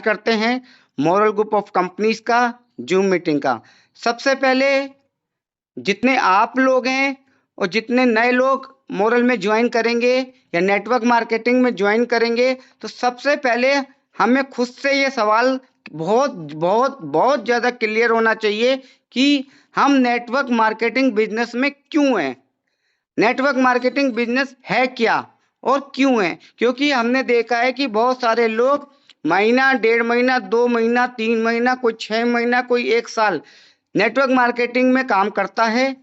करते हैं moral group of companies का जूम मीटिंग का। सबसे पहले जितने आप लोग हैं और जितने नए लोग मोरल में ज्वाइन करेंगे या नेटवर्क मार्केटिंग में ज्वाइन करेंगे, तो सबसे पहले हमें खुद से ये सवाल बहुत बहुत बहुत ज़्यादा क्लियर होना चाहिए कि हम नेटवर्क मार्केटिंग बिजनेस में क्यों हैं। नेटवर्क मार्केटिंग बिजनेस है क्या और क्यों है? क्योंकि हमने देखा है कि बहुत सारे लोग महीना, 1.5 महीना, 2 महीना, 3 महीना, कोई 6 महीना, कोई 1 साल नेटवर्क मार्केटिंग में काम करता है,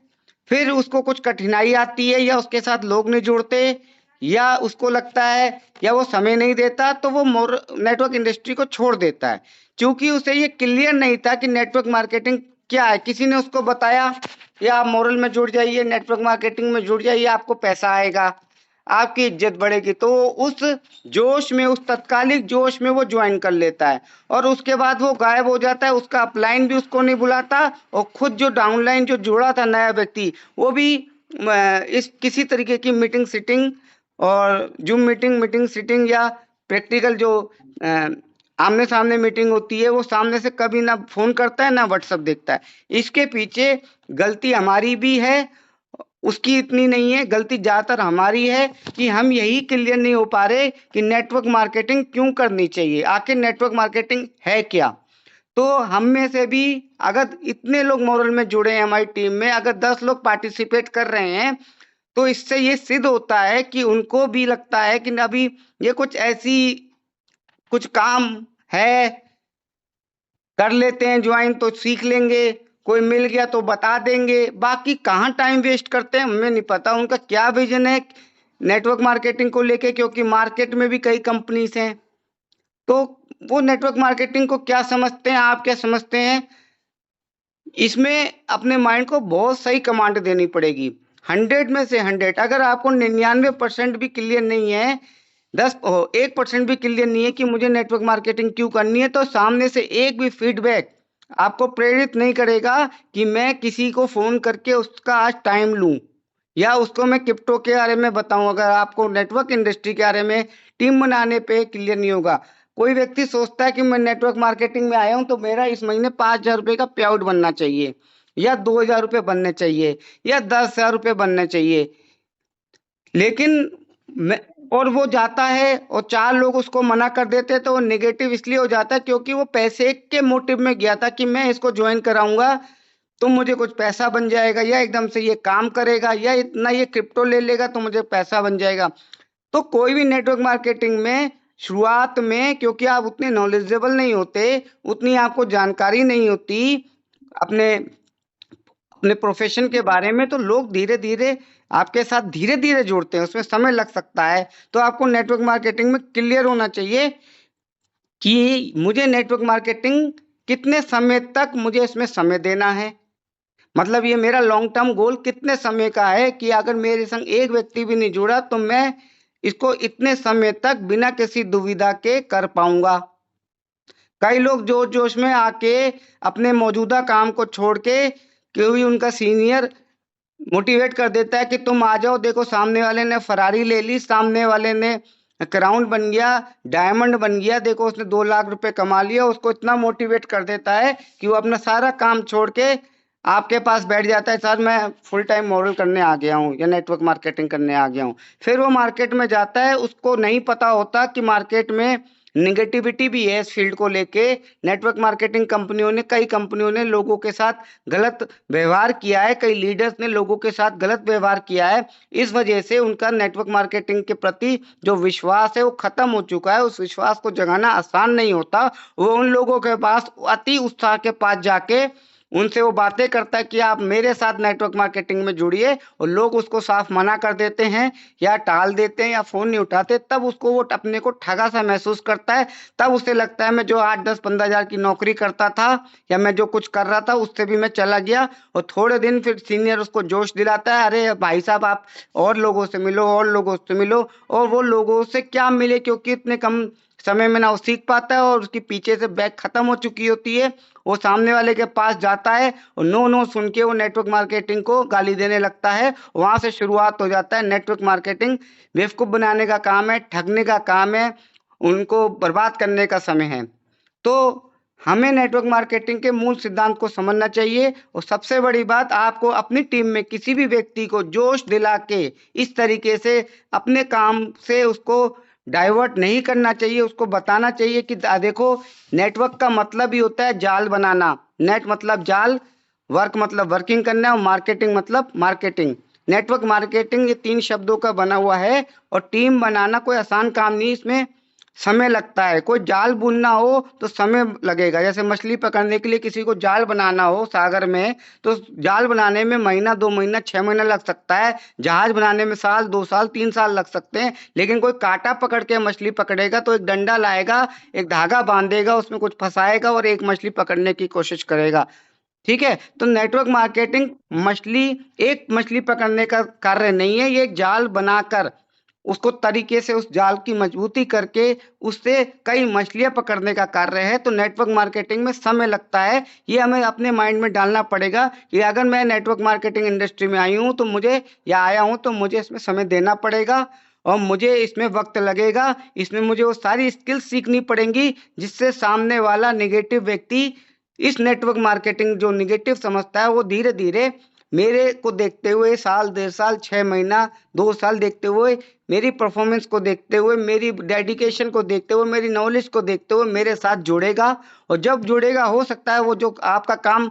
फिर उसको कुछ कठिनाई आती है या उसके साथ लोग नहीं जुड़ते या उसको लगता है या वो समय नहीं देता, तो वो नेटवर्क इंडस्ट्री को छोड़ देता है। क्योंकि उसे ये क्लियर नहीं था कि नेटवर्क मार्केटिंग क्या है। किसी ने उसको बताया या आप मोरल में जुड़ जाइए, नेटवर्क मार्केटिंग में जुड़ जाइए, आपको पैसा आएगा, आपकी इज्जत बढ़ेगी, तो उस जोश में, उस तत्कालिक जोश में वो ज्वाइन कर लेता है और उसके बाद वो गायब हो जाता है। उसका अपलाइन भी उसको नहीं बुलाता और खुद जो डाउनलाइन जो जुड़ा था नया व्यक्ति, वो भी इस किसी तरीके की मीटिंग सीटिंग और जूम मीटिंग सीटिंग या प्रैक्टिकल जो आमने सामने मीटिंग होती है, वो सामने से कभी ना फोन करता है ना व्हाट्सएप देखता है। इसके पीछे गलती हमारी भी है, उसकी इतनी नहीं है। गलती ज़्यादातर हमारी है कि हम यही क्लियर नहीं हो पा रहे कि नेटवर्क मार्केटिंग क्यों करनी चाहिए, आखिर नेटवर्क मार्केटिंग है क्या। तो हम में से भी अगर इतने लोग मोरल में जुड़े हैं हमारी टीम में, अगर 10 लोग पार्टिसिपेट कर रहे हैं, तो इससे ये सिद्ध होता है कि उनको भी लगता है कि अभी ये कुछ काम है, कर लेते हैं ज्वाइन तो सीख लेंगे, कोई मिल गया तो बता देंगे। बाकी कहाँ टाइम वेस्ट करते हैं हमें नहीं पता उनका क्या विजन है नेटवर्क मार्केटिंग को लेके, क्योंकि मार्केट में भी कई कंपनीज हैं। तो वो नेटवर्क मार्केटिंग को क्या समझते हैं, आप क्या समझते हैं, इसमें अपने माइंड को बहुत सही कमांड देनी पड़ेगी। 100 में से 100, अगर आपको 99% भी क्लियर नहीं है, 1% भी क्लियर नहीं है कि मुझे नेटवर्क मार्केटिंग क्यों करनी है, तो सामने से एक भी फीडबैक आपको प्रेरित नहीं करेगा कि मैं किसी को फोन करके उसका आज टाइम लूं या उसको मैं क्रिप्टो के बारे में बताऊं। अगर आपको नेटवर्क इंडस्ट्री के बारे में टीम बनाने पे क्लियर नहीं होगा, कोई व्यक्ति सोचता है कि मैं नेटवर्क मार्केटिंग में आया हूं तो मेरा इस महीने 5,000 रुपए का पे आउट बनना चाहिए या 2,000 रुपए बनने चाहिए या 10,000 रुपए बनने चाहिए, लेकिन मैं और वो जाता है और 4 लोग उसको मना कर देते हैं, तो वो नेगेटिव इसलिए हो जाता है क्योंकि वो पैसे के मोटिव में गया था कि मैं इसको ज्वाइन कराऊंगा तो मुझे कुछ पैसा बन जाएगा या एकदम से ये काम करेगा या इतना ये क्रिप्टो ले लेगा तो मुझे पैसा बन जाएगा। तो कोई भी नेटवर्क मार्केटिंग में शुरुआत में, क्योंकि आप उतने नॉलेजेबल नहीं होते, उतनी आपको जानकारी नहीं होती अपने अपने प्रोफेशन के बारे में, तो लोग धीरे-धीरे आपके साथ धीरे-धीरे जुड़ते हैं, उसमें समय लग सकता है। तो आपको नेटवर्क मार्केटिंग में क्लियर होना चाहिए कि मुझे नेटवर्क मार्केटिंग कितने समय तक मुझे इसमें समय देना है। मतलब ये मेरा लॉन्ग टर्म गोल कितने समय का है कि अगर मेरे संग एक व्यक्ति भी नहीं जुड़ा तो मैं इसको इतने समय तक बिना किसी दुविधा के कर पाऊंगा। कई लोग जोश जोश में आके अपने मौजूदा काम को छोड़ के, कोई उनका सीनियर मोटिवेट कर देता है कि तुम आ जाओ, देखो सामने वाले ने फरारी ले ली, सामने वाले ने क्राउन बन गया, डायमंड बन गया, देखो उसने 2 लाख रुपए कमा लिया। उसको इतना मोटिवेट कर देता है कि वो अपना सारा काम छोड़ के आपके पास बैठ जाता है, सर मैं फुल टाइम मॉडल करने आ गया हूँ या नेटवर्क मार्केटिंग करने आ गया हूँ। फिर वो मार्केट में जाता है, उसको नहीं पता होता कि मार्केट में निगेटिविटी भी है इस फील्ड को लेके। नेटवर्क मार्केटिंग कंपनियों ने, कई कंपनियों ने लोगों के साथ गलत व्यवहार किया है, कई लीडर्स ने लोगों के साथ गलत व्यवहार किया है। इस वजह से उनका नेटवर्क मार्केटिंग के प्रति जो विश्वास है वो खत्म हो चुका है। उस विश्वास को जगाना आसान नहीं होता। वो उन लोगों के पास अति उत्साह के पास जाके उनसे वो बातें करता है कि आप मेरे साथ नेटवर्क मार्केटिंग में जुड़िए, और लोग उसको साफ मना कर देते हैं या टाल देते हैं या फोन नहीं उठाते, तब उसको वो अपने को ठगा सा महसूस करता है। तब उसे लगता है मैं जो 8, 10, 15 हज़ार की नौकरी करता था या मैं जो कुछ कर रहा था उससे भी मैं चला गया। और थोड़े दिन फिर सीनियर उसको जोश दिलाता है, अरे भाई साहब आप और लोगों से मिलो, और लोगों से मिलो। और वो लोगों से क्या मिले, क्योंकि इतने कम समय में ना वो सीख पाता है और उसकी पीछे से बैग खत्म हो चुकी होती है। वो सामने वाले के पास जाता है और नो नो सुन के वो नेटवर्क मार्केटिंग को गाली देने लगता है। वहां से शुरुआत हो जाता है। नेटवर्क मार्केटिंग बेवकूफ बनाने का काम है, ठगने का काम है, उनको बर्बाद करने का समय है। तो हमें नेटवर्क मार्केटिंग के मूल सिद्धांत को समझना चाहिए और सबसे बड़ी बात, आपको अपनी टीम में किसी भी व्यक्ति को जोश दिला के इस तरीके से अपने काम से उसको डाइवर्ट नहीं करना चाहिए। उसको बताना चाहिए कि देखो, नेटवर्क का मतलब ही होता है जाल बनाना। नेट मतलब जाल, वर्क मतलब वर्किंग करना और मार्केटिंग मतलब मार्केटिंग। नेटवर्क मार्केटिंग ये 3 शब्दों का बना हुआ है और टीम बनाना कोई आसान काम नहीं, इसमें समय लगता है। कोई जाल बुनना हो तो समय लगेगा। जैसे मछली पकड़ने के लिए किसी को जाल बनाना हो सागर में, तो जाल बनाने में महीना, 2 महीना, 6 महीना लग सकता है। जहाज बनाने में साल, 2 साल, 3 साल लग सकते हैं। लेकिन कोई कांटा पकड़ के मछली पकड़ेगा तो एक डंडा लाएगा, एक धागा बांधेगा, उसमें कुछ फंसाएगा और एक मछली पकड़ने की कोशिश करेगा। ठीक है? तो नेटवर्क मार्केटिंग एक मछली पकड़ने का कार्य नहीं है, ये एक जाल बनाकर उसको तरीके से उस जाल की मजबूती करके उससे कई मछलियां पकड़ने का कार्य है। तो नेटवर्क मार्केटिंग में समय लगता है, ये हमें अपने माइंड में डालना पड़ेगा कि अगर मैं नेटवर्क मार्केटिंग इंडस्ट्री में आई हूँ तो मुझे या आया हूँ तो मुझे इसमें समय देना पड़ेगा और मुझे इसमें वक्त लगेगा। इसमें मुझे वो सारी स्किल्स सीखनी पड़ेंगी जिससे सामने वाला नेगेटिव व्यक्ति इस नेटवर्क मार्केटिंग जो नेगेटिव समझता है वो धीरे धीरे मेरे को देखते हुए साल, 1.5 साल, 6 महीना, 2 साल देखते हुए, मेरी परफॉर्मेंस को देखते हुए, मेरी डेडिकेशन को देखते हुए, मेरी नॉलेज को देखते हुए मेरे साथ जुड़ेगा। और जब जुड़ेगा, हो सकता है वो जो आपका काम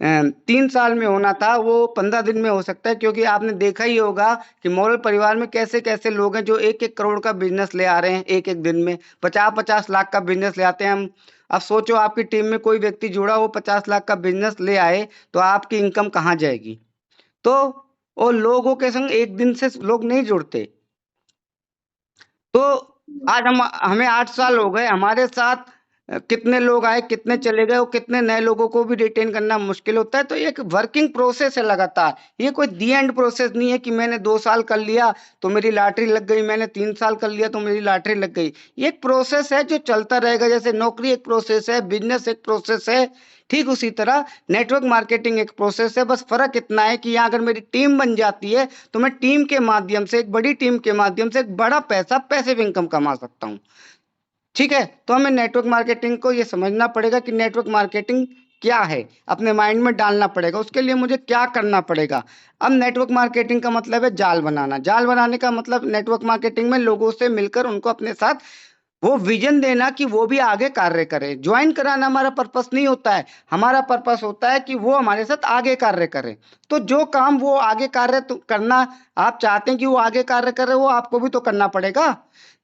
3 साल में होना था वो 15 दिन में हो सकता है। क्योंकि आपने देखा ही होगा कि मॉडल परिवार में कैसे-कैसे लोग हैं जो 1-1 करोड़ का बिज़नेस ले आ रहे हैं एक-एक दिन में, 50-50 लाख का बिज़नेस ले आते हैं हम। अब सोचो, आपकी टीम में कोई व्यक्ति जुड़ा हो 50 लाख का बिज़नेस ले आए, तो आपकी इनकम कहाँ जाएगी? तो और लोगों के संग एक दिन से लोग नहीं जुड़ते। तो आज हमें 8 साल हो गए, हमारे साथ कितने लोग आए, कितने चले गए और कितने नए लोगों को भी रिटेन करना मुश्किल होता है। तो ये एक वर्किंग प्रोसेस है लगातार। ये कोई दी एंड प्रोसेस नहीं है कि मैंने 2 साल कर लिया तो मेरी लॉटरी लग गई, मैंने 3 साल कर लिया तो मेरी लॉटरी लग गई। ये एक प्रोसेस है जो चलता रहेगा। जैसे नौकरी एक प्रोसेस है, बिज़नेस एक प्रोसेस है, ठीक उसी तरह नेटवर्क मार्केटिंग एक प्रोसेस है। बस फ़र्क इतना है कि यहाँ अगर मेरी टीम बन जाती है तो मैं टीम के माध्यम से, एक बड़ी टीम के माध्यम से एक बड़ा पैसा, पैसिव इनकम कमा सकता हूँ। ठीक है? तो हमें नेटवर्क मार्केटिंग को ये समझना पड़ेगा कि नेटवर्क मार्केटिंग क्या है, अपने माइंड में डालना पड़ेगा। उसके लिए मुझे क्या करना पड़ेगा? अब नेटवर्क मार्केटिंग का मतलब है जाल बनाना। जाल बनाने का मतलब नेटवर्क मार्केटिंग में लोगों से मिलकर उनको अपने साथ वो विजन देना कि वो भी आगे कार्य करें। ज्वाइन कराना हमारा पर्पस नहीं होता है। हमारा पर्पस होता है कि वो हमारे साथ आगे कार्य करें। तो जो काम वो आगे कार्य करना आप चाहते हैं कि वो आगे कार्य करे, वो आपको भी तो करना पड़ेगा।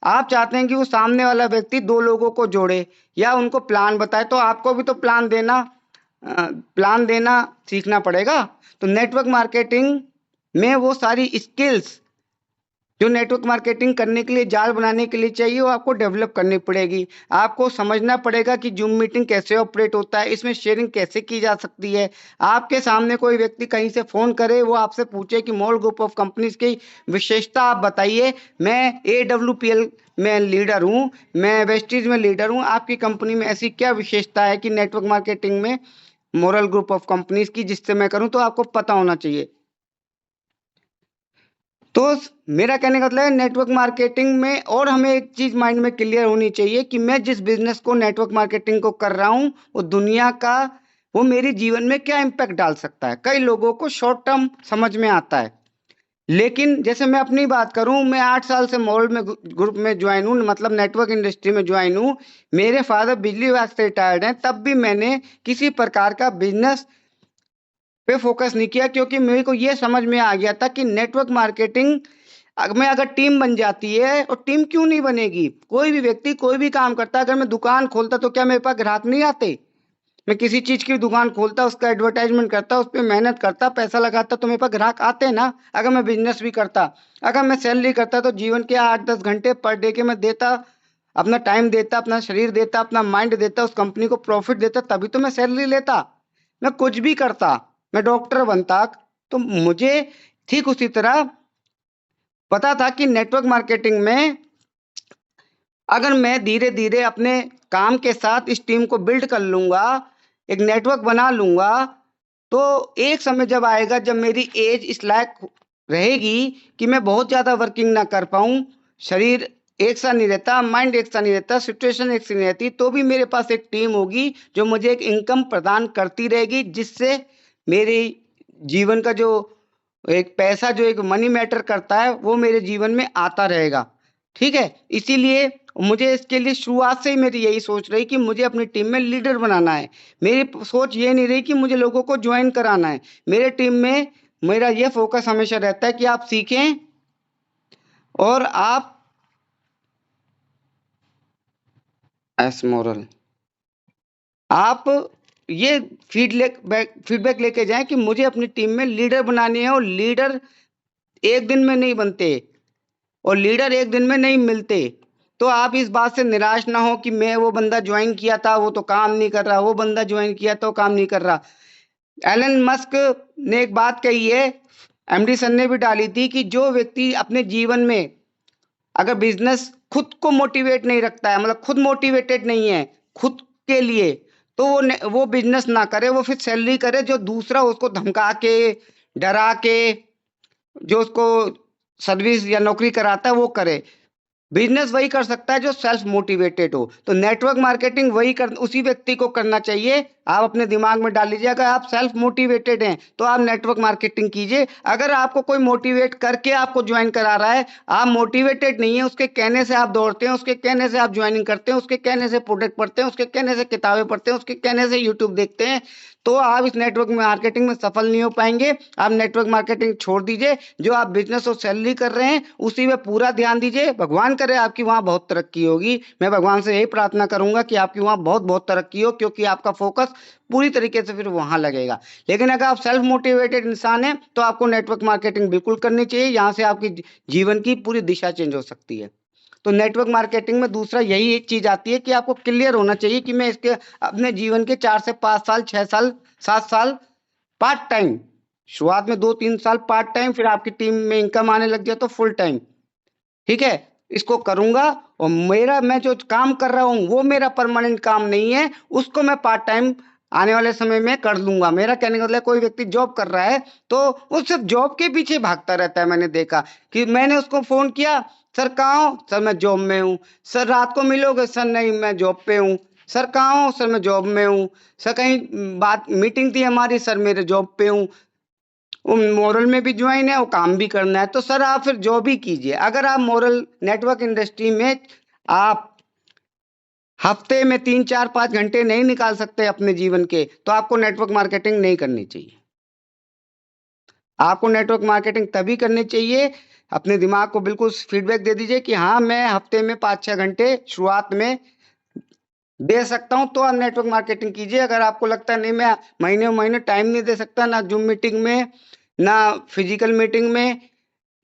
आप चाहते हैं कि वो सामने वाला व्यक्ति 2 लोगों को जोड़े या उनको प्लान बताए, तो आपको भी तो प्लान देना सीखना पड़ेगा। तो नेटवर्क मार्केटिंग में वो सारी स्किल्स जो नेटवर्क मार्केटिंग करने के लिए, जाल बनाने के लिए चाहिए, वो आपको डेवलप करनी पड़ेगी। आपको समझना पड़ेगा कि ज़ूम मीटिंग कैसे ऑपरेट होता है, इसमें शेयरिंग कैसे की जा सकती है। आपके सामने कोई व्यक्ति कहीं से फ़ोन करे, वो आपसे पूछे कि मॉल ग्रुप ऑफ कंपनीज़ की विशेषता आप बताइए। मैं AWPL में लीडर हूँ, मैं वेस्टीज में लीडर हूँ, आपकी कंपनी में ऐसी क्या विशेषता है कि नेटवर्क मार्केटिंग में मॉरल ग्रुप ऑफ कंपनीज़ की जिससे मैं करूँ, तो आपको पता होना चाहिए। तो मेरा कहने का मतलब है नेटवर्क मार्केटिंग में, और हमें एक चीज माइंड में क्लियर होनी चाहिए कि मैं जिस बिजनेस को नेटवर्क मार्केटिंग को कर रहा हूं वो दुनिया का, वो मेरे जीवन में क्या इम्पैक्ट डाल सकता है। कई लोगों को शॉर्ट टर्म समझ में आता है, लेकिन जैसे मैं अपनी बात करूं, मैं 8 साल से मॉल में ग्रुप में ज्वाइन हूं, मतलब नेटवर्क इंडस्ट्री में ज्वाइन हूं। मेरे फादर बिजली विभाग से रिटायर्ड हैं, तब भी मैंने किसी प्रकार का बिजनेस पे फोकस नहीं किया, क्योंकि मेरे को ये समझ में आ गया था कि नेटवर्क मार्केटिंग में अगर टीम बन जाती है, और टीम क्यों नहीं बनेगी, कोई भी व्यक्ति कोई भी काम करता है। अगर मैं दुकान खोलता तो क्या मेरे पास ग्राहक नहीं आते? मैं किसी चीज की दुकान खोलता, उसका एडवर्टाइजमेंट करता, उस पर मेहनत करता, पैसा लगाता, तो मेरे पास ग्राहक आते ना। अगर मैं बिजनेस भी करता, अगर मैं सैलरी करता, तो जीवन के 8-10 घंटे पर डे के मैं देता, अपना टाइम देता, अपना शरीर देता, अपना माइंड देता, उस कंपनी को प्रॉफिट देता, तभी तो मैं सैलरी लेता। मैं कुछ भी करता, मैं डॉक्टर बनता, तो मुझे ठीक उसी तरह पता था कि नेटवर्क मार्केटिंग में अगर मैं धीरे धीरे अपने काम के साथ इस टीम को बिल्ड कर लूंगा, एक नेटवर्क बना लूंगा, तो एक समय जब आएगा जब मेरी एज इस लायक रहेगी कि मैं बहुत ज्यादा वर्किंग ना कर पाऊं, शरीर एक सा नहीं रहता, माइंड एक सा नहीं रहता, सिचुएशन एक सी नहीं रहती, तो भी मेरे पास एक टीम होगी जो मुझे एक इनकम प्रदान करती रहेगी, जिससे मेरे जीवन का जो एक पैसा, जो एक मनी मैटर करता है, वो मेरे जीवन में आता रहेगा। ठीक है, इसीलिए मुझे इसके लिए शुरुआत से ही मेरी यही सोच रही कि मुझे अपनी टीम में लीडर बनाना है। मेरी सोच ये नहीं रही कि मुझे लोगों को ज्वाइन कराना है। मेरे टीम में मेरा ये फोकस हमेशा रहता है कि आप सीखें और आप एस मोरल आप ये फीडबैक लेके जाएं कि मुझे अपनी टीम में लीडर बनानी है, और लीडर एक दिन में नहीं बनते और लीडर एक दिन में नहीं मिलते। तो आप इस बात से निराश ना हो कि मैं वो बंदा ज्वाइन किया था वो तो काम नहीं कर रहा, वो बंदा ज्वाइन किया तो काम नहीं कर रहा। एलन मस्क ने एक बात कही है, एमडी सर ने भी डाली थी, कि जो व्यक्ति अपने जीवन में अगर बिजनेस खुद को मोटिवेट नहीं रखता है, मतलब खुद मोटिवेटेड नहीं है खुद के लिए, तो वो बिजनेस ना करे, वो फिर सैलरी करे जो दूसरा उसको धमका के, डरा के, जो उसको सर्विस या नौकरी कराता है वो करे। बिजनेस वही कर सकता है जो सेल्फ मोटिवेटेड हो। तो नेटवर्क मार्केटिंग उसी व्यक्ति को करना चाहिए। आप अपने दिमाग में डाल लीजिए, अगर आप सेल्फ मोटिवेटेड हैं तो आप नेटवर्क मार्केटिंग कीजिए। अगर आपको कोई मोटिवेट करके आपको ज्वाइन करा रहा है, आप मोटिवेटेड नहीं है, उसके कहने से आप दौड़ते हैं, उसके कहने से आप ज्वाइनिंग करते हैं, उसके कहने से प्रोडक्ट पढ़ते हैं, उसके कहने से किताबें पढ़ते हैं, उसके कहने से यूट्यूब देखते हैं, तो आप इस नेटवर्क मार्केटिंग में सफल नहीं हो पाएंगे। आप नेटवर्क मार्केटिंग छोड़ दीजिए। जो आप बिजनेस और सैलरी कर रहे हैं उसी में पूरा ध्यान दीजिए। भगवान करे आपकी वहां बहुत तरक्की होगी। मैं भगवान से यही प्रार्थना करूंगा कि आपकी वहां बहुत बहुत तरक्की हो, क्योंकि आपका फोकस पूरी तरीके से फिर वहां लगेगा। लेकिन अगर आप सेल्फ मोटिवेटेड इंसान हैं तो आपको नेटवर्क मार्केटिंग बिल्कुल करनी चाहिए। यहाँ से आपकी जीवन की पूरी दिशा चेंज हो सकती है। तो नेटवर्क मार्केटिंग में दूसरा यही एक चीज आती है कि आपको क्लियर होना चाहिए कि मैं इसके अपने जीवन के 4 से 5 साल, 6 साल, 7 साल पार्ट टाइम, शुरुआत में 2-3 साल पार्ट टाइम, फिर आपकी टीम में इनकम आने लग जाए तो फुल टाइम, ठीक है, इसको करूंगा। और मैं जो काम कर रहा हूं वो मेरा परमानेंट काम नहीं है, उसको मैं पार्ट टाइम आने वाले समय में कर लूंगा। मेरा कहने का मतलब, कोई व्यक्ति जॉब कर रहा है तो वो सिर्फ जॉब के पीछे भागता रहता है। मैंने देखा कि मैंने उसको फोन किया, सर कहाँ हो? सर मैं जॉब में हूँ। सर रात को मिलोगे? सर नहीं, मैं जॉब पे हूँ। सर कहाँ हो? सर मैं जॉब में हूँ। सर कहीं बात मीटिंग थी हमारी? सर मेरे जॉब पे हूँ। वो मॉरल में भी ज्वाइन है, वो काम भी करना है, तो सर आप फिर जॉब ही कीजिए। अगर आप मॉरल नेटवर्क इंडस्ट्री में आप हफ्ते में 3-4-5 घंटे नहीं निकाल सकते अपने जीवन के, तो आपको नेटवर्क मार्केटिंग नहीं करनी चाहिए। आपको नेटवर्क मार्केटिंग तभी करनी चाहिए, अपने दिमाग को बिल्कुल फीडबैक दे दीजिए कि हाँ मैं हफ्ते में 5-6 घंटे शुरुआत में दे सकता हूं, तो आप नेटवर्क मार्केटिंग कीजिए। अगर आपको लगता है नहीं मैं महीने टाइम नहीं दे सकता, ना जूम मीटिंग में, ना फिजिकल मीटिंग में,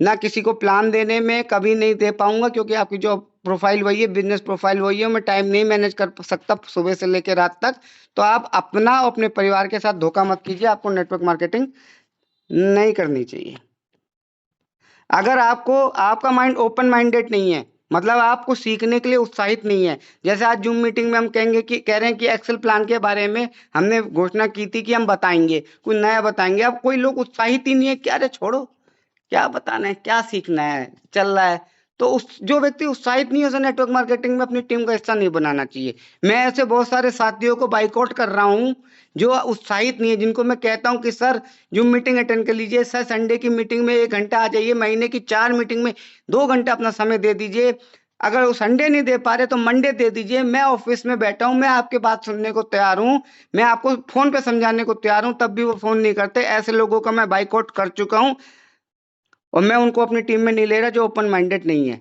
ना किसी को प्लान देने में, कभी नहीं दे पाऊंगा क्योंकि आपकी जो प्रोफाइल वही है, बिजनेस प्रोफाइल वही है, मैं टाइम नहीं मैनेज कर सकता सुबह से लेकर रात तक, तो आप अपना और अपने परिवार के साथ धोखा मत कीजिए। आपको नेटवर्क मार्केटिंग नहीं करनी चाहिए। अगर आपको आपका माइंड ओपन माइंडेड नहीं है, मतलब आपको सीखने के लिए उत्साहित नहीं है, जैसे आज जूम मीटिंग में हम कह रहे हैं कि एक्सेल प्लान के बारे में हमने घोषणा की थी कि हम बताएंगे, कुछ नया बताएंगे। अब कोई लोग उत्साहित ही नहीं है कि अरे छोड़ो, क्या बताना है, क्या सीखना है, चल रहा है, तो उस जो व्यक्ति उत्साहित नहीं है उसे नेटवर्क मार्केटिंग में अपनी टीम का हिस्सा नहीं बनाना चाहिए। मैं ऐसे बहुत सारे साथियों को बाइकआउट कर रहा हूँ जो उत्साहित नहीं है, जिनको मैं कहता हूँ कि सर जूम मीटिंग अटेंड कर लीजिए, सर संडे की मीटिंग में 1 घंटा आ जाइए, महीने की 4 मीटिंग में 2 घंटा अपना समय दे दीजिए। अगर वो संडे नहीं दे पा रहे तो मंडे दे दीजिए, मैं ऑफिस में बैठा हूँ, मैं आपके बात सुनने को तैयार हूँ, मैं आपको फोन पे समझाने को तैयार हूँ, तब भी वो फोन नहीं करते। ऐसे लोगों का मैं बाइकआउट कर चुका हूँ और मैं उनको अपनी टीम में नहीं ले रहा जो ओपन माइंडेड नहीं है,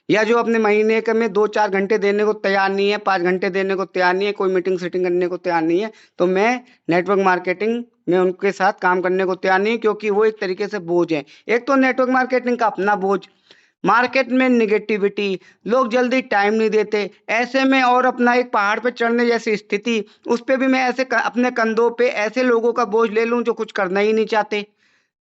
या जो अपने महीने के में 2-4 घंटे देने को तैयार नहीं है, 5 घंटे देने को तैयार नहीं है, कोई मीटिंग सेटिंग करने को तैयार नहीं है, तो मैं नेटवर्क मार्केटिंग में उनके साथ काम करने को तैयार नहीं है, क्योंकि वो एक तरीके से बोझ है। एक तो नेटवर्क मार्केटिंग का अपना बोझ, मार्केट में निगेटिविटी, लोग जल्दी टाइम नहीं देते, ऐसे में और अपना एक पहाड़ पे चढ़ने जैसी स्थिति, उस पे भी मैं अपने कंधों पे ऐसे लोगों का बोझ ले लूं जो कुछ करना ही नहीं चाहते।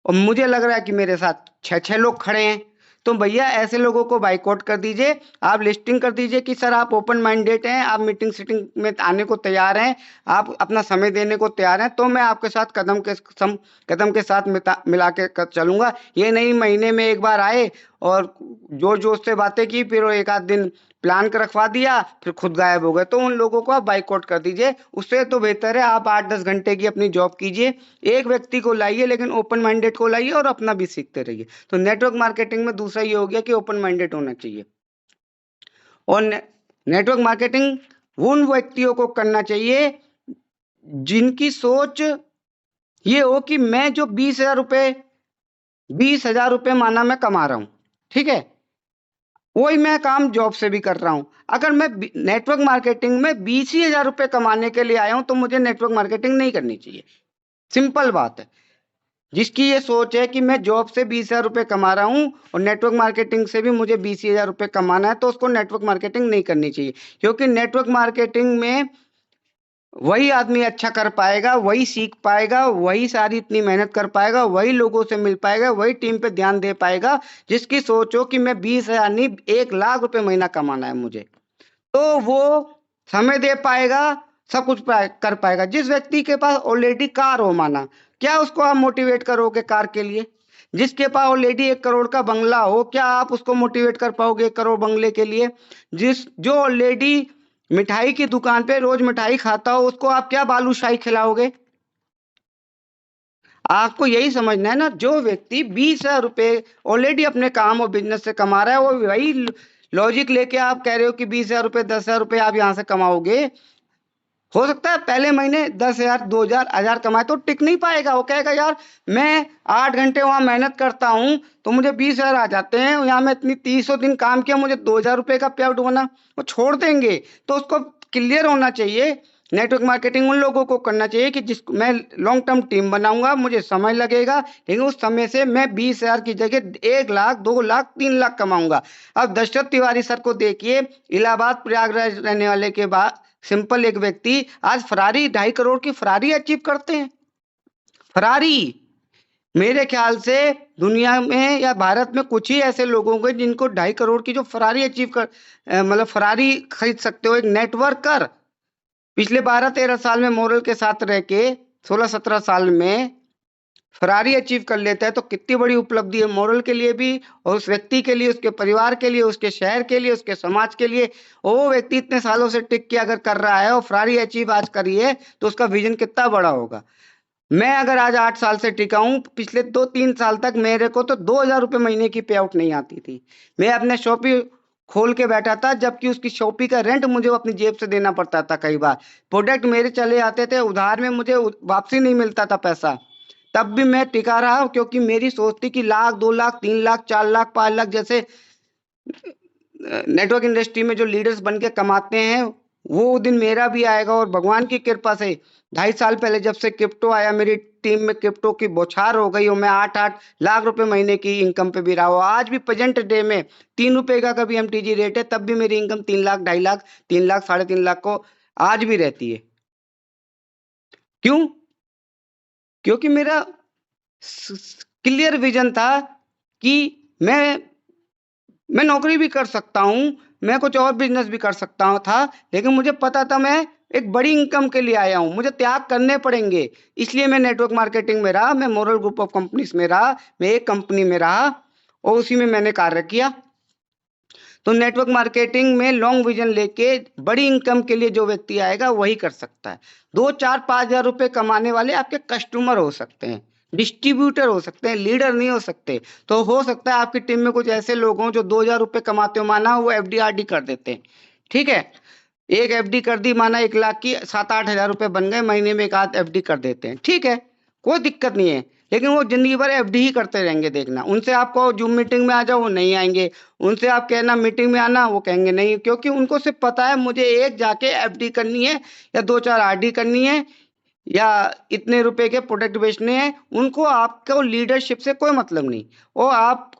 और मुझे लग रहा है कि मेरे साथ 6-6 लोग खड़े हैं, तो भैया ऐसे लोगों को बाइकआउट कर दीजिए। आप लिस्टिंग कर दीजिए कि सर आप ओपन माइंडेड हैं, आप मीटिंग सीटिंग में आने को तैयार हैं, आप अपना समय देने को तैयार हैं, तो मैं आपके साथ कदम के साथ मिला के चलूंगा। ये नहीं महीने में एक बार आए और जोर जोर से बातें की, फिर वो एक आध दिन प्लान कर रखवा दिया, फिर खुद गायब हो गए। तो उन लोगों को आप बाइकआउट कर दीजिए। उससे तो बेहतर है आप 8-10 घंटे की अपनी जॉब कीजिए, एक व्यक्ति को लाइए लेकिन ओपन माइंडेड को लाइए और अपना भी सीखते रहिए। तो नेटवर्क मार्केटिंग में दूसरा ये हो गया कि ओपन माइंडेड होना चाहिए। और नेटवर्क मार्केटिंग उन व्यक्तियों को करना चाहिए जिनकी सोच ये हो कि मैं जो 20,000 रुपए माना मैं कमा रहा हूं, ठीक है, वही मैं काम जॉब से भी कर रहा हूं। अगर मैं नेटवर्क मार्केटिंग में 20,000 रुपए कमाने के लिए आया हूं तो मुझे नेटवर्क मार्केटिंग नहीं करनी चाहिए। सिंपल बात है। जिसकी ये सोच है कि मैं जॉब से 20,000 रुपए कमा रहा हूं और नेटवर्क मार्केटिंग से भी मुझे 20,000 रुपए कमाना है, तो उसको नेटवर्क मार्केटिंग नहीं करनी चाहिए। क्योंकि नेटवर्क मार्केटिंग में वही आदमी अच्छा कर पाएगा, वही सीख पाएगा, वही सारी इतनी मेहनत कर पाएगा, वही लोगों से मिल पाएगा, वही टीम पे ध्यान दे पाएगा जिसकी सोच हो कि मैं 20,000 नहीं 1,00,000 रुपए महीना कमाना है मुझे। तो वो समय दे पाएगा, सब कुछ कर पाएगा। जिस व्यक्ति के पास ऑलरेडी कार हो माना, क्या उसको आप मोटिवेट करोगे कार के लिए? जिसके पास ऑलरेडी 1 करोड़ का बंगला हो, क्या आप उसको मोटिवेट कर पाओगे 1 करोड़ बंगले के लिए? जो ऑलरेडी मिठाई की दुकान पे रोज मिठाई खाता हो, उसको आप क्या बालूशाही खिलाओगे? आपको यही समझना है ना, जो व्यक्ति 20,000 रुपए ऑलरेडी अपने काम और बिजनेस से कमा रहा है, वो वही लॉजिक लेके आप कह रहे हो कि 20,000 रुपए 10,000 रुपए आप यहां से कमाओगे। हो सकता है पहले महीने 10,000 2,000 1000 कमाए तो टिक नहीं पाएगा। वो कहेगा यार मैं 8 घंटे वहां मेहनत करता हूं तो मुझे 20,000 आ जाते हैं, यहाँ मैं इतनी 300 दिन काम किया, मुझे 2,000 रुपए का पे आउट बना, वो छोड़ देंगे। तो उसको क्लियर होना चाहिए। नेटवर्क मार्केटिंग उन लोगों को करना चाहिए कि जिस मैं लॉन्ग टर्म टीम बनाऊंगा, मुझे समय लगेगा, लेकिन उस समय से मैं 20,000 की जगह 1,00,000 2,00,000 3,00,000 कमाऊंगा। अब दशरथ तिवारी सर को देखिए, इलाहाबाद प्रयागराज रहने वाले के बाद सिंपल एक व्यक्ति आज फरारी 2.5 करोड़ की फरारी अचीव करते हैं। फरारी मेरे ख्याल से दुनिया में या भारत में कुछ ही ऐसे लोग होंगे जिनको 2.5 करोड़ की जो फरारी अचीव कर मतलब फरारी खरीद सकते हो। एक नेटवर्कर पिछले 12-13 साल में मोरल के साथ रह के 16-17 साल में फरारी अचीव कर लेता है, तो कितनी बड़ी उपलब्धि है मोरल के लिए भी और उस व्यक्ति के लिए, उसके परिवार के लिए, उसके शहर के लिए, उसके समाज के लिए। वो व्यक्ति इतने सालों से टिक के अगर कर रहा है और फरारी अचीव आज करी है तो उसका विजन कितना बड़ा होगा। मैं अगर आज 8 साल से टिका हूं, पिछले 2-3 साल तक मेरे को तो 2,000 रुपए महीने की पे आउट नहीं आती थी। मैं अपने शॉपी खोल के बैठा था, जबकि उसकी शॉपी का रेंट मुझे अपनी जेब से देना पड़ता था। कई बार प्रोडक्ट मेरे चले आते थे उधार में, मुझे वापसी नहीं मिलता था पैसा, तब भी मैं टिका रहा क्योंकि मेरी सोच थी कि 1,00,000 2,00,000 3,00,000 4,00,000 5,00,000 जैसे नेटवर्क इंडस्ट्री में जो लीडर्स बन के कमाते हैं वो दिन मेरा भी आएगा। और भगवान की कृपा से 2.5 साल पहले जब से क्रिप्टो आया, मेरी टीम में क्रिप्टो की बौछार हो गई और मैं 8-8 लाख रुपए महीने की इनकम पे भी रहा हूं। आज भी प्रेजेंट डे में 3 रुपए का कभी एमटीजी रेट है, तब भी मेरी इनकम 3 लाख 2.5 लाख 3 लाख 3.5 लाख को आज भी रहती है। क्यों? क्योंकि मेरा क्लियर विजन था कि मैं नौकरी भी कर सकता हूं, मैं कुछ और बिजनेस भी कर सकता हूं था, लेकिन मुझे पता था मैं एक बड़ी इनकम के लिए आया हूं, मुझे त्याग करने पड़ेंगे। इसलिए मैं नेटवर्क मार्केटिंग में रहा, मैं मोरल ग्रुप ऑफ कंपनीज में रहा, मैं एक कंपनी में रहा और उसी में मैंने कार्य किया। तो नेटवर्क मार्केटिंग में लॉन्ग विजन लेके बड़ी इनकम के लिए जो व्यक्ति आएगा वही कर सकता है। 2-4-5 हजार रुपए कमाने वाले आपके कस्टमर हो सकते हैं, डिस्ट्रीब्यूटर हो सकते हैं, लीडर नहीं हो सकते। तो हो सकता है आपकी टीम में कुछ ऐसे लोग हों जो 2,000 रुपए कमाते हो, माना वो एफडी आरडी कर देते हैं, ठीक है, एक एफडी कर दी, माना 1,00,000 की 7-8 हजार रुपए बन गए, महीने में एक आध एफडी कर देते हैं, ठीक है, कोई दिक्कत नहीं है। लेकिन वो जिंदगी भर एफडी ही करते रहेंगे। देखना, उनसे आपको जूम मीटिंग में आ जाओ वो नहीं आएंगे, उनसे आप कहना मीटिंग में आना वो कहेंगे नहीं, क्योंकि उनको सिर्फ पता है मुझे एक जाके एफडी करनी है या 2-4 आरडी करनी है या इतने रुपए के प्रोडक्ट बेचने हैं। उनको आपको लीडरशिप से कोई मतलब नहीं। और आप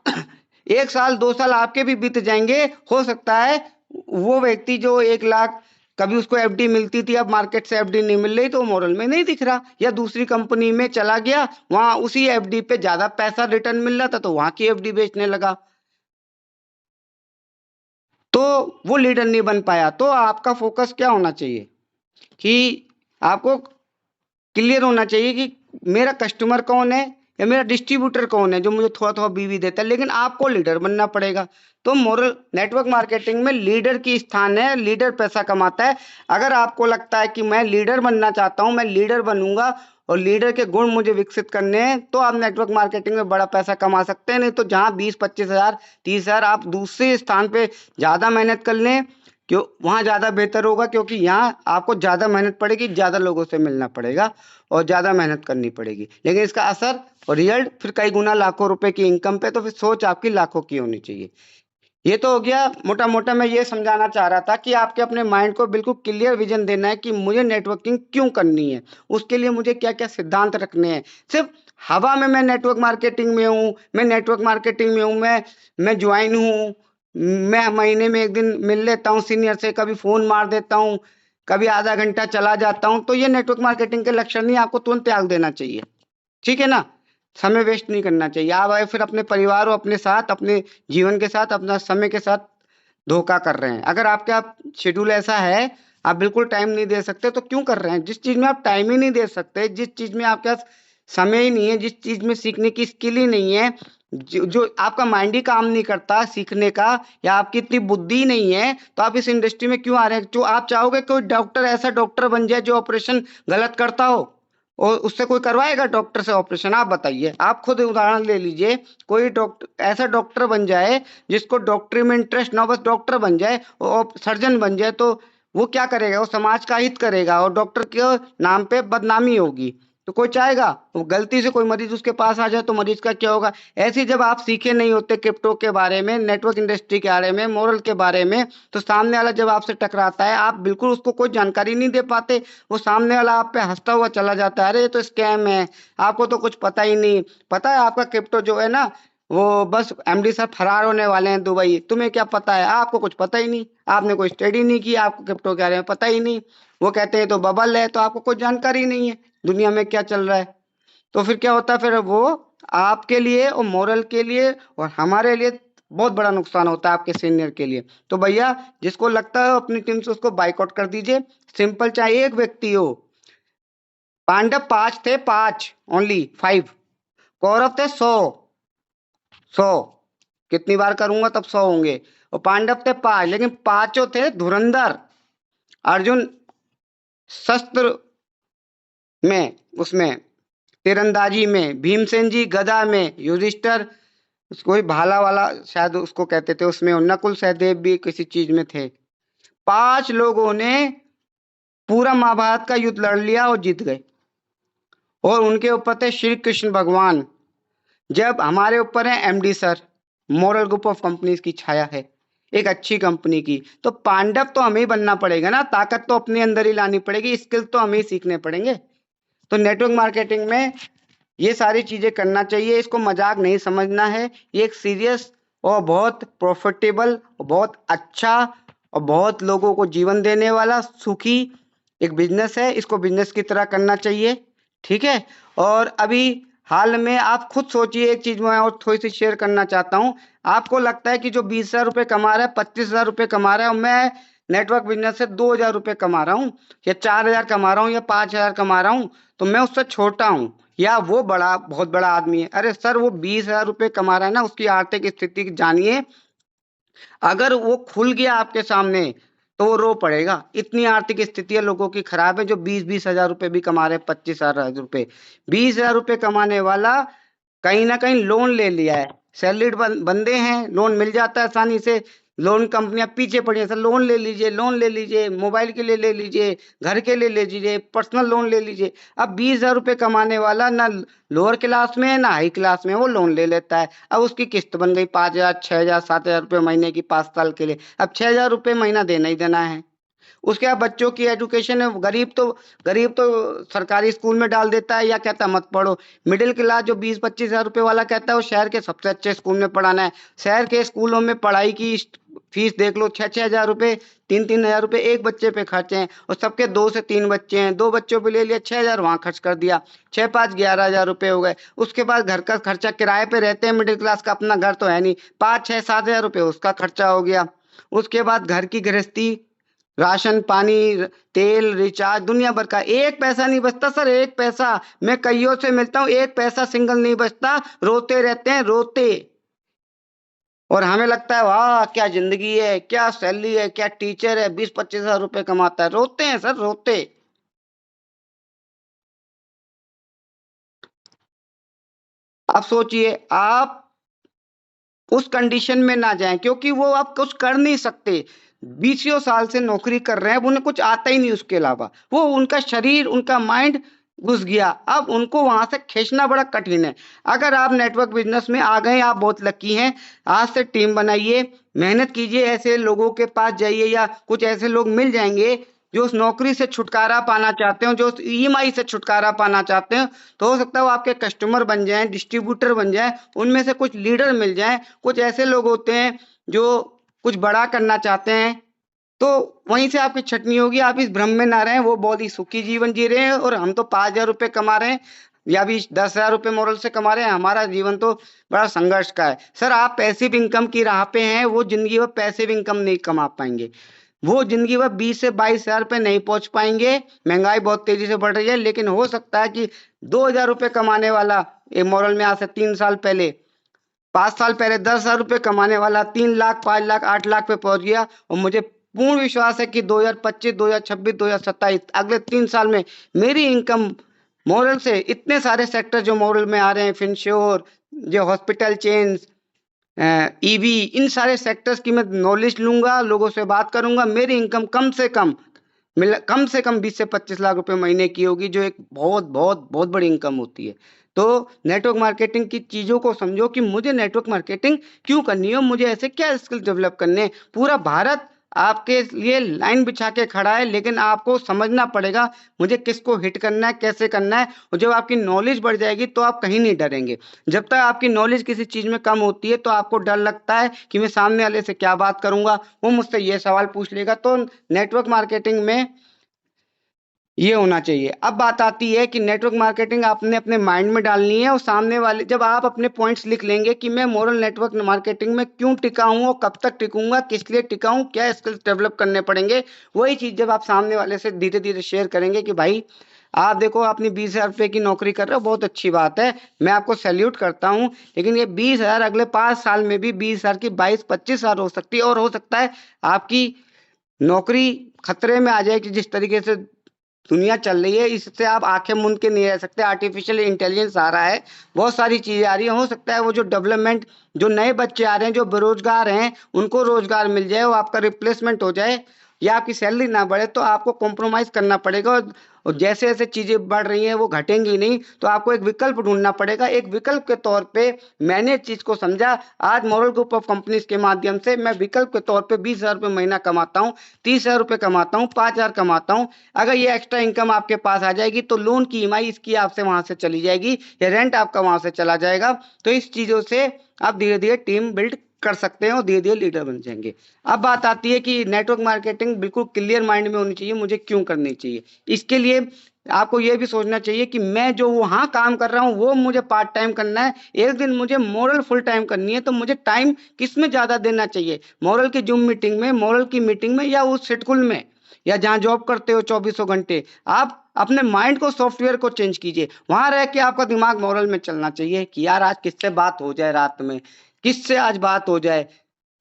1 साल 2 साल आपके भी बीत जाएंगे, हो सकता है वो व्यक्ति जो 1,00,000 कभी उसको एफडी मिलती थी, अब मार्केट से एफडी नहीं मिल रही तो मॉडल में नहीं दिख रहा, या दूसरी कंपनी में चला गया, वहां उसी एफडी पे ज्यादा पैसा रिटर्न मिल रहा था तो वहां की एफडी बेचने लगा। तो वो लीडर नहीं बन पाया। तो आपका फोकस क्या होना चाहिए कि आपको क्लियर होना चाहिए कि मेरा कस्टमर कौन है या मेरा डिस्ट्रीब्यूटर कौन है जो मुझे थोड़ा थोड़ा बीवी देता है, लेकिन आपको लीडर बनना पड़ेगा। तो मोरल नेटवर्क मार्केटिंग में लीडर की स्थान है, लीडर पैसा कमाता है। अगर आपको लगता है कि मैं लीडर बनना चाहता हूं, मैं लीडर बनूंगा और लीडर के गुण मुझे विकसित करने हैं, तो आप नेटवर्क मार्केटिंग में बड़ा पैसा कमा सकते हैं। नहीं तो जहां 20-25 हजार 30 हजार आप दूसरे स्थान पे ज्यादा मेहनत कर लें, क्यों वहां ज्यादा बेहतर होगा, क्योंकि यहाँ आपको ज्यादा मेहनत पड़ेगी, ज्यादा लोगों से मिलना पड़ेगा और ज्यादा मेहनत करनी पड़ेगी, लेकिन इसका असर और रिजल्ट फिर कई गुना लाखों रुपए की इनकम पे। तो फिर सोच आपकी लाखों की होनी चाहिए। ये तो हो गया मोटा मोटा। मैं ये समझाना चाह रहा था कि आपके अपने माइंड को बिल्कुल क्लियर विजन देना है कि मुझे नेटवर्किंग क्यों करनी है, उसके लिए मुझे क्या क्या सिद्धांत रखने हैं। सिर्फ हवा में मैं नेटवर्क मार्केटिंग में हूँ, मैं नेटवर्क मार्केटिंग में हूँ, मैं ज्वाइन हूँ, मैं महीने में एक दिन मिल लेता हूँ सीनियर से, कभी फोन मार देता हूँ, कभी आधा घंटा चला जाता हूँ, तो ये नेटवर्क मार्केटिंग के लक्षण नहीं। आपको तुरंत त्याग देना चाहिए, ठीक है ना। समय वेस्ट नहीं करना चाहिए। आप आए फिर अपने परिवार और अपने साथ, अपने जीवन के साथ, अपना समय के साथ धोखा कर रहे हैं। अगर आपका शेड्यूल ऐसा है, आप बिल्कुल टाइम नहीं दे सकते, तो क्यों कर रहे हैं? जिस चीज में आप टाइम ही नहीं दे सकते, जिस चीज में आपके पास समय ही नहीं है, जिस चीज में सीखने की स्किल ही नहीं है, जो आपका माइंड ही काम नहीं करता सीखने का, या आपकी इतनी बुद्धि नहीं है, तो आप इस इंडस्ट्री में क्यों आ रहे हैं? जो आप चाहोगे कोई डॉक्टर ऐसा डॉक्टर बन जाए जो ऑपरेशन गलत करता हो, और उससे कोई करवाएगा डॉक्टर से ऑपरेशन? आप बताइए, आप खुद उदाहरण ले लीजिए। कोई डॉक्टर ऐसा डॉक्टर बन जाए जिसको डॉक्टरी में इंटरेस्ट ना हो, बस डॉक्टर बन जाए और सर्जन बन जाए, तो वो क्या करेगा? वो समाज का हित करेगा और डॉक्टर के नाम पे बदनामी होगी। तो कोई चाहेगा? वो गलती से कोई मरीज उसके पास आ जाए तो मरीज का क्या होगा? ऐसे जब आप सीखे नहीं होते क्रिप्टो के बारे में, नेटवर्क इंडस्ट्री के बारे में, मोरल के बारे में, तो सामने वाला जब आपसे टकराता है, आप बिल्कुल उसको कोई जानकारी नहीं दे पाते। वो सामने वाला आप पे हंसता हुआ चला जाता है, अरे ये तो स्कैम है, आपको तो कुछ पता ही नहीं। पता है आपका क्रिप्टो जो है ना, वो बस एमडी साहब फरार होने वाले हैं दुबई, तुम्हें क्या पता है? आपको कुछ पता ही नहीं, आपने कोई स्टडी नहीं की, आपको क्रिप्टो के बारे में पता ही नहीं। वो कहते हैं तो बबल है, तो आपको कोई जानकारी नहीं है दुनिया में क्या चल रहा है। तो फिर क्या होता है? फिर वो आपके लिए और मोरल के लिए और हमारे लिए बहुत बड़ा नुकसान होता है, आपके सीनियर के लिए। तो भैया, जिसको लगता है अपनी टीम से, उसको बाइकआउट कर दीजिए। सिंपल, चाहे एक व्यक्ति हो। पांडव 5 थे, 5 ओनली 5। कौरव थे 100। 100 कितनी बार करूंगा तब 100 होंगे। और पांडव थे 5, लेकिन पांचों थे धुरंधर। अर्जुन शस्त्र में, उसमें तीरंदाजी में, भीमसेन जी गदा में, युधिष्ठिर कोई भाला वाला शायद उसको कहते थे उसमें, और नकुल सहदेव भी किसी चीज में थे। 5 लोगों ने पूरा महाभारत का युद्ध लड़ लिया और जीत गए। और उनके ऊपर थे श्री कृष्ण भगवान। जब हमारे ऊपर है MD sir, moral group of companies की छाया है, एक अच्छी कंपनी की, तो पांडव तो हमें ही बनना पड़ेगा ना। ताकत तो अपने अंदर ही लानी पड़ेगी, स्किल तो हमें ही सीखने पड़ेंगे। तो नेटवर्क मार्केटिंग में ये सारी चीजें करना चाहिए, इसको मजाक नहीं समझना है। ये एक सीरियस और बहुत प्रॉफिटेबल और बहुत अच्छा और बहुत लोगों को जीवन देने वाला सुखी एक बिजनेस है। इसको बिजनेस की तरह करना चाहिए, ठीक है। और अभी हाल में आप खुद सोचिए, एक चीज मैं और थोड़ी सी शेयर करना चाहता हूँ। आपको लगता है कि जो 20,000 रुपये कमा रहा है, 25,000 रुपये कमा रहा है, और मैं नेटवर्क बिजनेस से 2,000 रुपये कमा रहा हूँ, या 4,000 कमा रहा हूँ, या 5,000 कमा रहा हूँ, तो मैं उससे छोटा हूँ या वो बड़ा, बहुत बड़ा आदमी है? अरे सर, वो 20,000 रुपये कमा रहा है ना, उसकी आर्थिक स्थिति जानिए। अगर वो खुल गया आपके सामने तो वो रो पड़ेगा। इतनी आर्थिक स्थितियां लोगों की खराब है जो 20-20 हजार रुपए भी कमा रहे हैं, 25,000 रुपए। 20,000 रुपए कमाने वाला कहीं ना कहीं लोन ले लिया है। सैलरीड बंदे हैं, लोन मिल जाता है आसानी से। लोन कंपनियां पीछे पड़ी हैं, सर लोन ले लीजिए, लोन ले लीजिए, मोबाइल के लिए ले लीजिए, घर के लिए ले लीजिए, पर्सनल लोन ले लीजिए। अब 20,000 रुपये कमाने वाला ना लोअर क्लास में है ना हाई क्लास में, वो लोन ले लेता है। अब उसकी किस्त बन गई 5,000, 6,000, 7,000 रुपये महीने की 5 साल के लिए। अब 6,000 रुपये महीना देना ही देना है। उसके बाद बच्चों की एजुकेशन है। गरीब तो सरकारी स्कूल में डाल देता है या कहता है मत पढ़ो। मिडिल क्लास जो 20-25 हजार रुपये वाला कहता है वो शहर के सबसे अच्छे स्कूल में पढ़ाना है। शहर के स्कूलों में पढ़ाई की फीस देख लो, 6-6 हजार रुपये, 3-3 हजार रुपये एक बच्चे पे खर्चे हैं। और सबके 2 से 3 बच्चे हैं, 2 बच्चों पे ले लिया, 6,000 वहां खर्च कर दिया, 6-5-11 हजार रुपये हो गए। उसके बाद घर का खर्चा, किराए पे रहते हैं, मिडिल क्लास का अपना घर तो है नहीं, 5-6-7 हजार रुपये उसका खर्चा हो गया। उसके बाद घर की गृहस्थी, राशन पानी, तेल, रिचार्ज, दुनिया भर का। एक पैसा नहीं बचता सर, एक पैसा। मैं कईयों से मिलता हूँ, एक पैसा सिंगल नहीं बचता, रोते रहते हैं, रोते। और हमें लगता है वाह क्या जिंदगी है, क्या सैलरी है, क्या टीचर है, 20-25 हजार रुपए कमाता है। रोते हैं सर, रोते। अब सोचिए आप उस कंडीशन में ना जाएं, क्योंकि वो आप कुछ कर नहीं सकते। 20 साल से नौकरी कर रहे हैं, अब उन्हें कुछ आता ही नहीं उसके अलावा। वो उनका शरीर, उनका माइंड घुस गया, अब उनको वहां से खींचना बड़ा कठिन है। अगर आप नेटवर्क बिजनेस में आ गए, आप बहुत लकी हैं। आज से टीम बनाइए, मेहनत कीजिए, ऐसे लोगों के पास जाइए, या कुछ ऐसे लोग मिल जाएंगे जो उस नौकरी से छुटकारा पाना चाहते हो, जो उस ईएमआई से छुटकारा पाना चाहते हो। तो हो सकता है वो आपके कस्टमर बन जाएं, डिस्ट्रीब्यूटर बन जाएं, उनमें से कुछ लीडर मिल जाएं। कुछ ऐसे लोग होते हैं जो कुछ बड़ा करना चाहते हैं, तो वहीं से आपकी छटनी होगी। आप इस भ्रम में ना रहें, वो बहुत ही सुखी जीवन जी रहे हैं और हम तो 5,000 रुपये कमा रहे हैं, या भी 10,000 रुपये मोरल से कमा रहे हैं। हमारा जीवन तो बड़ा संघर्ष का है सर। आप पैसिव इनकम की राह पे हैं, वो जिंदगी में पैसिव इनकम नहीं कमा पाएंगे। वो जिंदगी भर 20 से 22 हजार पे नहीं पहुंच पाएंगे। महंगाई बहुत तेजी से बढ़ रही है, लेकिन हो सकता है कि 2,000 रुपये कमाने वाला मॉरल में आज से 3 साल पहले, 5 साल पहले 10,000 रुपये कमाने वाला 3 लाख, 5 लाख, 8 लाख पे पहुंच गया। और मुझे पूर्ण विश्वास है कि 2025, 2026, 2027 अगले 3 साल में मेरी इनकम मॉरल से, इतने सारे सेक्टर जो मॉरल में आ रहे हैं, फिनश्योर, जो हॉस्पिटल चेन्स, ईवी, इन सारे सेक्टर्स की मैं नॉलेज लूंगा, लोगों से बात करूंगा। मेरी इनकम कम से कम 20 से 25 लाख रुपए महीने की होगी, जो एक बहुत बहुत बहुत बड़ी इनकम होती है। तो नेटवर्क मार्केटिंग की चीजों को समझो कि मुझे नेटवर्क मार्केटिंग क्यों करनी है, मुझे ऐसे क्या स्किल डेवलप करने हैं। पूरा भारत आपके लिए लाइन बिछा के खड़ा है, लेकिन आपको समझना पड़ेगा मुझे किसको हिट करना है, कैसे करना है। और जब आपकी नॉलेज बढ़ जाएगी तो आप कहीं नहीं डरेंगे। जब तक आपकी नॉलेज किसी चीज में कम होती है तो आपको डर लगता है कि मैं सामने वाले से क्या बात करूंगा, वो मुझसे ये सवाल पूछ लेगा। तो नेटवर्क मार्केटिंग में ये होना चाहिए। अब बात आती है कि नेटवर्क मार्केटिंग आपने अपने माइंड में डालनी है, और सामने वाले, जब आप अपने पॉइंट्स लिख लेंगे कि मैं मोरल नेटवर्क मार्केटिंग में क्यों टिका हूं और कब तक टिकूंगा, किस लिए टिका हूं, क्या स्किल्स डेवलप करने पड़ेंगे, वही चीज जब आप सामने वाले से धीरे धीरे शेयर करेंगे कि भाई आप देखो आपने 20,000 रुपये की नौकरी कर रहे हो, बहुत अच्छी बात है, मैं आपको सैल्यूट करता हूं। लेकिन ये 20,000 अगले 5 साल में भी 20,000 की 22-25,000 हो सकती है, और हो सकता है आपकी नौकरी खतरे में आ जाए। कि जिस तरीके से दुनिया चल रही है, इससे आप आंखें मूंद के नहीं रह सकते। आर्टिफिशियल इंटेलिजेंस आ रहा है, बहुत सारी चीजें आ रही हैं। हो सकता है वो जो डेवलपमेंट, जो नए बच्चे आ रहे हैं, जो बेरोजगार हैं, उनको रोजगार मिल जाए, वो आपका रिप्लेसमेंट हो जाए, या आपकी सैलरी ना बढ़े, तो आपको कॉम्प्रोमाइज करना पड़ेगा। और जैसे जैसे चीजें बढ़ रही हैं वो घटेंगी नहीं, तो आपको एक विकल्प ढूंढना पड़ेगा। एक विकल्प के तौर पे मैंने इस चीज को समझा। आज मॉरल ग्रुप ऑफ कंपनीज के माध्यम से मैं विकल्प के तौर पे 20,000 रुपये महीना कमाता हूँ, 30,000 रुपये कमाता हूँ, 5,000 कमाता हूँ। अगर ये एक्स्ट्रा इनकम आपके पास आ जाएगी तो लोन की ईएमआई इसकी आपसे वहां से चली जाएगी, या रेंट आपका वहां से चला जाएगा। तो इस चीजों से आप धीरे धीरे टीम बिल्ड कर सकते हैं और धीरे धीरे लीडर बन जाएंगे। अब बात आती है कि नेटवर्क मार्केटिंग बिल्कुल क्लियर माइंड में होनी चाहिए, मुझे क्यों करनी चाहिए। इसके लिए आपको ये भी सोचना चाहिए कि मैं जो वहां काम कर रहा हूँ वो मुझे पार्ट टाइम करना है, एक दिन मुझे मॉरल फुल टाइम करनी है, तो मुझे टाइम किस में ज्यादा देना चाहिए, मॉरल की जूम मीटिंग में, मॉरल की मीटिंग में, या उस शेड्यूल में, या जहां जॉब करते हो 24 घंटे। आप अपने माइंड को, सॉफ्टवेयर को चेंज कीजिए। वहां रह के आपका दिमाग मॉरल में चलना चाहिए कि यार आज किससे बात हो जाए, रात में किससे आज बात हो जाए,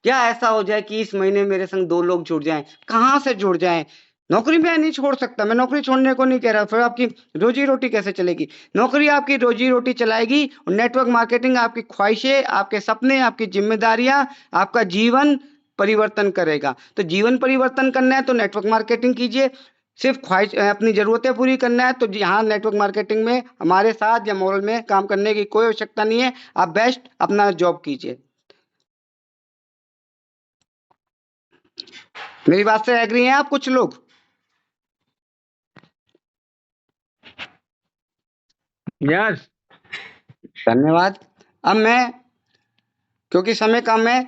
क्या ऐसा हो जाए कि इस महीने मेरे संग 2 लोग जुड़ जाएं, कहाँ से जुड़ जाएं। नौकरी मैं नहीं छोड़ सकता, मैं नौकरी छोड़ने को नहीं कह रहा, फिर आपकी रोजी रोटी कैसे चलेगी। नौकरी आपकी रोजी रोटी चलाएगी, और नेटवर्क मार्केटिंग आपकी ख्वाहिशें, आपके सपने, आपकी जिम्मेदारियां, आपका जीवन परिवर्तन करेगा। तो जीवन परिवर्तन करना है तो नेटवर्क मार्केटिंग कीजिए। सिर्फ ख्वाहिश, अपनी जरूरतें पूरी करना है तो यहाँ नेटवर्क मार्केटिंग में हमारे साथ या मॉरल में काम करने की कोई आवश्यकता नहीं है। आप बेस्ट अपना जॉब कीजिए। मेरी बात से एग्री हैं आप कुछ लोग? यस। धन्यवाद। अब मैं, क्योंकि समय कम है,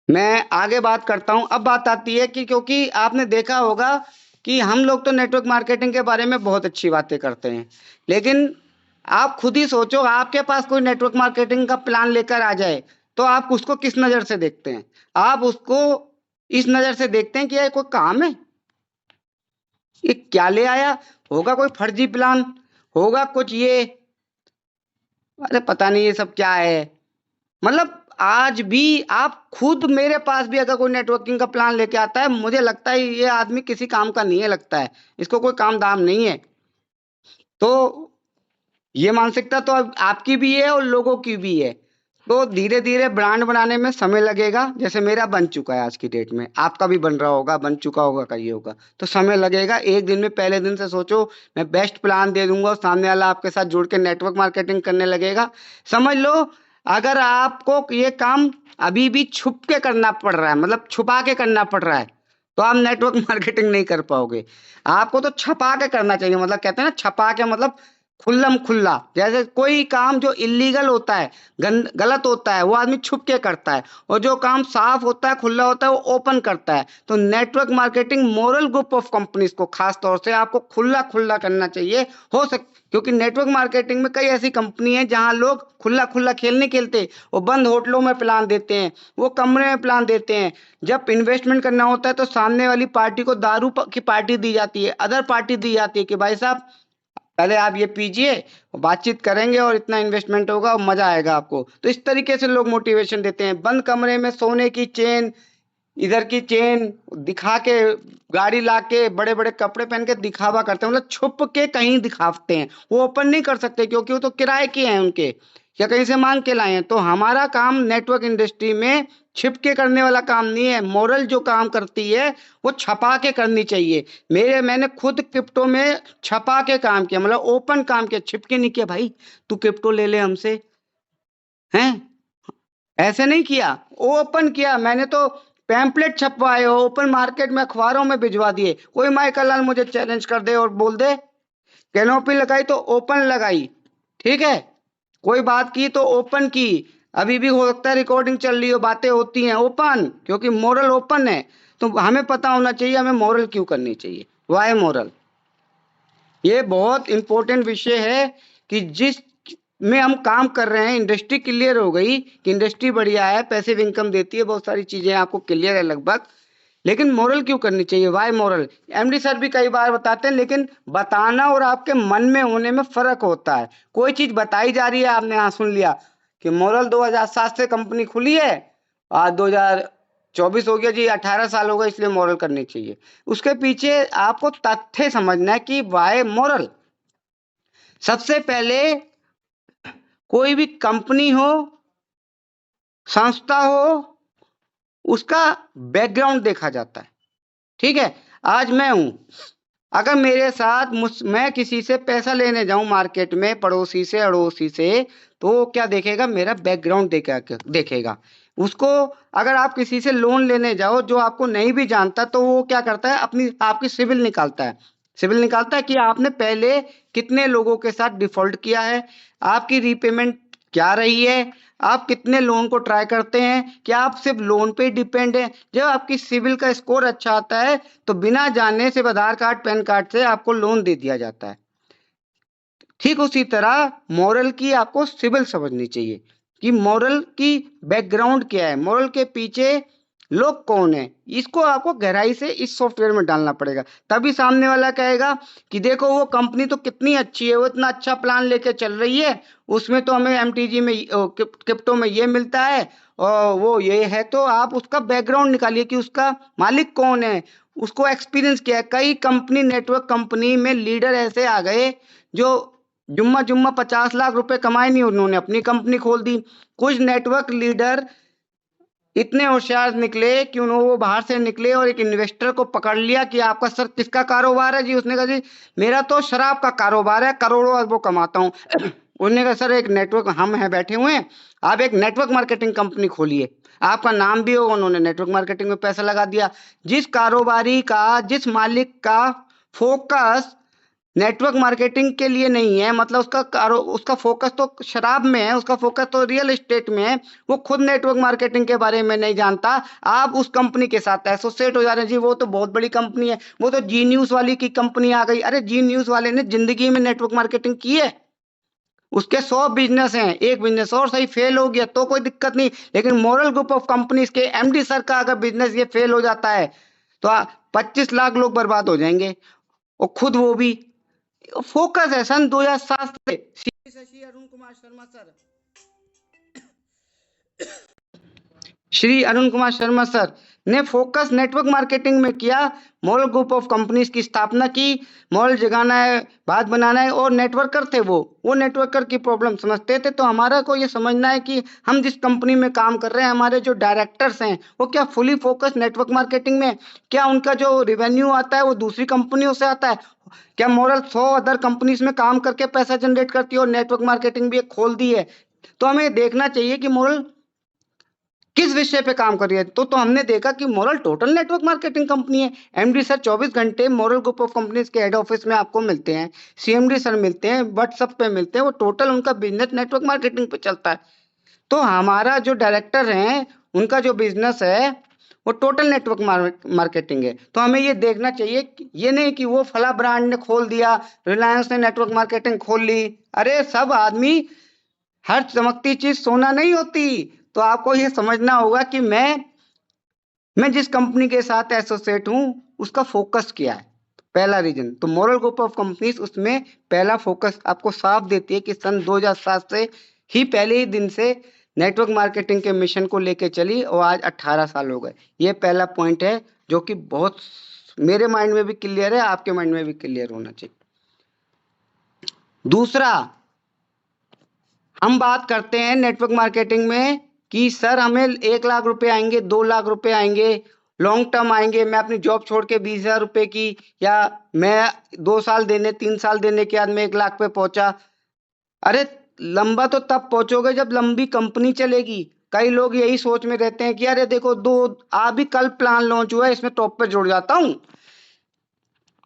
मैं आगे बात करता हूं। अब बात आती है कि क्योंकि आपने देखा होगा कि हम लोग तो नेटवर्क मार्केटिंग के बारे में बहुत अच्छी बातें करते हैं, लेकिन आप खुद ही सोचो, आपके पास कोई नेटवर्क मार्केटिंग का प्लान लेकर आ जाए, तो आप उसको किस नजर से देखते हैं? आप उसको इस नजर से देखते हैं कि ये कोई काम है, ये क्या ले आया होगा, कोई फर्जी प्लान होगा कुछ, ये अरे पता नहीं ये सब क्या है। मतलब आज भी आप खुद, मेरे पास भी अगर कोई नेटवर्किंग का प्लान लेके आता है, मुझे लगता है ये आदमी किसी काम का नहीं है, लगता है इसको कोई काम दाम नहीं है। तो ये मानसिकता तो अब आपकी भी है और लोगों की भी है। तो धीरे धीरे ब्रांड बनाने में समय लगेगा, जैसे मेरा बन चुका है आज की डेट में, आपका भी बन रहा होगा, बन चुका होगा, कहीं होगा, तो समय लगेगा। एक दिन में, पहले दिन से सोचो मैं बेस्ट प्लान दे दूंगा और सामने वाला आपके साथ जुड़ के नेटवर्क मार्केटिंग करने लगेगा। समझ लो, अगर आपको ये काम अभी भी छुप के करना पड़ रहा है, मतलब छुपा के करना पड़ रहा है, तो आप नेटवर्क मार्केटिंग नहीं कर पाओगे। आपको तो छपा के करना चाहिए, मतलब कहते हैं ना छपा के, मतलब खुल्लम खुल्ला। जैसे कोई काम जो इलीगल होता है, गलत होता है, वो आदमी छुप के करता है, और जो काम साफ होता है, खुला होता है, वो ओपन करता है। तो network marketing moral group of companies को खास तौर से आपको खुला खुला करना चाहिए। क्योंकि नेटवर्क मार्केटिंग में कई ऐसी कंपनी है जहां लोग खुला खुला खेल नहीं खेलते, वो बंद होटलों में प्लान देते हैं, वो कमरे में प्लान देते हैं। जब इन्वेस्टमेंट करना होता है तो सामने वाली पार्टी को दारू की पार्टी दी जाती है, अदर पार्टी दी जाती है कि भाई साहब पहले आप ये पीजिए, बातचीत करेंगे और इतना इन्वेस्टमेंट होगा और मजा आएगा आपको। तो इस तरीके से लोग मोटिवेशन देते हैं। बंद कमरे में सोने की चेन, इधर की चेन दिखा के, गाड़ी ला के, बड़े बड़े कपड़े पहन के दिखावा करते हैं, मतलब छुप के कहीं दिखाते हैं। वो ओपन नहीं कर सकते क्योंकि वो तो किराए के हैं उनके, या कहीं से मांग के लाए हैं। तो हमारा काम नेटवर्क इंडस्ट्री में छिप के करने वाला काम नहीं है। मोरल जो काम करती है वो छपा के करनी चाहिए। मैंने खुद क्रिप्टो में छपा के काम किया, मतलब ओपन काम किया, छिप के नहीं किया। भाई तू क्रिप्टो ले ले हमसे, हैं, ऐसे नहीं किया, ओपन किया। मैंने तो पैम्पलेट छपवाए, ओपन मार्केट में अखबारों में भिजवा दिए। कोई माइकल लाल मुझे चैलेंज कर दे और बोल दे कैनोपी लगाई तो ओपन लगाई, ठीक है, कोई बात की तो ओपन की। अभी भी हो सकता है रिकॉर्डिंग चल रही हो, बातें होती हैं, ओपन, क्योंकि मोरल ओपन है। तो हमें पता होना चाहिए हमें मोरल क्यों करनी चाहिए, वाई मोरल। ये बहुत इंपॉर्टेंट विषय है कि जिस में हम काम कर रहे हैं, इंडस्ट्री क्लियर हो गई कि इंडस्ट्री बढ़िया है, पैसिव इनकम देती है, बहुत सारी चीजें आपको क्लियर है लगभग, लेकिन मोरल क्यों करनी चाहिए, वाई मोरल। एमडी सर भी कई बार बताते हैं, लेकिन बताना और आपके मन में होने में फर्क होता है। कोई चीज बताई जा रही है, आपने यहाँ सुन लिया कि मोरल 2007 से कंपनी खुली है, आज 2024 हो गया जी, 18 साल हो गए, इसलिए मोरल करनी चाहिए। उसके पीछे आपको तथ्य समझना है कि वाई मोरल। सबसे पहले कोई भी कंपनी हो, संस्था हो, उसका बैकग्राउंड देखा जाता है, ठीक है। आज मैं हूं, अगर मेरे साथ मैं किसी से पैसा लेने जाऊं मार्केट में, पड़ोसी से, अड़ोसी से, तो वो क्या देखेगा, मेरा बैकग्राउंड देखेगा। उसको, अगर आप किसी से लोन लेने जाओ जो आपको नहीं भी जानता, तो वो क्या करता है, आपकी सिविल निकालता है। सिविल निकालता है कि आपने पहले कितने लोगों के साथ डिफॉल्ट किया है, आपकी रीपेमेंट क्या रही है, आप कितने लोन को ट्राई करते हैं, क्या आप सिर्फ लोन पे डिपेंड है। जब आपकी सिविल का स्कोर अच्छा आता है तो बिना जानने से आधार कार्ड, पैन कार्ड से आपको लोन दे दिया जाता है। ठीक उसी तरह मॉरल की आपको सिविल समझनी चाहिए कि मॉरल की बैकग्राउंड क्या है, मॉरल के पीछे लोग कौन है, इसको आपको गहराई से इस सॉफ्टवेयर में डालना पड़ेगा। तभी सामने वाला कहेगा कि देखो वो कंपनी तो कितनी अच्छी है, वो इतना अच्छा प्लान लेके चल रही है, उसमें तो हमें एमटीजी में, क्रिप्टो में ये मिलता है और वो ये है। तो आप उसका बैकग्राउंड निकालिए कि उसका मालिक कौन है, उसको एक्सपीरियंस किया है। कई कंपनी, नेटवर्क कंपनी में लीडर ऐसे आ गए जो जुम्मा जुम्मा 50 लाख रुपए कमाए नहीं, उन्होंने अपनी कंपनी खोल दी। कुछ नेटवर्क लीडर इतने होशियार निकले कि उन्होंने, वो बाहर से निकले और एक इन्वेस्टर को पकड़ लिया कि आपका सर किसका कारोबार है जी। उसने कहा जी मेरा तो शराब का कारोबार है, करोड़ों अरबों कमाता हूँ। उन्होंने कहा सर एक नेटवर्क, हम हैं बैठे हुए हैं, आप एक नेटवर्क मार्केटिंग कंपनी खोलिए, आपका नाम भी होगा। उन्होंने नेटवर्क मार्केटिंग में पैसा लगा दिया। जिस कारोबारी का, जिस मालिक का फोकस नेटवर्क मार्केटिंग के लिए नहीं है, मतलब उसका फोकस तो शराब में है, उसका फोकस तो रियल एस्टेट में है, वो खुद नेटवर्क मार्केटिंग के बारे में नहीं जानता, आप उस कंपनी के साथ एसोसिएट हो जा रहे हैं जी। वो तो बहुत बड़ी कंपनी है, वो तो जी न्यूज वाली की कंपनी आ गई। अरे जी न्यूज वाले ने जिंदगी में नेटवर्क मार्केटिंग की है, उसके 100 बिजनेस हैं, एक बिजनेस और सही फेल हो गया तो कोई दिक्कत नहीं, लेकिन मोरल ग्रुप ऑफ कंपनीज के एमडी सर का अगर बिजनेस ये फेल हो जाता है तो 25 लाख लोग बर्बाद हो जाएंगे, और खुद वो भी। फोकस है सन 2007 से श्री अरुण कुमार शर्मा सर, श्री अरुण कुमार शर्मा सर ने फोकस नेटवर्क मार्केटिंग में किया, मॉरल ग्रुप ऑफ कंपनीज की स्थापना की। मॉरल जगाना है, बात बनाना है, और नेटवर्कर थे वो नेटवर्कर की प्रॉब्लम समझते थे। तो हमारा को ये समझना है कि हम जिस कंपनी में काम कर रहे हैं, हमारे जो डायरेक्टर्स हैं वो क्या फुली फोकस नेटवर्क मार्केटिंग में, क्या उनका जो रेवेन्यू आता है वो दूसरी कंपनियों से आता है, क्या मॉरल 100 अदर कंपनीज में काम करके पैसा जनरेट करती है और नेटवर्क मार्केटिंग भी एक खोल दी है। तो हमें देखना चाहिए कि मॉरल किस विषय पे काम कर रही है। तो हमने देखा कि moral total network marketing company है। एमडी सर 24 घंटे मॉरल ग्रुप ऑफ कंपनीज के हेड ऑफिस में आपको मिलते हैं, सीएमडी सर मिलते हैं, व्हाट्सएप पे मिलते हैं, वो टोटल उनका बिजनेस नेटवर्क मार्केटिंग पे चलता है। तो हमारा जो डायरेक्टर है उनका जो बिजनेस है वो टोटल नेटवर्क मार्केटिंग है। तो हमें ये देखना चाहिए, ये नहीं कि वो फला ब्रांड ने खोल दिया, रिलायंस ने नेटवर्क मार्केटिंग खोल ली। अरे सब आदमी, हर चमकती चीज सोना नहीं होती। तो आपको ये समझना होगा कि मैं जिस कंपनी के साथ एसोसिएट हूं उसका फोकस क्या है, पहला रीजन। तो मॉरल ग्रुप ऑफ कंपनीज उसमें पहला फोकस आपको साफ देती है कि सन 2007 से ही पहले ही दिन से नेटवर्क मार्केटिंग के मिशन को लेके चली, और आज 18 साल हो गए। ये पहला पॉइंट है जो कि बहुत मेरे माइंड में भी क्लियर है, आपके माइंड में भी क्लियर होना चाहिए। दूसरा, हम बात करते हैं नेटवर्क मार्केटिंग में कि सर हमें 1 लाख रुपए आएंगे, 2 लाख रुपए आएंगे, लॉन्ग टर्म आएंगे, मैं अपनी जॉब छोड़ के 20,000 रुपए की, या मैं 2 साल देने 3 साल देने के बाद में 1 लाख पे पहुंचा। अरे लंबा तो तब पहुंचोगे जब लंबी कंपनी चलेगी। कई लोग यही सोच में रहते हैं कि अरे देखो अभी कल प्लान लॉन्च हुआ है, इसमें टॉप पे जुड़ जाता हूं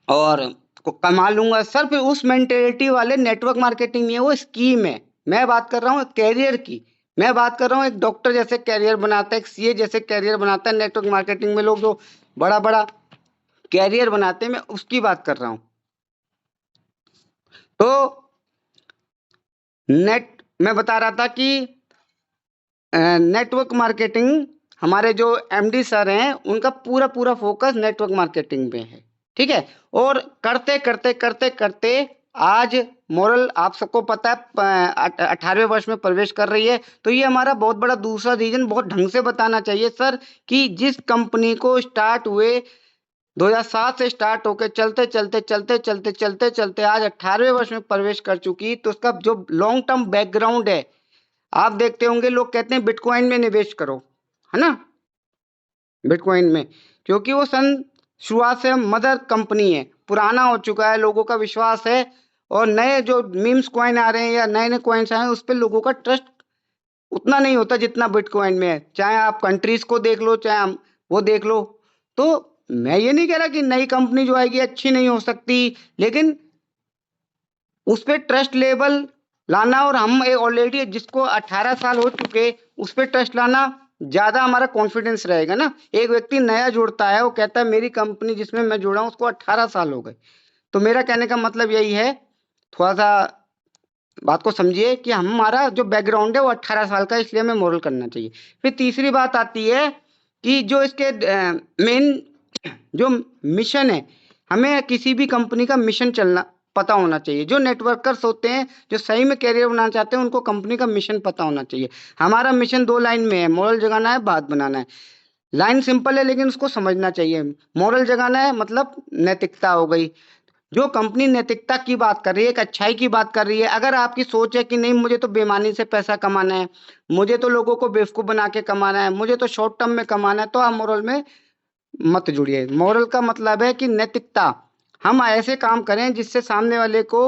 और कमा लूंगा। सर फिर उस मेंटेलिटी वाले नेटवर्क मार्केटिंग नहीं है, वो स्कीम है। मैं बात कर रहा हूँ कैरियर की, मैं बात कर रहा हूँ एक डॉक्टर जैसे कैरियर बनाता है, एक सीए जैसे कैरियर बनाता है। नेटवर्क मार्केटिंग में लोग जो बड़ा बड़ा कैरियर बनाते हैं, मैं उसकी बात कर रहा हूँ। तो मैं बता रहा था कि नेटवर्क मार्केटिंग, हमारे जो एमडी सर हैं उनका पूरा पूरा फोकस नेटवर्क मार्केटिंग में है, ठीक है। और करते करते करते करते आज मॉरल आप सबको पता है 18वें वर्ष में प्रवेश कर रही है। तो ये हमारा बहुत बड़ा दूसरा रीजन बहुत ढंग से बताना चाहिए सर कि जिस कंपनी को स्टार्ट हुए 2007 से स्टार्ट होकर चलते चलते चलते चलते चलते चलते आज 18वें वर्ष में प्रवेश कर चुकी, तो उसका जो लॉन्ग टर्म बैकग्राउंड है, आप देखते होंगे लोग कहते हैं बिटकॉइन में निवेश करो, है ना, बिटकॉइन में, क्योंकि वो शुरुआत से मदर कंपनी है, पुराना हो चुका है, लोगों का विश्वास है। और नए जो मीम्स कॉइन आ रहे हैं या नए नए कॉइन्स आए हैं उस पर लोगों का ट्रस्ट उतना नहीं होता जितना बिटकॉइन में है। चाहे आप कंट्रीज को देख लो, चाहे हम वो देख लो। तो मैं ये नहीं कह रहा कि नई कंपनी जो आएगी अच्छी नहीं हो सकती, लेकिन उस पर ट्रस्ट लेवल लाना, और हम ऑलरेडी जिसको 18 साल हो चुके उस पर ट्रस्ट लाना ज्यादा हमारा कॉन्फिडेंस रहेगा ना। एक व्यक्ति नया जुड़ता है, वो कहता है मेरी कंपनी जिसमें मैं जुड़ा हूं उसको 18 साल हो गए। तो मेरा कहने का मतलब यही है, थोड़ा सा बात को समझिए कि हमारा जो बैकग्राउंड है वो 18 साल का, इसलिए हमें मॉरल करना चाहिए। फिर तीसरी बात आती है कि जो इसके मेन जो मिशन है, हमें किसी भी कंपनी का मिशन चलना पता होना चाहिए। जो नेटवर्कर्स होते हैं जो सही में कैरियर बनाना चाहते हैं उनको कंपनी का मिशन पता होना चाहिए। हमारा मिशन 2 लाइन में है, मॉरल जगाना है, बात बनाना है। लाइन सिंपल है लेकिन उसको समझना चाहिए। मॉरल जगाना है मतलब नैतिकता हो गई। जो कंपनी नैतिकता की बात कर रही है, एक अच्छाई की बात कर रही है, अगर आपकी सोच है कि नहीं मुझे तो बेईमानी से पैसा कमाना है, मुझे तो लोगों को बेवकूफ बना के कमाना है, मुझे तो शॉर्ट टर्म में कमाना है, तो आप मॉरल में मत जुड़िए। मॉरल का मतलब है कि नैतिकता, हम ऐसे काम करें जिससे सामने वाले को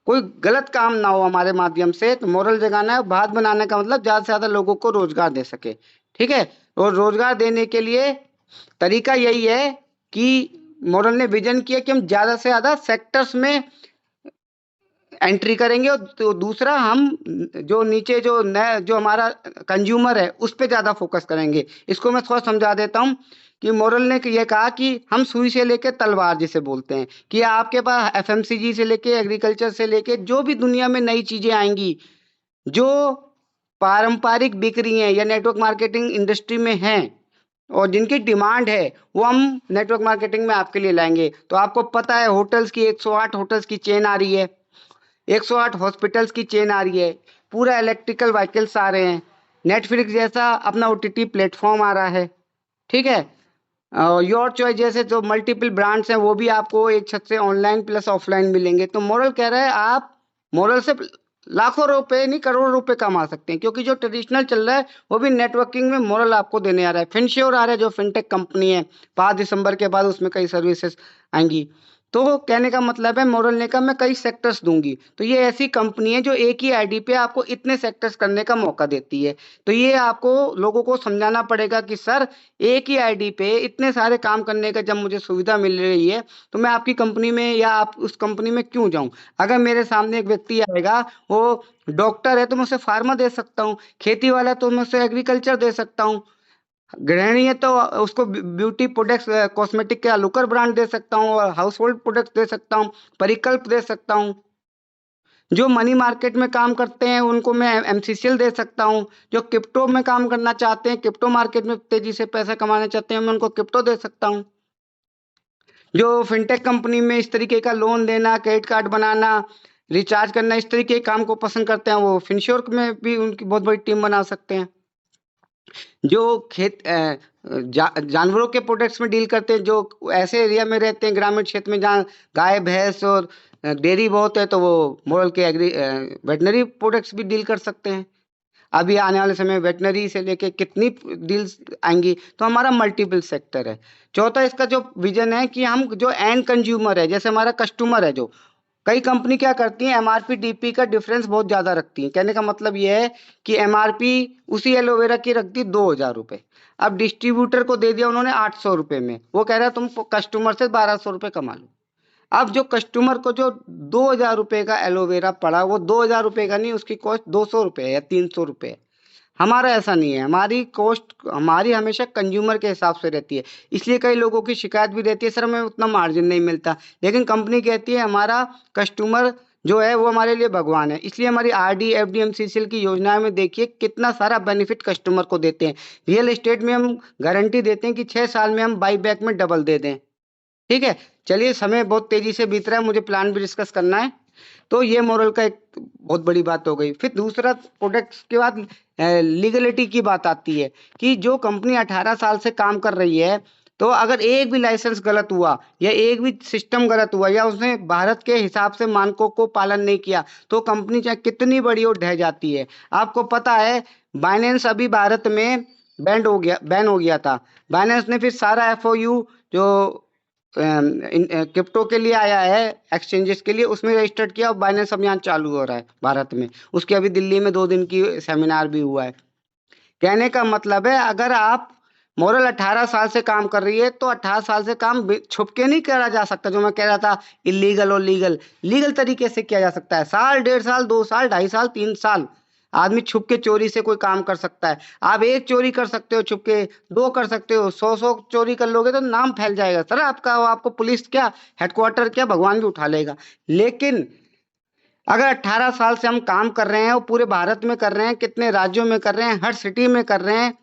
कोई गलत काम ना हो हमारे माध्यम से। तो मॉरल जगाना है, बात बनाने का मतलब ज्यादा से ज्यादा लोगों को रोजगार दे सके, ठीक है। और रोजगार देने के लिए तरीका यही है कि मॉरल ने विजन किया कि हम ज्यादा से ज्यादा सेक्टर्स में एंट्री करेंगे, और तो दूसरा हम जो नीचे जो हमारा कंज्यूमर है उस पर ज्यादा फोकस करेंगे। इसको मैं थोड़ा समझा देता हूँ कि मोरल ने ये कहा कि हम सुई से लेके तलवार जिसे बोलते हैं, कि आपके पास एफएमसीजी से लेके एग्रीकल्चर से लेके जो भी दुनिया में नई चीजें आएंगी जो पारंपरिक बिक रही हैं या नेटवर्क मार्केटिंग इंडस्ट्री में हैं और जिनकी डिमांड है, वो हम नेटवर्क मार्केटिंग में आपके लिए लाएंगे। तो आपको पता है होटल्स की 108 होटल्स की चेन आ रही है, 108 हॉस्पिटल्स की चेन आ रही है, पूरा इलेक्ट्रिकल व्हीकल्स आ रहे हैं, नेटफ्लिक्स जैसा अपना ओटीटी प्लेटफॉर्म आ रहा है, ठीक है। योर चॉइस जैसे जो मल्टीपल ब्रांड्स हैं वो भी आपको एक छत से ऑनलाइन प्लस ऑफलाइन मिलेंगे। तो मोरल कह रहा है आप मोरल से लाखों रुपए नहीं करोड़ों रुपए कमा सकते हैं, क्योंकि जो ट्रेडिशनल चल रहा है वो भी नेटवर्किंग में मोरल आपको देने आ रहा है। फिनश्योर आ रहा है जो फिनटेक कंपनी है, 5 दिसंबर के बाद उसमें कई सर्विसेज आएंगी। तो कहने का मतलब है मोरल ने कहा मैं कई सेक्टर्स दूंगी। तो ये ऐसी कंपनी है जो एक ही आईडी पे आपको इतने सेक्टर्स करने का मौका देती है। तो ये आपको लोगों को समझाना पड़ेगा कि सर एक ही आईडी पे इतने सारे काम करने का जब मुझे सुविधा मिल रही है तो मैं आपकी कंपनी में या आप उस कंपनी में क्यों जाऊं। अगर मेरे सामने एक व्यक्ति आएगा, वो डॉक्टर है तो मैं उसे फार्मा दे सकता हूँ, खेती वाला तो मैं उसे एग्रीकल्चर दे सकता हूँ, गृहिणी है तो उसको ब्यूटी प्रोडक्ट्स कॉस्मेटिक का लुकर ब्रांड दे सकता हूँ और हाउस होल्ड प्रोडक्ट्स दे सकता हूँ, परिकल्प दे सकता हूँ। जो मनी मार्केट में काम करते हैं उनको मैं एमसीसीएल दे सकता हूँ। जो क्रिप्टो में काम करना चाहते हैं, क्रिप्टो मार्केट में तेजी से पैसा कमाना चाहते हैं, मैं उनको क्रिप्टो दे सकता हूँ। जो फिनटेक कंपनी में इस तरीके का लोन देना, क्रेडिट कार्ड बनाना, रिचार्ज करना, इस तरीके के काम को पसंद करते हैं, वो फिनश्योर में भी उनकी बहुत बड़ी टीम बना सकते हैं। जो जानवरों के प्रोडक्ट्स में डील करते हैं, जो ऐसे एरिया में रहते हैं ग्रामीण क्षेत्र में जहाँ गाय भैंस और डेयरी बहुत है, तो वो मोरल के वेटनरी प्रोडक्ट्स भी डील कर सकते हैं। अभी आने वाले समय वेटनरी से लेके कितनी डील्स आएंगी। तो हमारा मल्टीपल सेक्टर है। चौथा इसका जो विजन है कि हम जो एंड कंज्यूमर है, जैसे हमारा कस्टमर है, जो कई कंपनी क्या करती है एमआरपी डीपी का डिफरेंस बहुत ज्यादा रखती है। कहने का मतलब ये है कि एमआरपी उसी एलोवेरा की रख दी 2,000 रुपए, अब डिस्ट्रीब्यूटर को दे दिया उन्होंने 800 रुपए में, वो कह रहा है तुम कस्टमर से 1,200 रुपए कमा लो। अब जो कस्टमर को जो 2,000 रुपए का एलोवेरा पड़ा, वो 2,000 रुपए का नहीं, उसकी कॉस्ट 200 रुपए है या 300 रुपए है। हमारा ऐसा नहीं है, हमारी कॉस्ट हमारी हमेशा कंज्यूमर के हिसाब से रहती है। इसलिए कई लोगों की शिकायत भी रहती है सर हमें उतना मार्जिन नहीं मिलता, लेकिन कंपनी कहती है हमारा कस्टमर जो है वो हमारे लिए भगवान है। इसलिए हमारी आरडी एफडी एमसीसीएल की योजनाएं में देखिए कितना सारा बेनिफिट कस्टमर को देते हैं। रियल एस्टेट में हम गारंटी देते हैं कि 6 साल में हम बाई बैक में डबल दे दें। ठीक है, चलिए समय बहुत तेजी से बीत रहा है, मुझे प्लान भी डिस्कस करना है। तो ये मोरल का एक बहुत बड़ी बात हो गई। फिर दूसरा प्रोडक्ट्स के बाद लीगलिटी की बात आती है कि जो कंपनी 18 साल से काम कर रही है, तो अगर एक भी लाइसेंस गलत हुआ या एक भी सिस्टम गलत हुआ या उसने भारत के हिसाब से मानकों को पालन नहीं किया, तो कंपनी चाहे कितनी बड़ी हो ढह जाती है। आपको पता है बाइनेंस अभी भारत में बैन हो गया था। बाइनेंस ने फिर सारा एफओयू जो क्रिप्टो के लिए आया है एक्सचेंजेस के लिए, उसमें रजिस्टर्ड किया और बाइनेंस अभियान चालू हो रहा है भारत में। उसके अभी दिल्ली में 2 दिन की सेमिनार भी हुआ है। कहने का मतलब है अगर आप मोरल 18 साल से काम कर रही है तो 18 साल से काम छुप के नहीं करा जा सकता। जो मैं कह रहा था इलीगल और लीगल तरीके से किया जा सकता है। साल 1.5 साल 2 साल 2.5 साल 3 साल आदमी छुप के चोरी से कोई काम कर सकता है। आप एक चोरी कर सकते हो छुप के, 2 कर सकते हो, 100 चोरी कर लोगे तो नाम फैल जाएगा सर आपका, आपको पुलिस क्या हेडक्वार्टर क्या भगवान भी उठा लेगा। लेकिन अगर 18 साल से हम काम कर रहे हैं और पूरे भारत में कर रहे हैं, कितने राज्यों में कर रहे हैं, हर सिटी में कर रहे हैं,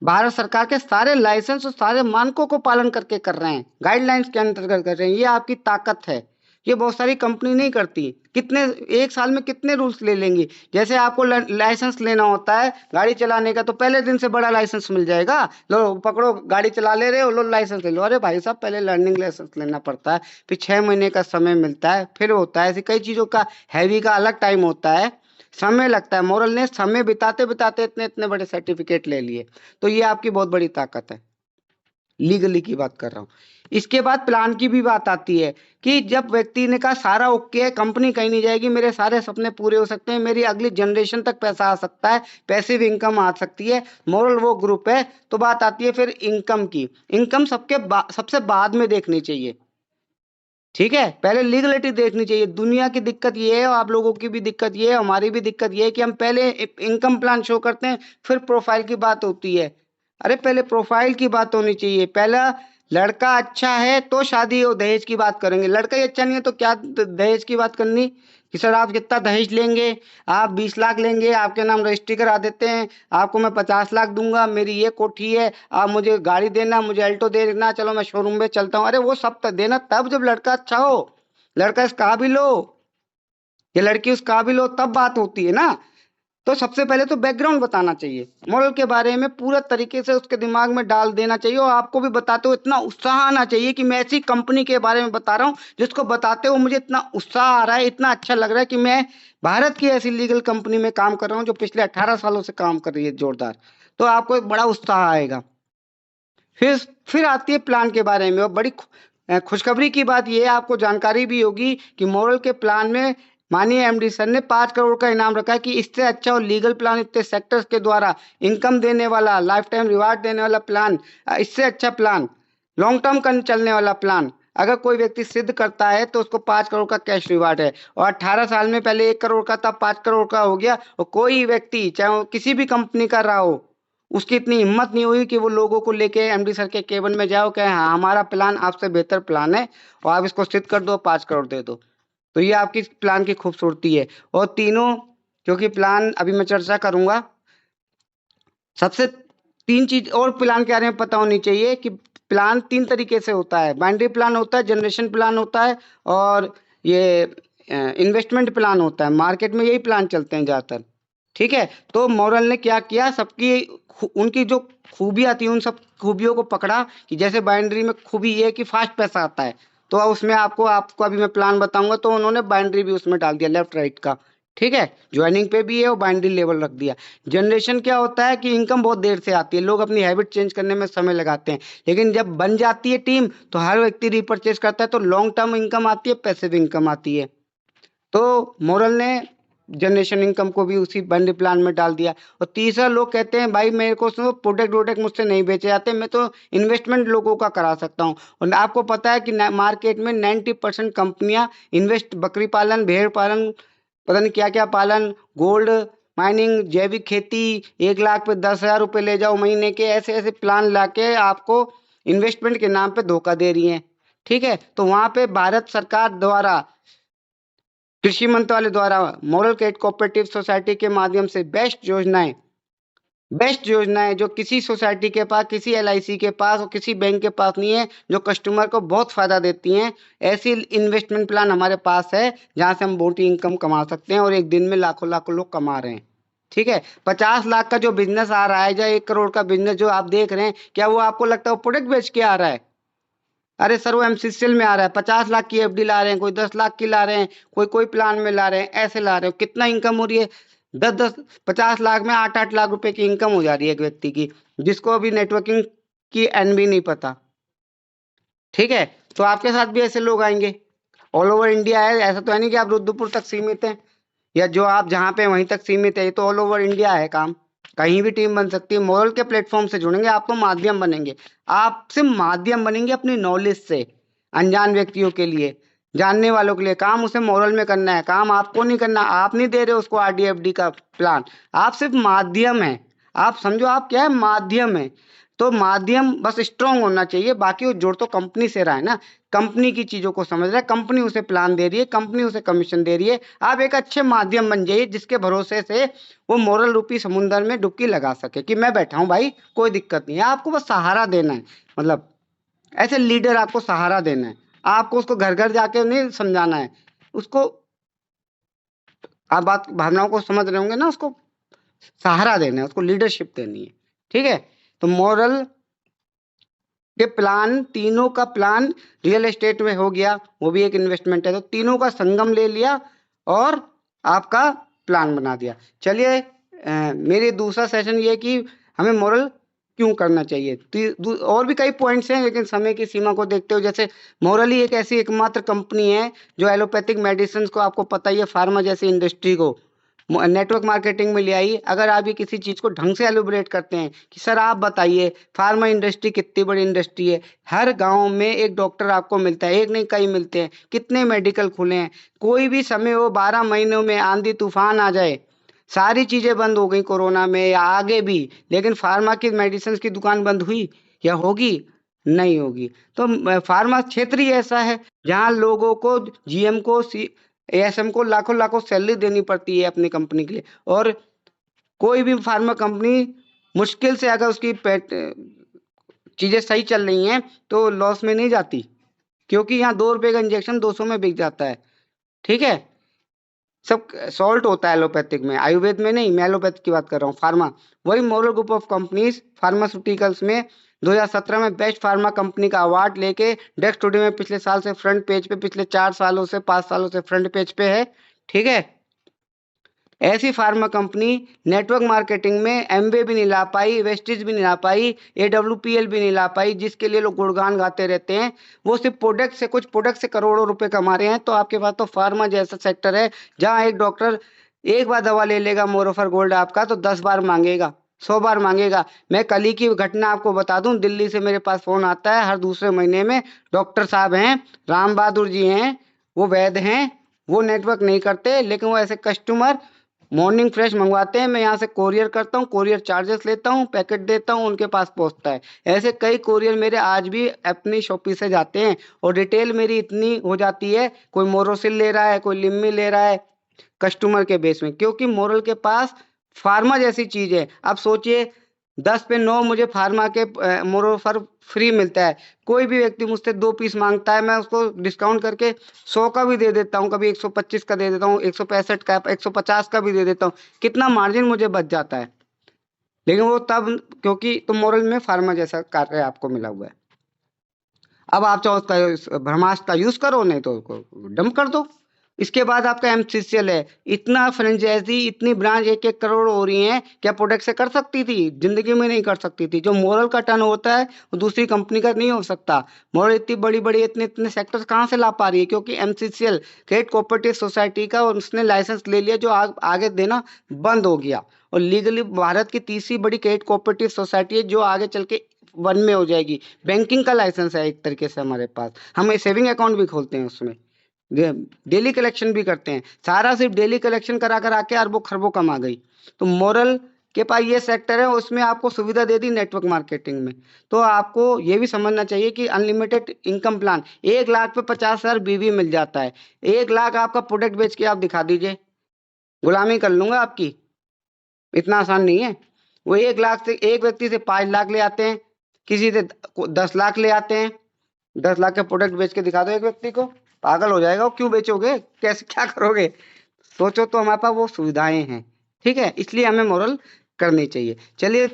भारत सरकार के सारे लाइसेंस और सारे मानकों को पालन करके कर रहे हैं, गाइडलाइंस के अंतर्गत कर रहे हैं, ये आपकी ताकत है। ये बहुत सारी कंपनी नहीं करती। कितने एक साल में कितने रूल्स ले लेंगी। जैसे आपको लाइसेंस लेना होता है गाड़ी चलाने का, तो पहले दिन से बड़ा लाइसेंस मिल जाएगा, लो पकड़ो गाड़ी चला ले रहे हो, लो लाइसेंस ले लो। अरे भाई साहब पहले लर्निंग लाइसेंस लेना पड़ता है, फिर 6 महीने का समय मिलता है, फिर होता है ऐसी कई चीजों का हैवी का अलग टाइम होता है, समय लगता है। मोरल ने समय बिताते बिताते इतने इतने बड़े सर्टिफिकेट ले लिए। तो ये आपकी बहुत बड़ी ताकत है। लीगली की बात कर रहा हूँ। इसके बाद प्लान की भी बात आती है कि जब व्यक्ति ने कहा सारा ओके है, कंपनी कहीं नहीं जाएगी, मेरे सारे सपने पूरे हो सकते हैं, मेरी अगली जनरेशन तक पैसा आ सकता है, पैसिव इनकम आ सकती है, मोरल वो ग्रुप है। तो बात आती है फिर इनकम की। इनकम सबसे बाद में देखनी चाहिए। ठीक है, पहले लीगलिटी देखनी चाहिए। दुनिया की दिक्कत ये है और आप लोगों की भी दिक्कत ये है, हमारी भी दिक्कत ये है कि हम पहले इनकम प्लान शो करते हैं, फिर प्रोफाइल की बात होती है। अरे पहले प्रोफाइल की बात होनी चाहिए। पहला लड़का अच्छा है तो शादी और दहेज की बात करेंगे। लड़का ही अच्छा नहीं है तो क्या दहेज की बात करनी कि सर आप कितना दहेज लेंगे? आप 20 लाख लेंगे, आपके नाम रजिस्ट्री करा देते हैं, आपको मैं 50 लाख दूंगा, मेरी ये कोठी है, आप मुझे गाड़ी देना, मुझे अल्टो देना, चलो मैं शोरूम में चलता हूँ। अरे वो सब देना तब जब लड़का अच्छा हो, लड़का इस काबिल हो या लड़की उस काबिल हो, तब बात होती है ना। तो सबसे पहले तो बैकग्राउंड बताना चाहिए, मॉरल के बारे में पूरा तरीके से उसके दिमाग में डाल देना चाहिए। और आपको भी बताते हो इतना उत्साह आना चाहिए कि मैं ऐसी कंपनी के बारे में बता रहा हूँ जिसको बताते हो मुझे इतना उत्साह आ रहा है, इतना अच्छा लग रहा है कि मैं भारत की ऐसी लीगल कंपनी में काम कर रहा हूँ जो पिछले 18 सालों से काम कर रही है जोरदार। तो आपको एक बड़ा उत्साह आएगा। फिर आती है प्लान के बारे में। और बड़ी खुशखबरी की बात यह है, आपको जानकारी भी होगी कि मॉरल के प्लान में माननीय एमडी सर ने 5 करोड़ का इनाम रखा है कि इससे अच्छा और लीगल प्लान, इतने सेक्टर्स के द्वारा इनकम देने वाला, लाइफ टाइम रिवार्ड देने वाला प्लान, इससे अच्छा प्लान, लॉन्ग टर्म का चलने वाला प्लान अगर कोई व्यक्ति सिद्ध करता है तो उसको 5 करोड़ का कैश रिवार्ड है। और 18 साल में पहले 1 करोड़ का था, 5 करोड़ का हो गया। और कोई व्यक्ति चाहे वो किसी भी कंपनी का रहा हो, उसकी इतनी हिम्मत नहीं हुई कि वो लोगों को लेके एमडी सर के केबिन में जाओ कहे हाँ हमारा प्लान आपसे बेहतर प्लान है और आप इसको सिद्ध कर दो, 5 करोड़ दे दो। तो ये आपकी प्लान की खूबसूरती है। और तीनों, क्योंकि प्लान अभी मैं चर्चा करूंगा, सबसे 3 चीज और प्लान के बारे में पता होनी चाहिए कि प्लान 3 तरीके से होता है। बाइनरी प्लान होता है, जनरेशन प्लान होता है और ये इन्वेस्टमेंट प्लान होता है। मार्केट में यही प्लान चलते हैं ज़्यादातर। ठीक है, तो मॉरल ने क्या किया, सबकी उनकी जो खूबियाँ थी उन सब खूबियों को पकड़ा कि जैसे बाइनरी में खूबी ये है कि फास्ट पैसा आता है, तो उसमें आपको अभी मैं प्लान बताऊंगा, तो उन्होंने बाइनरी भी उसमें डाल दिया, लेफ्ट राइट का। ठीक है, ज्वाइनिंग पे भी है और बाइनरी लेवल रख दिया। जनरेशन क्या होता है कि इनकम बहुत देर से आती है, लोग अपनी हैबिट चेंज करने में समय लगाते हैं, लेकिन जब बन जाती है टीम तो हर व्यक्ति रिपर्चेज करता है, तो लॉन्ग टर्म इनकम आती है, पैसिव इनकम आती है। तो मॉरल ने जनरेशन इनकम को भी उसी बाइनरी प्लान में डाल दिया। और तीसरा, लोग कहते हैं भाई मेरे को प्रोडक्ट वोडक्ट मुझसे नहीं बेचे जाते, मैं तो इन्वेस्टमेंट लोगों का करा सकता हूँ। और आपको पता है कि मार्केट में 90% कंपनियां इन्वेस्ट, बकरी पालन, भेड़ पालन, पता नहीं क्या क्या पालन, गोल्ड माइनिंग, जैविक खेती, 1 लाख पे 10,000 रुपये ले जाओ महीने के, ऐसे ऐसे प्लान लाके आपको इन्वेस्टमेंट के नाम पे धोखा दे रही हैं। ठीक है, तो वहां पे भारत सरकार द्वारा, कृषि मंत्रालय द्वारा मॉरल क्रेडिट कोऑपरेटिव सोसाइटी के माध्यम से बेस्ट योजनाएं जो किसी सोसाइटी के पास, किसी एलआईसी के पास और किसी बैंक के पास नहीं है, जो कस्टमर को बहुत फायदा देती हैं, ऐसी इन्वेस्टमेंट प्लान हमारे पास है जहां से हम मोटी इनकम कमा सकते हैं और एक दिन में लाखों लाखों लोग कमा रहे हैं। ठीक है, 50 लाख का जो बिजनेस आ रहा है या 1 करोड़ का बिजनेस जो आप देख रहे हैं, क्या वो आपको लगता है वो प्रोडक्ट बेच के आ रहा है? अरे सर वो एमसीसीएल में आ रहा है, 50 लाख की एफडी ला रहे हैं, कोई 10 लाख की ला रहे हैं, कोई प्लान में ला रहे हैं, ऐसे ला रहे हो, कितना इनकम हो रही है? 50 लाख में 8 लाख रुपए की इनकम हो जा रही है एक व्यक्ति की, जिसको अभी नेटवर्किंग की एन भी नहीं पता। ठीक है, तो आपके साथ भी ऐसे लोग आएंगे, ऑल ओवर इंडिया है, ऐसा तो है नहीं कि आप रुद्रपुर तक सीमित हैं या जो आप जहाँ पे वहीं तक सीमित है, ये तो ऑल ओवर इंडिया है काम, कहीं भी टीम बन सकती है। मॉरल के प्लेटफॉर्म से जुड़ेंगे, आपको माध्यम बनेंगे, आपसे माध्यम बनेंगे अपनी नॉलेज से, अनजान व्यक्तियों के लिए, जानने वालों के लिए। काम उसे मॉरल में करना है, काम आपको नहीं करना, आप नहीं दे रहे उसको आरडीएफडी का प्लान, आप सिर्फ माध्यम है। आप समझो आप क्या है, माध्यम है। तो माध्यम बस स्ट्रांग होना चाहिए, बाकी वो जुड़ तो कंपनी से रहा है ना, कंपनी की चीजों को समझ रहा है, कंपनी उसे प्लान दे रही है, कंपनी उसे कमीशन दे रही है। आप एक अच्छे माध्यम बन जाइए जिसके भरोसे से वो मोरल रूपी समुद्र में डुबकी लगा सके कि मैं बैठा हूं भाई, कोई दिक्कत नहीं है। आपको बस सहारा देना है, मतलब ऐसे लीडर आपको सहारा देना है, आपको उसको घर घर जाके नहीं समझाना है उसको। आप बात भावनाओं को समझ रहे होंगे ना, उसको सहारा देना है, उसको लीडरशिप देनी है। ठीक है, तो मॉरल के प्लान, तीनों का प्लान रियल एस्टेट में हो गया, वो भी एक इन्वेस्टमेंट है, तो तीनों का संगम ले लिया और आपका प्लान बना दिया। चलिए, मेरे दूसरा सेशन ये कि हमें मॉरल क्यों करना चाहिए, और भी कई पॉइंट्स हैं लेकिन समय की सीमा को देखते हुए, जैसे मॉरल ही एक ऐसी एकमात्र कंपनी है जो एलोपैथिक मेडिसिन को, आपको पता ही है, फार्मा जैसी इंडस्ट्री को नेटवर्क मार्केटिंग में ले आई। अगर आप ये किसी चीज को ढंग से एलिब्रेट करते हैं कि सर आप बताइए फार्मा इंडस्ट्री कितनी बड़ी इंडस्ट्री है, हर गांव में एक डॉक्टर आपको मिलता है, एक नहीं कई मिलते हैं, कितने मेडिकल खुले हैं, कोई भी समय हो, 12 महीनों में आंधी तूफान आ जाए, सारी चीजें बंद हो गई कोरोना में या आगे भी, लेकिन फार्मा की मेडिसिन की दुकान बंद हुई या होगी? नहीं होगी। तो फार्मा क्षेत्र ही ऐसा है जहां लोगों को, जीएम को, एएसएम को लाखों लाखों सैलरी देनी पड़ती है अपनी कंपनी के लिए, और कोई भी फार्मा कंपनी मुश्किल से अगर उसकी चीजें सही चल रही हैं तो लॉस में नहीं जाती, क्योंकि यहाँ 2 रुपए का इंजेक्शन 200 में बिक जाता है। ठीक है, सब सॉल्ट होता है एलोपैथिक में, आयुर्वेद में नहीं। मैं एलोपैथिक की बात कर रहा हूँ। फार्मा, वही moral group of companies pharmaceuticals में 2017 में बेस्ट फार्मा कंपनी का अवार्ड लेके डेस्क टुडे में पिछले साल से फ्रंट पेज पे, पिछले 4 सालों से 5 सालों से फ्रंट पेज पे है। ठीक है, ऐसी फार्मा कंपनी नेटवर्क मार्केटिंग में एमवे भी नहीं ला पाई, वेस्टिज भी नहीं ला पाई, एडब्ल्यूपीएल भी नहीं ला पाई, जिसके लिए लोग गुणगान गाते रहते हैं। वो सिर्फ प्रोडक्ट से, कुछ प्रोडक्ट से करोड़ों रुपए कमा रहे हैं। तो आपके पास तो फार्मा जैसा सेक्टर है जहां एक डॉक्टर एक बार दवा ले लेगा मोरोफर गोल्ड आपका तो 10 बार मांगेगा, 100 बार मांगेगा। मैं कल ही की घटना आपको बता दूं, दिल्ली से मेरे पास फोन आता है हर दूसरे महीने में। डॉक्टर साहब हैं, राम बहादुर जी हैं, वो वैद्य हैं, वो नेटवर्क नहीं करते, लेकिन वो ऐसे कस्टमर मॉर्निंग फ्रेश मंगवाते हैं। मैं यहाँ से कोरियर करता हूँ, कोरियर चार्जेस लेता हूँ, पैकेट देता हूँ, उनके पास पहुँचता है। ऐसे कई कोरियर मेरे आज भी अपनी शॉपी से जाते हैं, और डिटेल मेरी इतनी हो जाती है, कोई मोरोसिल ले रहा है, कोई लिम्मी ले रहा है कस्टमर के बेस में, क्योंकि मोरल के पास फार्मा जैसी चीज है। अब सोचिए 10 पे 9 मुझे फार्मा के मोरोफर फ्री मिलता है। कोई भी व्यक्ति मुझसे 2 पीस मांगता है, मैं उसको डिस्काउंट करके 100 का भी दे देता हूँ, कभी 125 का दे देता हूँ, 165 का, 150 का भी दे देता हूँ। कितना मार्जिन मुझे बच जाता है, लेकिन वो तब, क्योंकि तो मोरल में फार्मा जैसा कार्य आपको मिला हुआ है। अब आप चाहो उसका ब्रह्मास्त्र का यूज करो, नहीं तो डंप कर दो। इसके बाद आपका एमसीसीएल है। इतना फ्रेंचाइजी, इतनी ब्रांच 1-1 करोड़ हो रही हैं, क्या प्रोडक्ट से कर सकती थी? जिंदगी में नहीं कर सकती थी। जो मोरल का टर्न होता है वो दूसरी कंपनी का नहीं हो सकता। मोरल इतनी बड़ी बड़ी, इतने इतने सेक्टर्स कहाँ से ला पा रही है? क्योंकि एमसीसीएल, क्रेडिट कोऑपरेटिव सोसाइटी का, और उसने लाइसेंस ले लिया, जो आगे देना बंद हो गया। और लीगली भारत की तीसरी बड़ी क्रेडिट कोऑपरेटिव सोसाइटी है, जो आगे चल के 1 में हो जाएगी। बैंकिंग का लाइसेंस है एक तरीके से हमारे पास, हम सेविंग अकाउंट भी खोलते हैं उसमें, डेली कलेक्शन भी करते हैं। सारा सिर्फ डेली कलेक्शन करा कर आके अरबों खरबों कमा गई। तो मोरल के पास ये सेक्टर है, उसमें आपको सुविधा दे दी नेटवर्क मार्केटिंग में। तो आपको ये भी समझना चाहिए कि अनलिमिटेड इनकम प्लान, 1 लाख पे 50,000 बीवी मिल जाता है। 1 लाख आपका प्रोडक्ट बेच के आप दिखा दीजिए, गुलामी कर लूंगा आपकी। इतना आसान नहीं है। वो 1 लाख से, एक व्यक्ति से 5 लाख ले आते हैं, किसी से 10 लाख ले आते हैं। 10 लाख का प्रोडक्ट बेच के दिखा दो एक व्यक्ति को, पागल हो जाएगा वो। क्यों बेचोगे, कैसे, क्या करोगे? सोचो तो हमारे पास वो सुविधाएं हैं। ठीक है, इसलिए हमें मोरल करनी चाहिए। चलिए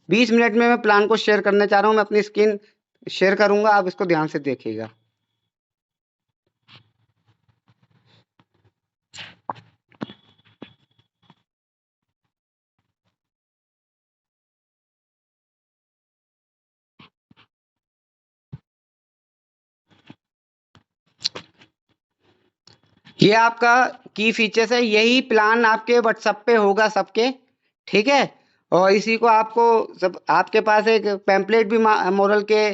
20 मिनट में मैं प्लान को शेयर करना चाह रहा हूँ। मैं अपनी स्क्रीन शेयर करूंगा, आप इसको ध्यान से देखिएगा। ये आपका की फीचर्स है। यही प्लान आपके व्हाट्सएप पे होगा सबके। ठीक है, और इसी को आपको, सब आपके पास एक पैम्पलेट भी मोरल के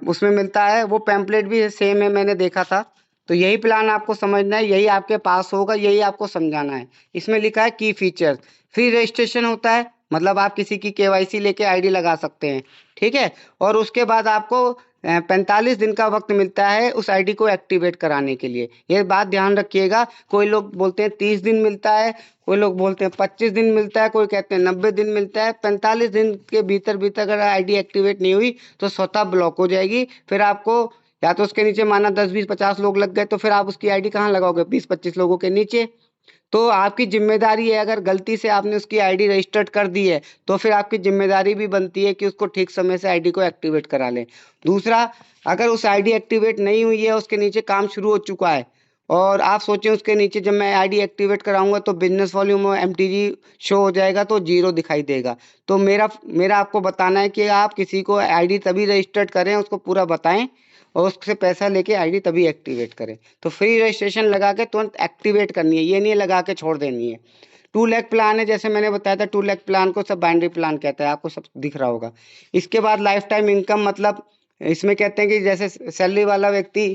उसमें मिलता है। वो पैम्पलेट भी सेम है, मैंने देखा था। तो यही प्लान आपको समझना है, यही आपके पास होगा, यही आपको समझाना है। इसमें लिखा है की फीचर्स। फ्री रजिस्ट्रेशन होता है, मतलब आप किसी की केवाईसी लेके आईडी लगा सकते हैं। ठीक है, और उसके बाद आपको 45 दिन का वक्त मिलता है उस आईडी को एक्टिवेट कराने के लिए। ये बात ध्यान रखिएगा। कोई लोग बोलते हैं 30 दिन मिलता है, कोई लोग बोलते हैं 25 दिन मिलता है, कोई कहते हैं 90 दिन मिलता है। 45 दिन के भीतर भीतर अगर आईडी एक्टिवेट नहीं हुई तो स्वतः ब्लॉक हो जाएगी। फिर आपको, या तो उसके नीचे माना 10, 20, 50 लोग लग गए, तो फिर आप उसकी आईडी कहाँ लगाओगे? 20, 25 लोगों के नीचे। तो आपकी जिम्मेदारी है, अगर गलती से आपने उसकी आईडी रजिस्टर्ड कर दी है तो फिर आपकी जिम्मेदारी भी बनती है कि उसको ठीक समय से आईडी को एक्टिवेट करा लें। दूसरा, अगर उस आईडी एक्टिवेट नहीं हुई है, उसके नीचे काम शुरू हो चुका है, और आप सोचें उसके नीचे जब मैं आईडी एक्टिवेट कराऊंगा तो बिजनेस वॉल्यूम और एमटीजी शो हो जाएगा, तो 0 दिखाई देगा। तो मेरा आपको बताना है कि आप किसी को आईडी तभी रजिस्टर्ड करें, उसको पूरा बताएं, और उससे पैसा लेके आईडी तभी एक्टिवेट करें। तो फ्री रजिस्ट्रेशन लगा के तुरंत एक्टिवेट करनी है, ये नहीं लगा के छोड़ देनी है। 2 लाख प्लान है, जैसे मैंने बताया था। 2 लाख प्लान को सब बाइनरी प्लान कहता है, आपको सब दिख रहा होगा। इसके बाद लाइफ टाइम इनकम, मतलब इसमें कहते हैं कि जैसे सैलरी वाला व्यक्ति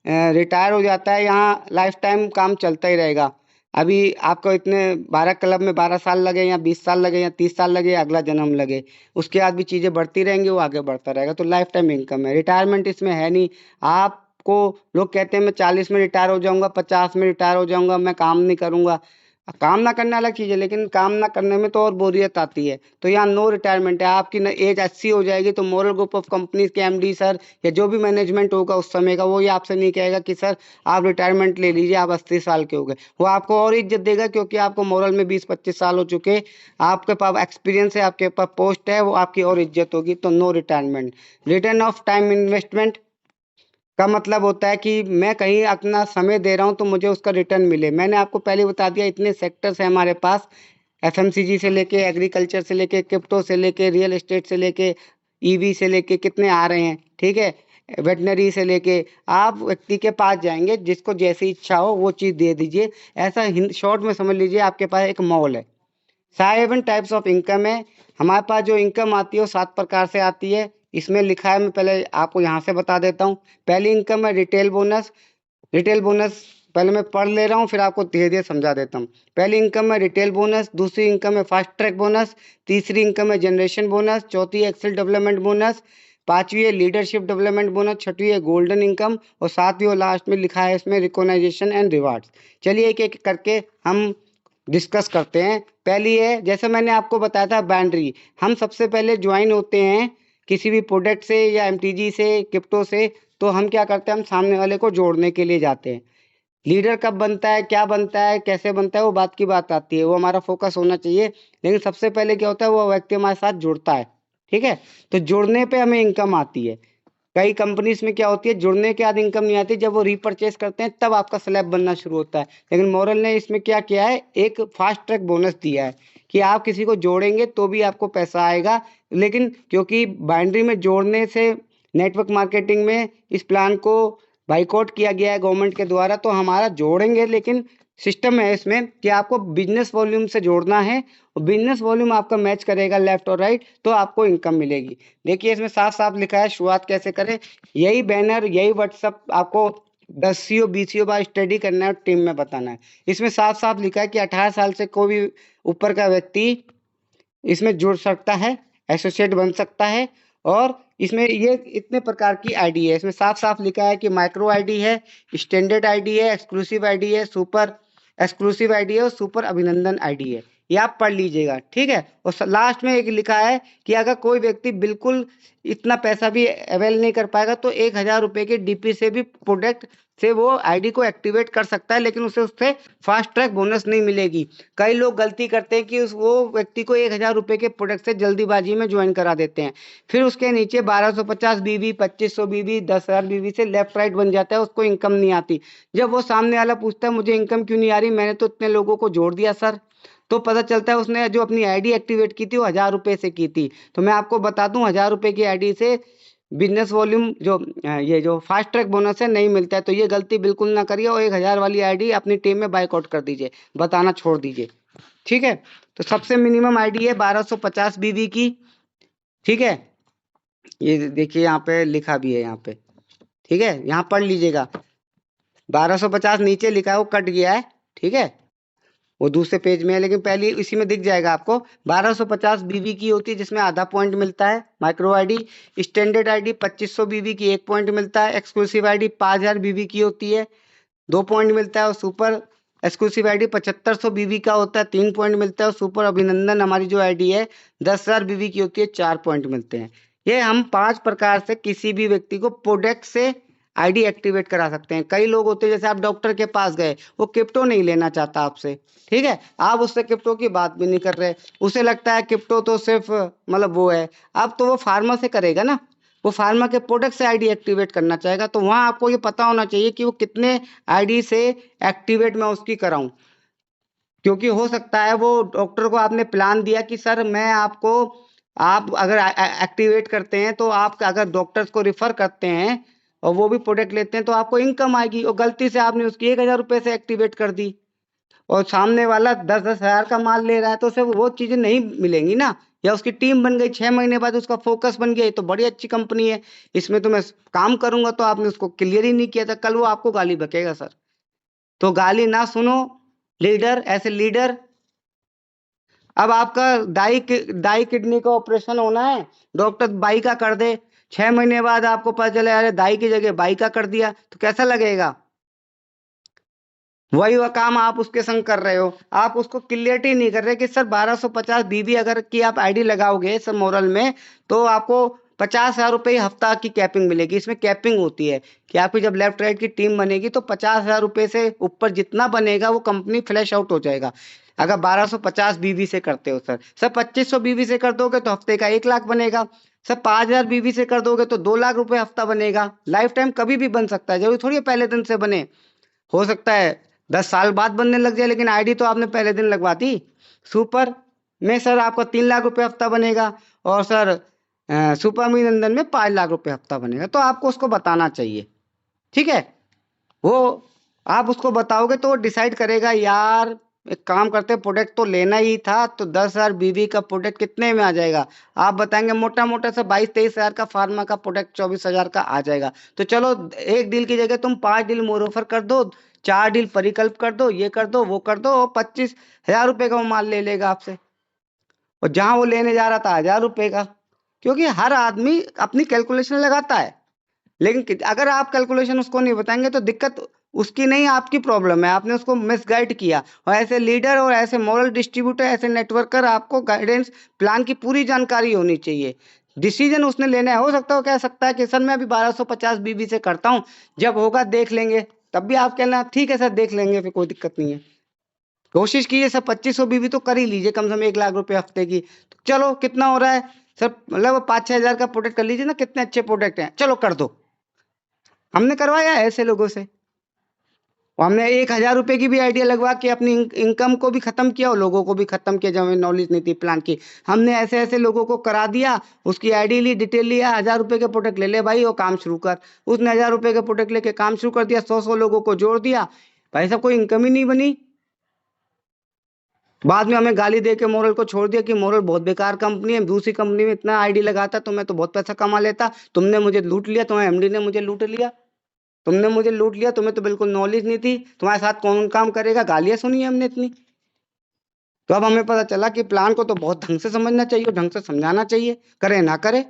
रिटायर हो जाता है, यहाँ लाइफ टाइम काम चलता ही रहेगा। अभी आपको इतने 12 क्लब में 12 साल लगे या 20 साल लगे या 30 साल लगे या अगला जन्म लगे, उसके बाद भी चीज़ें बढ़ती रहेंगी, वो आगे बढ़ता रहेगा। तो लाइफ टाइम इनकम है, रिटायरमेंट इसमें है नहीं। आपको लोग कहते हैं मैं 40 में रिटायर हो जाऊंगा, 50 में रिटायर हो जाऊंगा, मैं काम नहीं करूंगा। काम ना करना अलग चीज़ है, लेकिन काम ना करने में तो और बोरियत आती है। तो यहाँ नो रिटायरमेंट है। आपकी एज 80 हो जाएगी तो मोरल ग्रुप ऑफ कंपनीज के एमडी सर या जो भी मैनेजमेंट होगा उस समय का, वो ये आपसे नहीं कहेगा कि सर आप रिटायरमेंट ले लीजिए, आप 80 साल के हो गए। वो आपको और इज्जत देगा, क्योंकि आपको मोरल में 20-25 साल हो चुके, आपके पास एक्सपीरियंस है, आपके पास पोस्ट है, वो आपकी और इज्जत होगी। तो no retirement. Return of time investment का मतलब होता है कि मैं कहीं अपना समय दे रहा हूं तो मुझे उसका रिटर्न मिले। मैंने आपको पहले बता दिया, इतने सेक्टर्स हैं हमारे पास, एफएमसीजी से लेके एग्रीकल्चर से लेके क्रिप्टो से लेके रियल एस्टेट से लेके ईवी से लेके कितने आ रहे हैं, ठीक है, वेटनरी से लेके। आप व्यक्ति के पास जाएंगे, जिसको जैसी इच्छा हो वो चीज़ दे दीजिए। ऐसा शॉर्ट में समझ लीजिए, आपके पास एक मॉल है। 7 टाइप्स ऑफ इनकम है हमारे पास। जो इनकम आती है वो 7 प्रकार से आती है। इसमें लिखा है, मैं पहले आपको यहाँ से बता देता हूँ। पहली इनकम है रिटेल बोनस। रिटेल बोनस पहले मैं पढ़ ले रहा हूँ, फिर आपको धीरे धीरे समझा देता हूँ। पहली इनकम है रिटेल बोनस, दूसरी इनकम है फास्ट ट्रैक बोनस, तीसरी इनकम है जनरेशन बोनस, चौथी है एक्सेल डेवलपमेंट बोनस, पांचवी है लीडरशिप डेवलपमेंट बोनस, छठवीं है गोल्डन इनकम, और सातवीं और लास्ट में लिखा है इसमें रिकॉग्नाइजेशन एंड रिवार्ड्स। चलिए एक एक करके हम डिस्कस करते हैं। पहली है, जैसे मैंने आपको बताया था, बाउंड्री। हम सबसे पहले ज्वाइन होते हैं किसी भी प्रोडक्ट से या एमटीजी से, क्रिप्टो से, तो हम क्या करते हैं, हम सामने वाले को जोड़ने के लिए जाते हैं। लीडर कब बनता है, क्या बनता है, कैसे बनता है, वो बात की बात आती है, वो हमारा फोकस होना चाहिए। लेकिन सबसे पहले क्या होता है, वो व्यक्ति हमारे साथ जुड़ता है, ठीक है। तो जुड़ने पे हमें इनकम आती है। कई कंपनीज में क्या होती है, जुड़ने के बाद इनकम नहीं आती, जब वो रीपरचेस करते हैं तब आपका स्लैब बनना शुरू होता है। लेकिन मोरल ने इसमें क्या किया है, एक फास्ट ट्रैक बोनस दिया है कि आप किसी को जोड़ेंगे तो भी आपको पैसा आएगा। लेकिन क्योंकि बाइंड्री में जोड़ने से नेटवर्क मार्केटिंग में इस प्लान को बाइकआउट किया गया है गवर्नमेंट के द्वारा, तो हमारा जोड़ेंगे, लेकिन सिस्टम है इसमें कि आपको बिजनेस वॉल्यूम से जोड़ना है, और बिजनेस वॉल्यूम आपका मैच करेगा लेफ्ट और राइट, तो आपको इनकम मिलेगी। देखिए इसमें साफ साफ लिखा है शुरुआत कैसे करें। यही बैनर, यही व्हाट्सअप आपको 10 20 बार स्टडी करना है और टीम में बताना है। इसमें साफ साफ लिखा है कि 18 साल से कोई भी ऊपर का व्यक्ति इसमें जुड़ सकता है, एसोसिएट बन सकता है। और इसमें ये इतने प्रकार की आईडी है, इसमें साफ साफ लिखा है कि माइक्रो आईडी है, स्टैंडर्ड आईडी है, एक्सक्लूसिव आईडी है, सुपर एक्सक्लूसिव आईडी है, और सुपर अभिनंदन आईडी है। ये आप पढ़ लीजिएगा, ठीक है। और लास्ट में एक लिखा है कि अगर कोई व्यक्ति बिल्कुल इतना पैसा भी अवेल नहीं कर पाएगा तो 1,000 रुपए के डीपी से भी प्रोडक्ट से वो आईडी को एक्टिवेट कर सकता है, लेकिन उसे उससे फास्ट ट्रैक बोनस नहीं मिलेगी। कई लोग गलती करते हैं कि वो व्यक्ति को 1,000 रुपए के प्रोडक्ट से जल्दीबाजी में ज्वाइन करा देते हैं, फिर उसके नीचे 1250 बीबी, 2500 बीबी, 10,000 बीबी से लेफ्ट राइट बन जाता है, उसको इनकम नहीं आती। जब वो सामने वाला पूछता है मुझे इनकम क्यों नहीं आ रही, मैंने तो इतने लोगों को जोड़ दिया सर, तो पता चलता है उसने जो अपनी आईडी एक्टिवेट की थी वो 1,000 रुपए से की थी। तो मैं आपको बता दूं, 1,000 रुपए की आईडी से बिजनेस वॉल्यूम जो ये जो फास्ट ट्रैक बोनस है नहीं मिलता है। तो ये गलती बिल्कुल ना करिए, और 1,000 वाली आईडी अपनी टीम में बाइकआउट कर दीजिए, बताना छोड़ दीजिए, ठीक है। तो सबसे मिनिमम आईडी है 1250 बीबी की, ठीक है। ये देखिए यहाँ पे लिखा भी है, यहाँ पे, ठीक है, यहाँ पढ़ लीजिएगा। 1250 नीचे लिखा है, वो कट गया है, ठीक है, वो दूसरे पेज में है, लेकिन पहले इसी में दिख जाएगा आपको। 1250 बीबी की होती है, जिसमें आधा पॉइंट मिलता है माइक्रो आईडी। स्टैंडर्ड आईडी 2500 बीबी की 1 पॉइंट मिलता है। एक्सक्लूसिव आईडी 5000 बीबी की होती है, 2 पॉइंट मिलता है। और सुपर एक्सक्लूसिव आईडी 7500 बीबी का होता है, 3 पॉइंट मिलता है। और सुपर अभिनंदन हमारी जो आईडी है 10,000 बीबी की होती है, 4 पॉइंट मिलते हैं। ये हम 5 प्रकार से किसी भी व्यक्ति को प्रोडक्ट से आईडी एक्टिवेट करा सकते हैं। कई लोग होते हैं, जैसे आप डॉक्टर के पास गए, वो क्रिप्टो नहीं लेना चाहता आपसे, ठीक है, आप उससे क्रिप्टो की बात भी नहीं कर रहे, उसे लगता है क्रिप्टो तो सिर्फ मतलब वो है। अब तो वो फार्मा से करेगा ना, वो फार्मा के प्रोडक्ट से आईडी एक्टिवेट करना चाहेगा, तो वहां आपको ये पता होना चाहिए कि वो कितने आईडी से एक्टिवेट मैं उसकी कराऊं। क्योंकि हो सकता है वो डॉक्टर को आपने प्लान दिया कि सर मैं आपको, आप अगर एक्टिवेट करते हैं तो आप अगर डॉक्टर्स को रिफर करते हैं और वो भी प्रोडक्ट लेते हैं तो आपको इनकम आएगी, और गलती से आपने उसकी 1,000 रुपए से एक्टिवेट कर दी, और सामने वाला 10-10 हजार का माल ले रहा है, तो उसे वो चीजें नहीं मिलेंगी ना। या उसकी टीम बन गई, 6 महीने बाद उसका फोकस बन गया, ये तो बड़ी अच्छी कंपनी है, इसमें तो मैं काम करूंगा, तो आपने उसको क्लियर ही नहीं किया था, कल वो आपको गाली बकेगा सर। तो गाली ना सुनो, लीडर, ऐसे लीडर। अब आपका दाई किडनी का ऑपरेशन होना है, डॉक्टर बाई का कर दे, 6 महीने बाद आपको पता चले अरे दाई की जगह बाई का कर दिया, तो कैसा लगेगा? वही वह काम आप उसके संग कर रहे हो। आप उसको क्लियरिटी नहीं कर रहे कि सर 1250 बीबी अगर की आप आईडी लगाओगे सर मोरल में, तो आपको 50,000 रुपये हफ्ता की कैपिंग मिलेगी। इसमें कैपिंग होती है कि आपकी जब लेफ्ट राइट की टीम बनेगी तो 50,000 रुपये से ऊपर जितना बनेगा वो कंपनी फ्लैश आउट हो जाएगा। अगर 1250 बीबी से करते हो सर 2500 बीबी से कर दोगे तो हफ्ते का 1 लाख बनेगा। सर 5000 बीबी से कर दोगे तो 2 लाख रुपए हफ्ता बनेगा। लाइफ टाइम कभी भी बन सकता है, जरूरी थोड़ी है पहले दिन से बने। हो सकता है 10 साल बाद बनने लग जाए, लेकिन आईडी तो आपने पहले दिन लगवा दी। सुपर में सर आपका 3 लाख रुपए हफ्ता बनेगा, और सर सुपर अभिनंदन में 5 लाख रुपए हफ्ता बनेगा। तो आपको उसको बताना चाहिए, ठीक है? वो आप उसको बताओगे तो वो डिसाइड करेगा, यार एक काम करते, प्रोडक्ट तो लेना ही था, तो 10,000 बीवी का प्रोडक्ट कितने में आ जाएगा? आप बताएंगे मोटा मोटा सा 22-23 हजार का फार्मा का प्रोडक्ट 24,000 का आ जाएगा। तो चलो एक डील की जगह तुम 5 डील मोर ऑफर कर दो, 4 डील परिकल्प कर दो, ये कर दो वो कर दो, और 25,000 रुपए का वो माल ले लेगा आपसे। और जहां वो लेने जा रहा था 1,000 रुपए का। क्योंकि हर आदमी अपनी कैलकुलेशन लगाता है, लेकिन अगर आप कैलकुलेशन उसको नहीं बताएंगे तो दिक्कत उसकी नहीं, आपकी प्रॉब्लम है। आपने उसको मिसगाइड किया। और ऐसे लीडर और ऐसे मॉरल डिस्ट्रीब्यूटर, ऐसे नेटवर्कर, आपको गाइडेंस प्लान की पूरी जानकारी होनी चाहिए। डिसीजन उसने लेना है। हो सकता है, कह सकता है कि सर मैं अभी 1250 बीबी से करता हूँ, जब होगा देख लेंगे। तब भी आप कहना ठीक है सर देख लेंगे, फिर कोई दिक्कत नहीं है। कोशिश कीजिए सर 2500 बीबी तो कर ही लीजिए, कम से कम 1 लाख रुपए हफ्ते की। तो चलो कितना हो रहा है सर, मतलब 5-6 हजार का प्रोडक्ट कर लीजिए ना, कितने अच्छे प्रोडक्ट हैं, चलो कर दो। हमने करवाया है ऐसे लोगों से, और हमने 1,000 रुपए की भी आइडिया लगवा के अपनी इनकम को भी खत्म किया और लोगों को भी खत्म किया, जब हमें नॉलेज नहीं थी प्लान की। हमने ऐसे ऐसे लोगों को करा दिया, उसकी आईडी ली, डिटेल लिया, 1,000 रुपए के प्रोडक्ट ले ले भाई और काम शुरू कर। उसने 1,000 रुपए के प्रोडक्ट लेके काम शुरू कर दिया, 100 लोगों को जोड़ दिया, भाई साहब कोई इनकम ही नहीं बनी। बाद में हमें गाली दे के मोरल को छोड़ दिया कि मोरल बहुत बेकार कंपनी है, दूसरी कंपनी में इतना आईडी लगाता तो मैं तो बहुत पैसा कमा लेता, तुमने मुझे लूट लिया, तुम्हारे एमडी ने मुझे लूट लिया, तुमने मुझे लूट लिया, तुम्हें तो बिल्कुल नॉलेज नहीं थी, तुम्हारे साथ कौन काम करेगा, गालियां सुनी है हमने इतनी। तो अब हमें पता चला कि प्लान को तो बहुत ढंग से समझना चाहिए, ढंग से समझाना चाहिए, करे ना करे,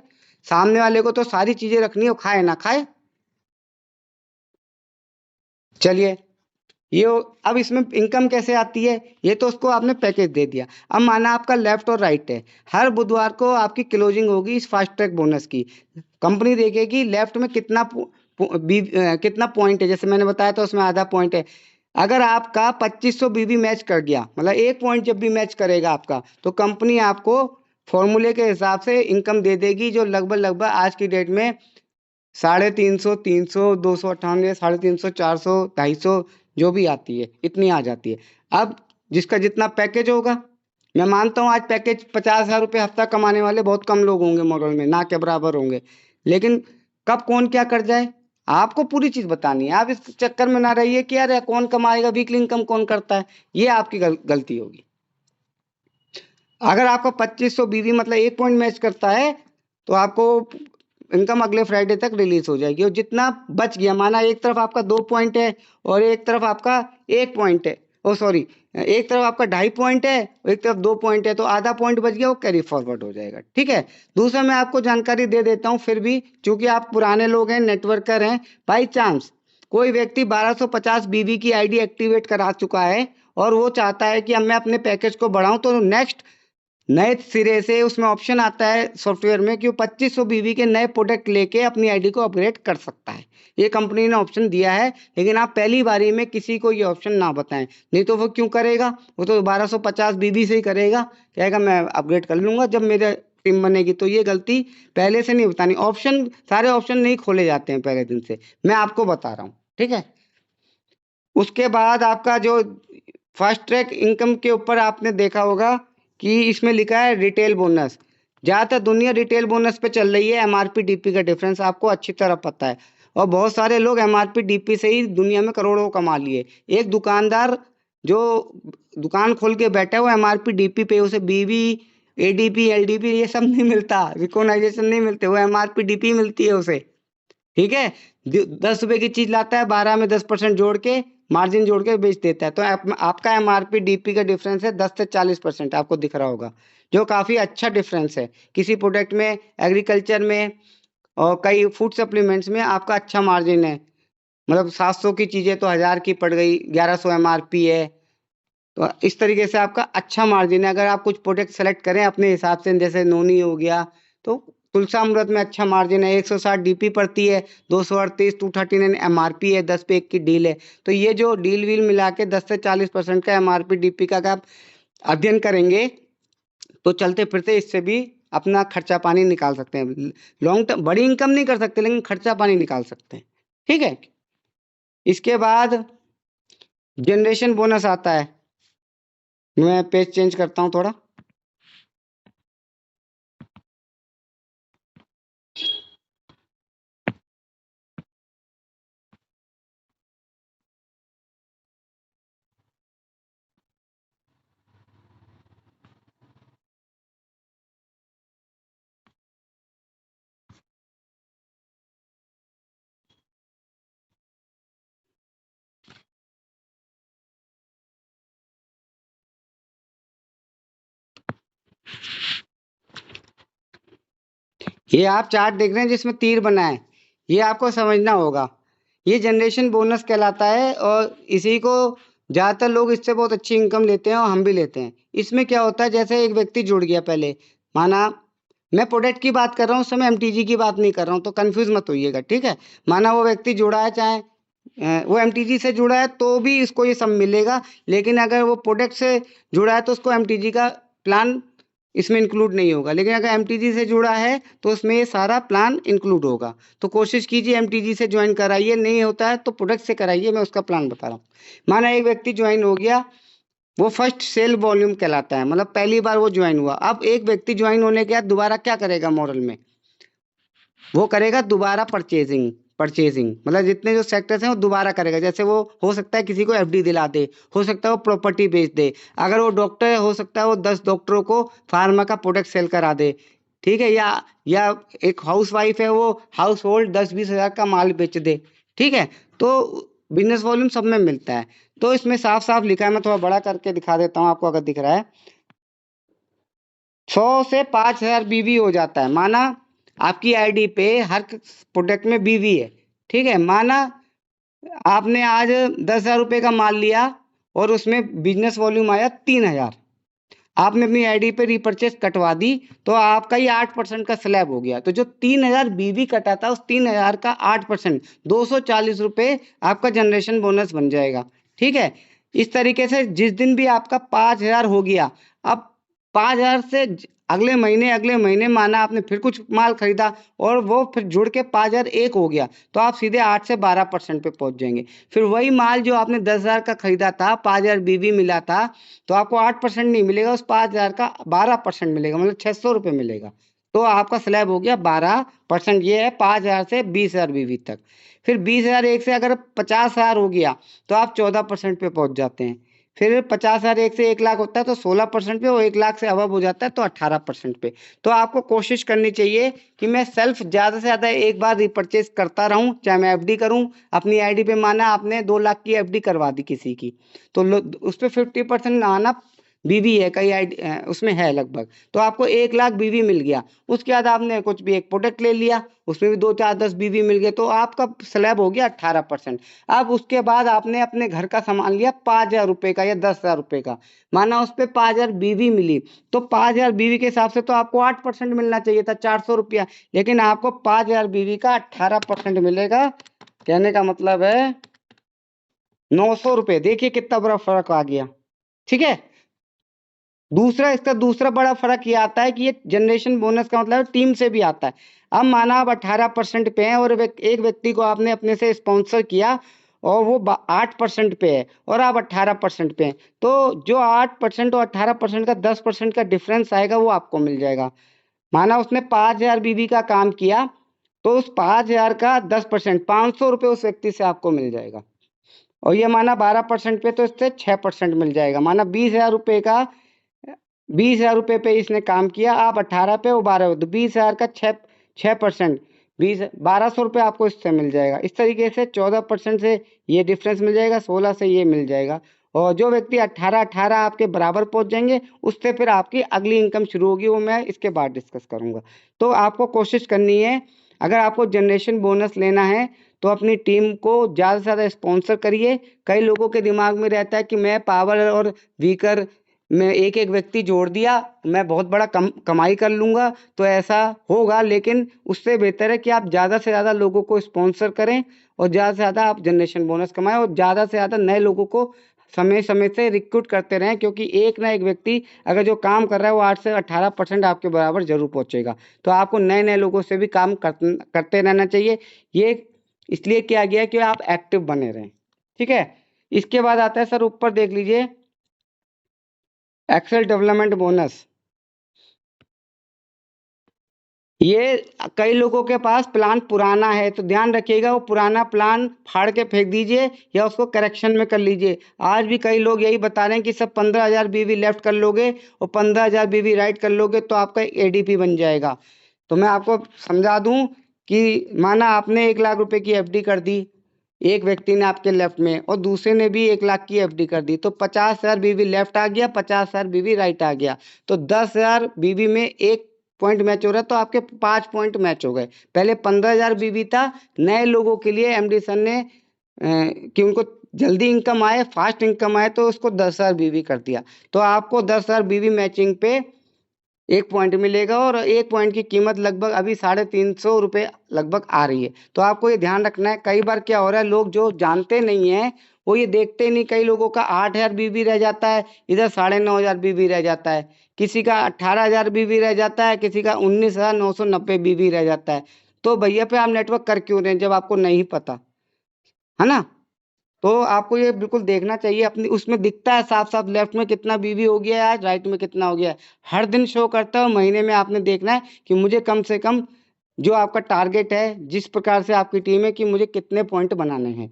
सामने वाले को तो सारी चीजें रखनी है, खाए ना खाए। चलिए ये अब इसमें इनकम कैसे आती है, ये तो उसको आपने पैकेज दे दिया। अब माना आपका लेफ्ट और राइट है, हर बुधवार को आपकी क्लोजिंग होगी इस फास्ट ट्रैक बोनस की। कंपनी देखेगी लेफ्ट में कितना पॉइंट है, जैसे मैंने बताया था उसमें आधा पॉइंट है। अगर आपका 2500 बीबी मैच कर गया, मतलब 1 पॉइंट जब भी मैच करेगा आपका, तो कंपनी आपको फॉर्मूले के हिसाब से इनकम दे देगी, जो लगभग लगभग आज की डेट में 350, 300, 298, 350, 400, 250 जो भी आती है, इतनी आ जाती है। अब जिसका जितना पैकेज होगा, मैं मानता हूँ आज पैकेज 50,000 रुपये हफ्ता कमाने वाले बहुत कम लोग होंगे मॉडल में, ना के बराबर होंगे। लेकिन कब कौन क्या कर जाए, आपको पूरी चीज बतानी है। आप इस चक्कर में ना रहिए कि यार कौन कमाएगा, वीकली इनकम कौन करता है, ये आपकी गलती होगी। अगर आपका 2500 बीवी मतलब 1 पॉइंट मैच करता है, तो आपको इनकम अगले फ्राइडे तक रिलीज हो जाएगी। और जितना बच गया, माना एक तरफ आपका 2 पॉइंट है और एक तरफ आपका 1 पॉइंट है, ओ सॉरी, एक तरफ आपका 2.5 पॉइंट है और एक तरफ 2 पॉइंट है, तो आधा पॉइंट बच गया, वो कैरी फॉरवर्ड हो जाएगा, ठीक है। दूसरा मैं आपको जानकारी दे देता हूँ फिर भी, क्योंकि आप पुराने लोग हैं, नेटवर्कर हैं, बाई चांस कोई व्यक्ति 1250 बीबी की आईडी एक्टिवेट करा चुका है और वो चाहता है कि अब मैं अपने पैकेज को बढ़ाऊं, तो नेक्स्ट नए सिरे से उसमें ऑप्शन आता है सॉफ्टवेयर में कि वो 2500 बीबी के नए प्रोडक्ट लेके अपनी आईडी को अपग्रेड कर सकता है। ये कंपनी ने ऑप्शन दिया है, लेकिन आप पहली बारी में किसी को ये ऑप्शन ना बताएं, नहीं तो वो क्यों करेगा, वो तो 1250 बीबी से ही करेगा, कहेगा मैं अपग्रेड कर लूंगा जब मेरे टीम बनेगी। तो ये गलती पहले से नहीं बतानी। ऑप्शन, सारे ऑप्शन नहीं खोले जाते हैं पहले दिन से, मैं आपको बता रहा हूँ, ठीक है। उसके बाद आपका जो फास्ट ट्रैक इनकम के ऊपर आपने देखा होगा कि इसमें लिखा है रिटेल बोनस। ज़्यादातर दुनिया रिटेल बोनस पे चल रही है, एमआरपी डीपी का डिफरेंस आपको अच्छी तरह पता है, और बहुत सारे लोग एमआरपी डीपी से ही दुनिया में करोड़ों कमा लिए। एक दुकानदार जो दुकान खोल के बैठा है वो एमआरपी डीपी पे, उसे बीवी एडीपी एलडीपी ये सब नहीं मिलता, रिकॉग्नाइजेशन नहीं मिलते, वो एमआरपी डीपी मिलती है उसे, ठीक है, 10 रुपए की चीज लाता है, 12 में 10% जोड़ के मार्जिन जोड़ के बेच देता है, तो आपका एमआरपी डीपी का डिफरेंस है 10 से 40%, आपको दिख रहा होगा, जो काफी अच्छा डिफरेंस है। किसी प्रोडक्ट में, एग्रीकल्चर में और कई फूड सप्लीमेंट्स में आपका अच्छा मार्जिन है, मतलब 700 की चीजें तो 1000 की पड़ गई, 1100 एमआरपी है, तो इस तरीके से आपका अच्छा मार्जिन है। अगर आप कुछ प्रोडक्ट सेलेक्ट करें अपने हिसाब से, जैसे नोनी हो गया, तो तुलसा अमृत में अच्छा मार्जिन है, 160 डीपी पड़ती है, 238 239 एमआरपी है, 10 पे 1 की डील है। तो ये जो डील वील मिला के 10 से 40% का एमआरपी डीपी का अगर आप अध्ययन करेंगे तो चलते फिरते इससे भी अपना खर्चा पानी निकाल सकते हैं। लॉन्ग टर्म बड़ी इनकम नहीं कर सकते, लेकिन खर्चा पानी निकाल सकते हैं। ठीक है, इसके बाद जनरेशन बोनस आता है। मैं पेज चेंज करता हूं थोड़ा। ये आप चार्ट देख रहे हैं जिसमें तीर बना है, ये आपको समझना होगा। ये जनरेशन बोनस कहलाता है और इसी को ज़्यादातर लोग इससे बहुत अच्छी इनकम लेते हैं और हम भी लेते हैं। इसमें क्या होता है, जैसे एक व्यक्ति जुड़ गया, पहले माना मैं प्रोडक्ट की बात कर रहा हूँ, उस समय एमटीजी की बात नहीं कर रहा हूँ, तो कंफ्यूज मत होइएगा। ठीक है, माना वो व्यक्ति जुड़ा है, चाहे वो एमटीजी से जुड़ा है तो भी इसको ये सब मिलेगा, लेकिन अगर वो प्रोडक्ट से जुड़ा है तो उसको एमटीजी का प्लान इसमें इंक्लूड नहीं होगा, लेकिन अगर एमटीजी से जुड़ा है तो उसमें ये सारा प्लान इंक्लूड होगा। तो कोशिश कीजिए एमटीजी से ज्वाइन कराइए, नहीं होता है तो प्रोडक्ट से कराइए, मैं उसका प्लान बता रहा हूँ। माना एक व्यक्ति ज्वाइन हो गया, वो फर्स्ट सेल वॉल्यूम कहलाता है, मतलब पहली बार वो ज्वाइन हुआ। अब एक व्यक्ति ज्वाइन होने के बाद दोबारा क्या करेगा मॉडल में, वो करेगा दोबारा परचेजिंग। परचेजिंग मतलब जितने जो सेक्टर्स हैं वो दोबारा करेगा। जैसे वो हो सकता है किसी को एफडी दिला दे, हो सकता है वो प्रॉपर्टी बेच दे, अगर वो डॉक्टर है हो सकता है वो 10 डॉक्टरों को फार्मा का प्रोडक्ट सेल करा दे। ठीक है, या एक हाउस वाइफ है, वो हाउस होल्ड 10-20 हजार का माल बेच दे। ठीक है, तो बिजनेस वॉल्यूम सब में मिलता है। तो इसमें साफ साफ लिखा है, मैं थोड़ा बड़ा करके दिखा देता हूँ आपको अगर दिख रहा है। 100 से 5000 बीवी हो जाता है। माना आपकी आईडी पे हर प्रोडक्ट में बीवी है। ठीक है, माना आपने आज 10,000 रुपये का माल लिया और उसमें बिजनेस वॉल्यूम आया 3,000, आपने अपनी आईडी पे रीपरचेस कटवा दी, तो आपका ये 8% का स्लैब हो गया। तो जो 3,000 बीवी कटा था, उस 3,000 का 8% 240 रुपये आपका जनरेशन बोनस बन जाएगा। ठीक है, इस तरीके से जिस दिन भी आपका 5,000 हो गया, अब 5,000 से अगले महीने माना आपने फिर कुछ माल खरीदा और वो फिर जुड़ के 5,001 हो गया, तो आप सीधे 8 से 12% पे पहुंच जाएंगे। फिर वही माल जो आपने 10,000 का खरीदा था, 5,000 बीवी मिला था, तो आपको 8% नहीं मिलेगा, उस 5,000 का 12% मिलेगा, मतलब 600 रुपये मिलेगा। तो आपका स्लैब हो गया 12%। ये है 5,000 से 20,000 बीवी तक। फिर 20,001 से अगर 50,000 हो गया तो आप 14% पे पहुंच जाते हैं। फिर 50,000 एक से 1 लाख होता है तो 16% पे, वो 1 लाख से अबव हो जाता है तो 18% पे। तो आपको कोशिश करनी चाहिए कि मैं सेल्फ ज़्यादा से ज़्यादा एक बार रिपर्चेज करता रहूं, चाहे मैं एफडी करूं अपनी आईडी पे। माना आपने 2 लाख की एफडी करवा दी किसी की, तो उस पर 50% आना बीवी है, कई उसमें है लगभग, तो आपको 1 लाख बीवी मिल गया। उसके बाद आपने कुछ भी एक प्रोडक्ट ले लिया, उसमें भी 2 4 10 बीवी मिल गए, तो आपका स्लैब हो गया 18%। अब उसके बाद आपने अपने घर का सामान लिया 5,000 रुपये का या 10,000 रुपये का, माना उस पर 5,000 बीवी मिली, तो 5,000 बीवी के हिसाब से तो आपको 8% मिलना चाहिए था, 400 रुपया, लेकिन आपको 5,000 बीवी का 18% मिलेगा। कहने का मतलब है 900 रुपये। देखिए कितना बड़ा फर्क आ गया। ठीक है, इसका दूसरा बड़ा फर्क ये आता है कि ये जनरेशन बोनस का मतलब टीम से भी आता है। अब माना आप 18% पे हैं और एक व्यक्ति को आपने अपने से स्पॉन्सर किया और वो 8% पे है और आप 18% पे हैं, तो जो 8% और 18% का 10% का डिफरेंस आएगा वो आपको मिल जाएगा। माना उसने 5,000 बीवी का काम किया, तो उस 5,000 का 10% 500 रुपये उस व्यक्ति से आपको मिल जाएगा। और ये माना 12% पे, तो इससे 6% मिल जाएगा। माना 20,000 रुपये का 20,000 रुपये पे इसने काम किया, आप 18 पे वो 12 हो, तो 20,000 का 6%, 1200 रुपये आपको इससे मिल जाएगा। इस तरीके से 14% से ये डिफरेंस मिल जाएगा, 16 से ये मिल जाएगा। और जो व्यक्ति 18 आपके बराबर पहुंच जाएंगे, उससे फिर आपकी अगली इनकम शुरू होगी, वो मैं इसके बाद डिस्कस करूंगा। तो आपको कोशिश करनी है, अगर आपको जनरेशन बोनस लेना है तो अपनी टीम को ज़्यादा से ज़्यादा स्पॉन्सर करिए। कई लोगों के दिमाग में रहता है कि मैं पावर और वीकर में एक एक व्यक्ति जोड़ दिया, मैं बहुत बड़ा कमाई कर लूँगा, तो ऐसा होगा। लेकिन उससे बेहतर है कि आप ज़्यादा से ज़्यादा लोगों को स्पॉन्सर करें और ज़्यादा से ज़्यादा आप जनरेशन बोनस कमाएं और ज़्यादा से ज़्यादा नए लोगों को समय समय से रिक्रूट करते रहें, क्योंकि एक ना एक व्यक्ति अगर जो काम कर रहा है वो 8 से 18% आपके बराबर जरूर पहुंचेगा। तो आपको नए नए लोगों से भी काम करते रहना चाहिए। ये इसलिए किया गया है कि आप एक्टिव बने रहें। ठीक है, इसके बाद आता है सर, ऊपर देख लीजिए, एक्सेल डेवलपमेंट बोनस। ये कई लोगों के पास प्लान पुराना है, तो ध्यान रखिएगा वो पुराना प्लान फाड़ के फेंक दीजिए या उसको करेक्शन में कर लीजिए। आज भी कई लोग यही बता रहे हैं कि सब 15,000 बीवी लेफ्ट कर लोगे और 15,000 बीवी राइट कर लोगे तो आपका एडीपी बन जाएगा। तो मैं आपको समझा दूं कि माना आपने 1,00,000 रुपए की एफडी कर दी, एक व्यक्ति ने आपके लेफ्ट में और दूसरे ने भी 1,00,000 की एफडी कर दी, तो 50,000 बीवी लेफ्ट आ गया, 50,000 बीवी राइट आ गया। तो 10,000 बीवी में एक पॉइंट मैच हो रहा है, तो आपके 5 पॉइंट मैच हो गए। पहले 15,000 बीवी था, नए लोगों के लिए एमडी सर ने कि उनको जल्दी इनकम आए, फास्ट इनकम आए, तो उसको 10,000 बीवी कर दिया। तो आपको 10,000 बीवी मैचिंग पे 1 पॉइंट मिलेगा और 1 पॉइंट की कीमत लगभग अभी 350 रुपये लगभग आ रही है। तो आपको ये ध्यान रखना है। कई बार क्या हो रहा है, लोग जो जानते नहीं है वो ये देखते नहीं, कई लोगों का 8,000 बीबी रह जाता है, इधर 9,500 बीबी रह जाता है, किसी का 18,000 बीबी रह जाता है, किसी का 19,990 बीबी रह जाता है। तो भैया पे आप नेटवर्क कर क्यों रहे हैं जब आपको नहीं पता, है ना? तो आपको ये बिल्कुल देखना चाहिए, अपनी उसमें दिखता है साफ साफ लेफ्ट में कितना बीवी हो गया है, आज राइट में कितना हो गया है, हर दिन शो करता है। महीने में आपने देखना है कि मुझे कम से कम जो आपका टारगेट है, जिस प्रकार से आपकी टीम है, कि मुझे कितने पॉइंट बनाने हैं।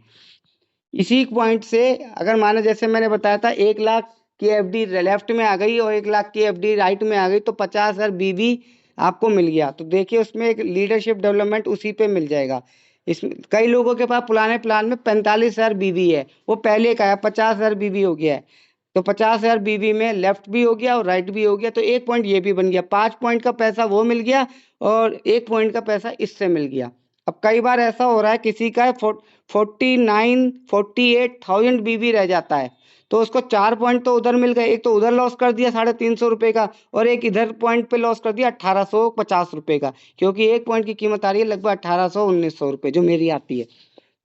इसी पॉइंट से अगर माने जैसे मैंने बताया था 1,00,000 की एफडी लेफ्ट में आ गई और 1,00,000 की एफडी राइट में आ गई, तो 50,000 बीवी आपको मिल गया। तो देखिए उसमें एक लीडरशिप डेवलपमेंट उसी पे मिल जाएगा। इसमें कई लोगों के पास पुराने प्लान में 45,000 बीवी है, वो पहले का है, 50,000 बीवी हो गया है। तो 50,000 बीवी में लेफ्ट भी हो गया और राइट भी हो गया, तो 1 पॉइंट ये भी बन गया, 5 पॉइंट का पैसा वो मिल गया और 1 पॉइंट का पैसा इससे मिल गया। अब कई बार ऐसा हो रहा है किसी का 48,000 बीबी रह जाता है, तो उसको 4 पॉइंट तो उधर मिल गए, एक तो उधर लॉस कर दिया 350 रुपये का और एक इधर पॉइंट पे लॉस कर दिया 1,850 रुपये का, क्योंकि 1 पॉइंट की कीमत आ रही है लगभग 1,800-1,900 रुपये, जो मेरी आती है।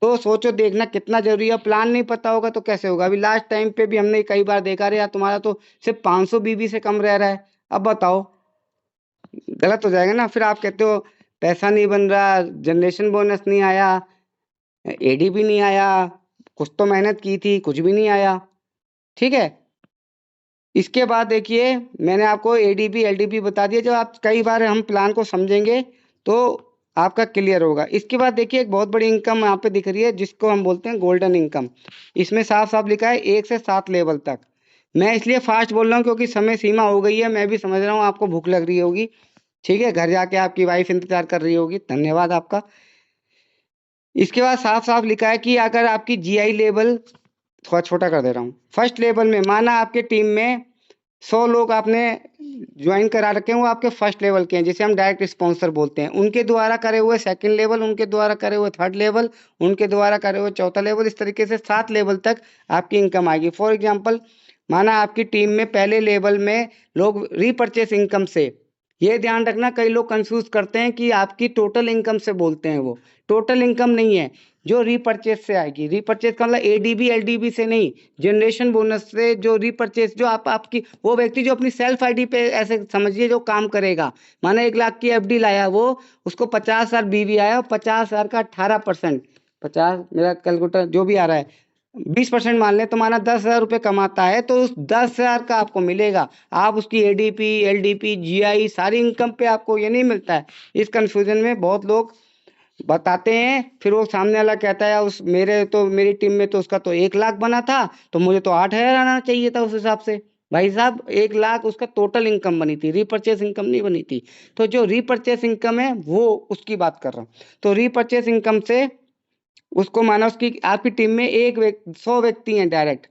तो सोचो देखना कितना जरूरी है। प्लान नहीं पता होगा तो कैसे होगा। अभी लास्ट टाइम पे भी हमने कई बार देखा, रहे यार तुम्हारा तो सिर्फ 500 बीबी से कम रह रहा है, अब बताओ, गलत हो जाएगा ना। फिर आप कहते हो पैसा नहीं बन रहा, जनरेशन बोनस नहीं आया, एडीपी नहीं आया, कुछ तो मेहनत की थी, कुछ भी नहीं आया। ठीक है, इसके बाद देखिए मैंने आपको एडीपी एलडीपी बता दिया। जब आप कई बार हम प्लान को समझेंगे तो आपका क्लियर होगा। इसके बाद देखिए एक बहुत बड़ी इनकम यहाँ पे दिख रही है, जिसको हम बोलते हैं गोल्डन इनकम। इसमें साफ साफ लिखा है 1 से 7 लेवल तक। मैं इसलिए फास्ट बोल रहा हूँ क्योंकि समय सीमा हो गई है, मैं भी समझ रहा हूँ आपको भूख लग रही होगी। ठीक है, घर जाके आपकी वाइफ इंतजार कर रही होगी, धन्यवाद आपका। इसके बाद साफ साफ लिखा है कि अगर आपकी जीआई लेवल, थोड़ा छोटा कर दे रहा हूँ, फर्स्ट लेवल में माना आपके टीम में 100 लोग आपने ज्वाइन करा रखे हैं, वो आपके फर्स्ट लेवल के हैं, जिसे हम डायरेक्ट स्पॉन्सर बोलते हैं। उनके द्वारा करे हुए सेकंड लेवल, उनके द्वारा करे हुए थर्ड लेवल, उनके द्वारा करे हुए चौथा लेवल, इस तरीके से 7 लेवल तक आपकी इनकम आएगी। फॉर एग्जाम्पल, माना आपकी टीम में पहले लेवल में लोग रीपर्चेस इनकम से, ये ध्यान रखना कई लोग कंफ्यूज करते हैं कि आपकी टोटल इनकम से बोलते हैं, वो टोटल इनकम नहीं है, जो रीपर्चेस से आएगी। रीपर्चेस का मतलब एडीबी एलडीबी से नहीं, जनरेशन बोनस से। जो रीपर्चेस, जो आपकी वो व्यक्ति जो अपनी सेल्फ आईडी पे, ऐसे समझिए, जो काम करेगा, माना 1,00,000 की एफडी लाया, वो उसको 50,000 बीवी आया और 50,000 का 18%, 50, मेरा कैलकुलेटर जो भी आ रहा है, 20% मान ले, तो माना 10,000 रुपये कमाता है, तो उस 10,000 का आपको मिलेगा। आप उसकी एडीपी एलडीपी जीआई सारी इनकम पे आपको ये नहीं मिलता है। इस कंफ्यूजन में बहुत लोग बताते हैं, फिर वो सामने वाला कहता है उस मेरे तो मेरी टीम में तो उसका तो 1,00,000 बना था, तो मुझे तो 8,000 आना चाहिए था उस हिसाब से। भाई साहब 1 लाख उसका टोटल इनकम बनी थी, रीपर्चेस इनकम नहीं बनी थी। तो जो रीपर्चेस इनकम है वो उसकी बात कर रहा हूँ। तो रीपर्चेस इनकम से उसको माना उसकी आपकी टीम में 100 व्यक्ति हैं डायरेक्ट,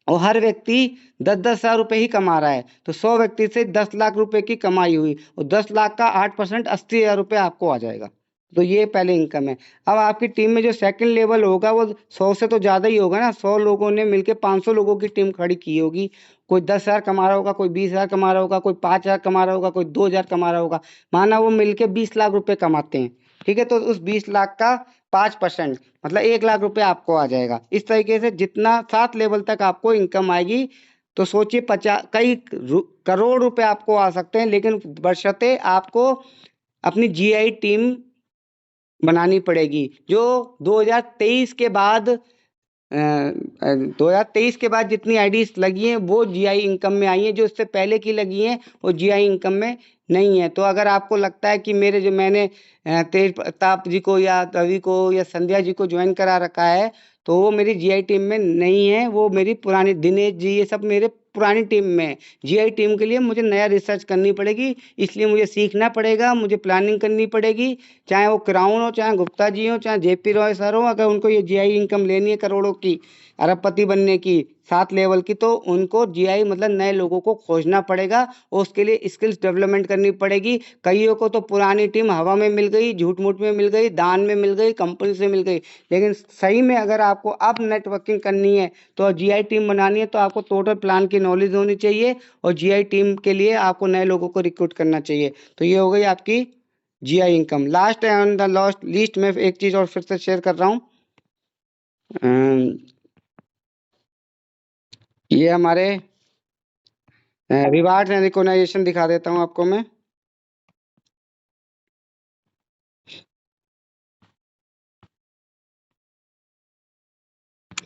और हर व्यक्ति 10-10 हज़ार रुपये ही कमा रहा है, तो 100 व्यक्ति से 10 लाख रुपए की कमाई हुई, और 10 लाख का 8% 80 हज़ार रुपये आपको आ जाएगा। तो ये पहले इनकम है। अब आपकी टीम में जो सेकंड लेवल होगा वो 100 से तो ज़्यादा ही होगा ना, 100 लोगों ने मिलकर 500 लोगों की टीम खड़ी की होगी। कोई 10 हज़ार कमा रहा होगा, कोई 20 हज़ार कमा रहा होगा, कोई 5 हज़ार कमा रहा होगा, कोई 2 हज़ार कमा रहा होगा। माना वो मिलके 20 लाख रुपए कमाते हैं, ठीक है, तो उस 20 लाख का 5% मतलब 1 लाख रुपए आपको आ जाएगा। इस तरीके से जितना 7 लेवल तक आपको इनकम आएगी, तो सोचिए कई करोड़ रुपए आपको आ सकते हैं, लेकिन बशर्ते आपको अपनी जीआई टीम बनानी पड़ेगी, जो 2023 के बाद 2023 के बाद जितनी आईडीज लगी हैं वो जीआई इनकम में आई हैं, जो इससे पहले की लगी हैं वो जीआई इनकम में नहीं है। तो अगर आपको लगता है कि मेरे जो मैंने तेज प्रताप जी को या रवि को या संध्या जी को ज्वाइन करा रखा है, तो वो मेरी जीआई टीम में नहीं है, वो मेरी पुरानी दिनेश जी ये सब मेरे पुरानी टीम में है। जीआई टीम के लिए मुझे नया रिसर्च करनी पड़ेगी, इसलिए मुझे सीखना पड़ेगा, मुझे प्लानिंग करनी पड़ेगी, चाहे वो क्राउन हो, चाहे गुप्ता जी हो, चाहे जेपी रॉय सर हो। अगर उनको ये जीआई इनकम लेनी है करोड़ों की, अरबपति बनने की, 7 लेवल की, तो उनको जीआई मतलब नए लोगों को खोजना पड़ेगा, और उसके लिए स्किल्स डेवलपमेंट करनी पड़ेगी। कईयों को तो पुरानी टीम हवा में मिल गई, झूठ मूठ में मिल गई, दान में मिल गई, कंपनी से मिल गई, लेकिन सही में अगर आपको अब नेटवर्किंग करनी है तो जीआई टीम बनानी है, तो आपको टोटल प्लान की नॉलेज होनी चाहिए, और जीआई टीम के लिए आपको नए लोगों को रिक्रूट करना चाहिए। तो ये हो गई आपकी GI income. Last and the last list में एक चीज और फिर से शेयर कर रहा हूँ। ये हमारे रिवार्ड्स एंड रिकॉग्नाइजेशन दिखा देता हूँ आपको मैं।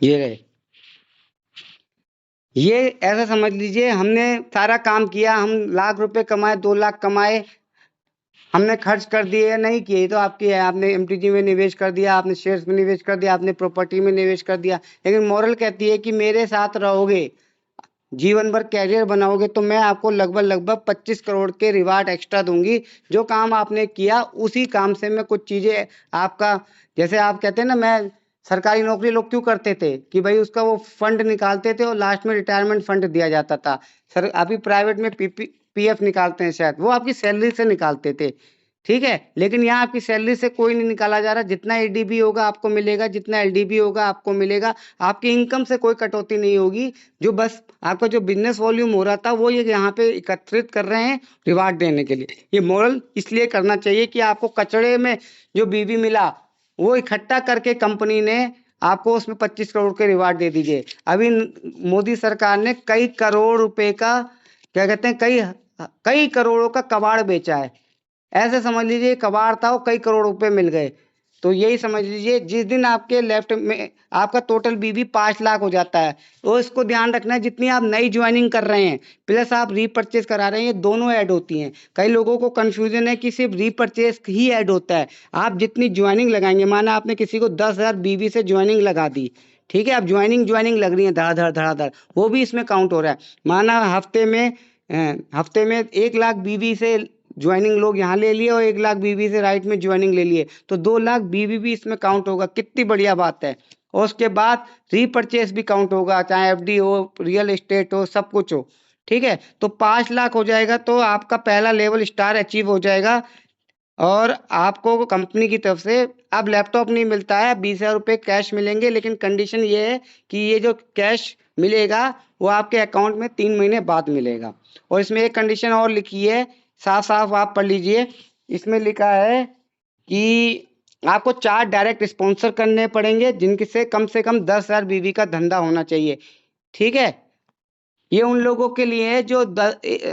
ये रहे, ये ऐसा समझ लीजिए हमने सारा काम किया, हम लाख रुपए कमाए, 2 लाख कमाए, हमने खर्च कर दिए या नहीं किए तो आपकी है। आपने एमटीजी में निवेश कर दिया, आपने शेयर्स में निवेश कर दिया, आपने प्रॉपर्टी में निवेश कर दिया, लेकिन मॉरल कहती है कि मेरे साथ रहोगे, जीवन भर कैरियर बनाओगे, तो मैं आपको लगभग 25 करोड़ के रिवार्ड एक्स्ट्रा दूंगी। जो काम आपने किया उसी काम से मैं कुछ चीजें आपका, जैसे आप कहते हैं ना, मैं सरकारी नौकरी लोग क्यों करते थे कि भाई उसका वो फंड निकालते थे और लास्ट में रिटायरमेंट फंड दिया जाता था। सर अभी प्राइवेट में पीएफ निकालते हैं, शायद वो आपकी सैलरी से निकालते थे, ठीक है, लेकिन यहाँ आपकी सैलरी से कोई नहीं निकाला जा रहा। जितना एडीबी होगा आपको मिलेगा, जितना एलडीबी होगा आपको मिलेगा, आपकी इनकम से कोई कटौती नहीं होगी। जो बस आपका जो बिजनेस वॉल्यूम हो रहा था वो ये यहाँ पे एकत्रित कर रहे हैं रिवार्ड देने के लिए। ये मॉडल इसलिए करना चाहिए कि आपको कचड़े में जो बीवी मिला वो इकट्ठा करके कंपनी ने आपको उसमें 25 करोड़ के रिवार्ड दे दीजिए। अभी मोदी सरकार ने कई करोड़ रुपए का, क्या कहते हैं, कई करोड़ों का कबाड़ बेचा है। ऐसे समझ लीजिए कबाड़ था वो कई करोड़ रुपए मिल गए। तो यही समझ लीजिए जिस दिन आपके लेफ्ट में आपका टोटल बीबी 5 लाख हो जाता है, तो इसको ध्यान रखना है जितनी आप नई ज्वाइनिंग कर रहे हैं प्लस आप रीपरचेज करा रहे हैं, ये दोनों ऐड होती हैं। कई लोगों को कंफ्यूजन है कि सिर्फ रीपरचेज ही ऐड होता है। आप जितनी ज्वाइनिंग लगाएंगे, माना आपने किसी को 10,000 बीबी से ज्वाइनिंग लगा दी, ठीक है, अब ज्वाइनिंग लग रही है धड़ाधड़ धड़ाधड़, वो भी इसमें काउंट हो रहा है। माना हफ्ते में 1 लाख बीबी से ज्वाइनिंग लोग यहाँ ले लिए और 1 लाख बीबी से राइट में ज्वाइनिंग ले लिए, तो 2 लाख बीबी भी इसमें काउंट होगा। कितनी बढ़िया बात है। और उसके बाद रीपरचेस भी काउंट होगा, चाहे एफडी हो, रियल एस्टेट हो, सब कुछ हो, ठीक है। तो 5 लाख हो जाएगा तो आपका पहला लेवल स्टार अचीव हो जाएगा, और आपको कंपनी की तरफ से अब लैपटॉप नहीं मिलता है, 20,000 रुपये कैश मिलेंगे, लेकिन कंडीशन ये है कि ये जो कैश मिलेगा वो आपके अकाउंट में 3 महीने बाद मिलेगा। और इसमें एक कंडीशन और लिखी है, साफ साफ आप पढ़ लीजिए। इसमें लिखा है कि आपको 4 डायरेक्ट स्पॉन्सर करने पड़ेंगे जिनके से कम 10,000 बीवी का धंधा होना चाहिए, ठीक है। ये उन लोगों के लिए है जो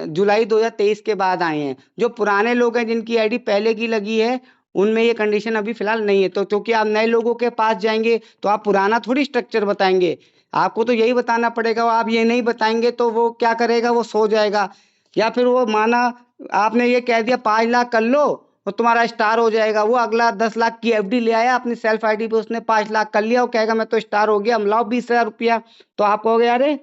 जुलाई 2023 के बाद आए हैं। जो पुराने लोग हैं जिनकी आईडी पहले की लगी है उनमें ये कंडीशन अभी फिलहाल नहीं है। तो क्योंकि आप नए लोगों के पास जाएंगे तो आप पुराना थोड़ी स्ट्रक्चर बताएंगे, आपको तो यही बताना पड़ेगा। आप ये नहीं बताएंगे तो वो क्या करेगा, वो सो जाएगा। या फिर वो माना आपने ये कह दिया 5 लाख कर लो और तुम्हारा स्टार हो जाएगा, वो अगला 10 लाख की एफडी ले आया अपनी सेल्फ आईडी पे, उसने 5 लाख कर लिया, वो कहेगा मैं तो स्टार हो गया, हम लाओ 20,000 रुपया। तो आप कहोगे अरे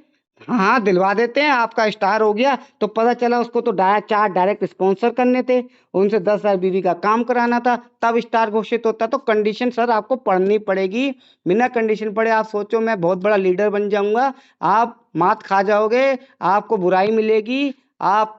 हाँ दिलवा देते हैं। आपका स्टार हो गया तो पता चला उसको तो 4 डायरेक्ट स्पॉन्सर करने थे, उनसे 10,000 बीवी का काम कराना था, तब स्टार घोषित होता। तो कंडीशन सर आपको पढ़नी पड़ेगी। बिना कंडीशन पढ़े आप सोचो मैं बहुत बड़ा लीडर बन जाऊंगा, आप मात खा जाओगे, आपको बुराई मिलेगी, आप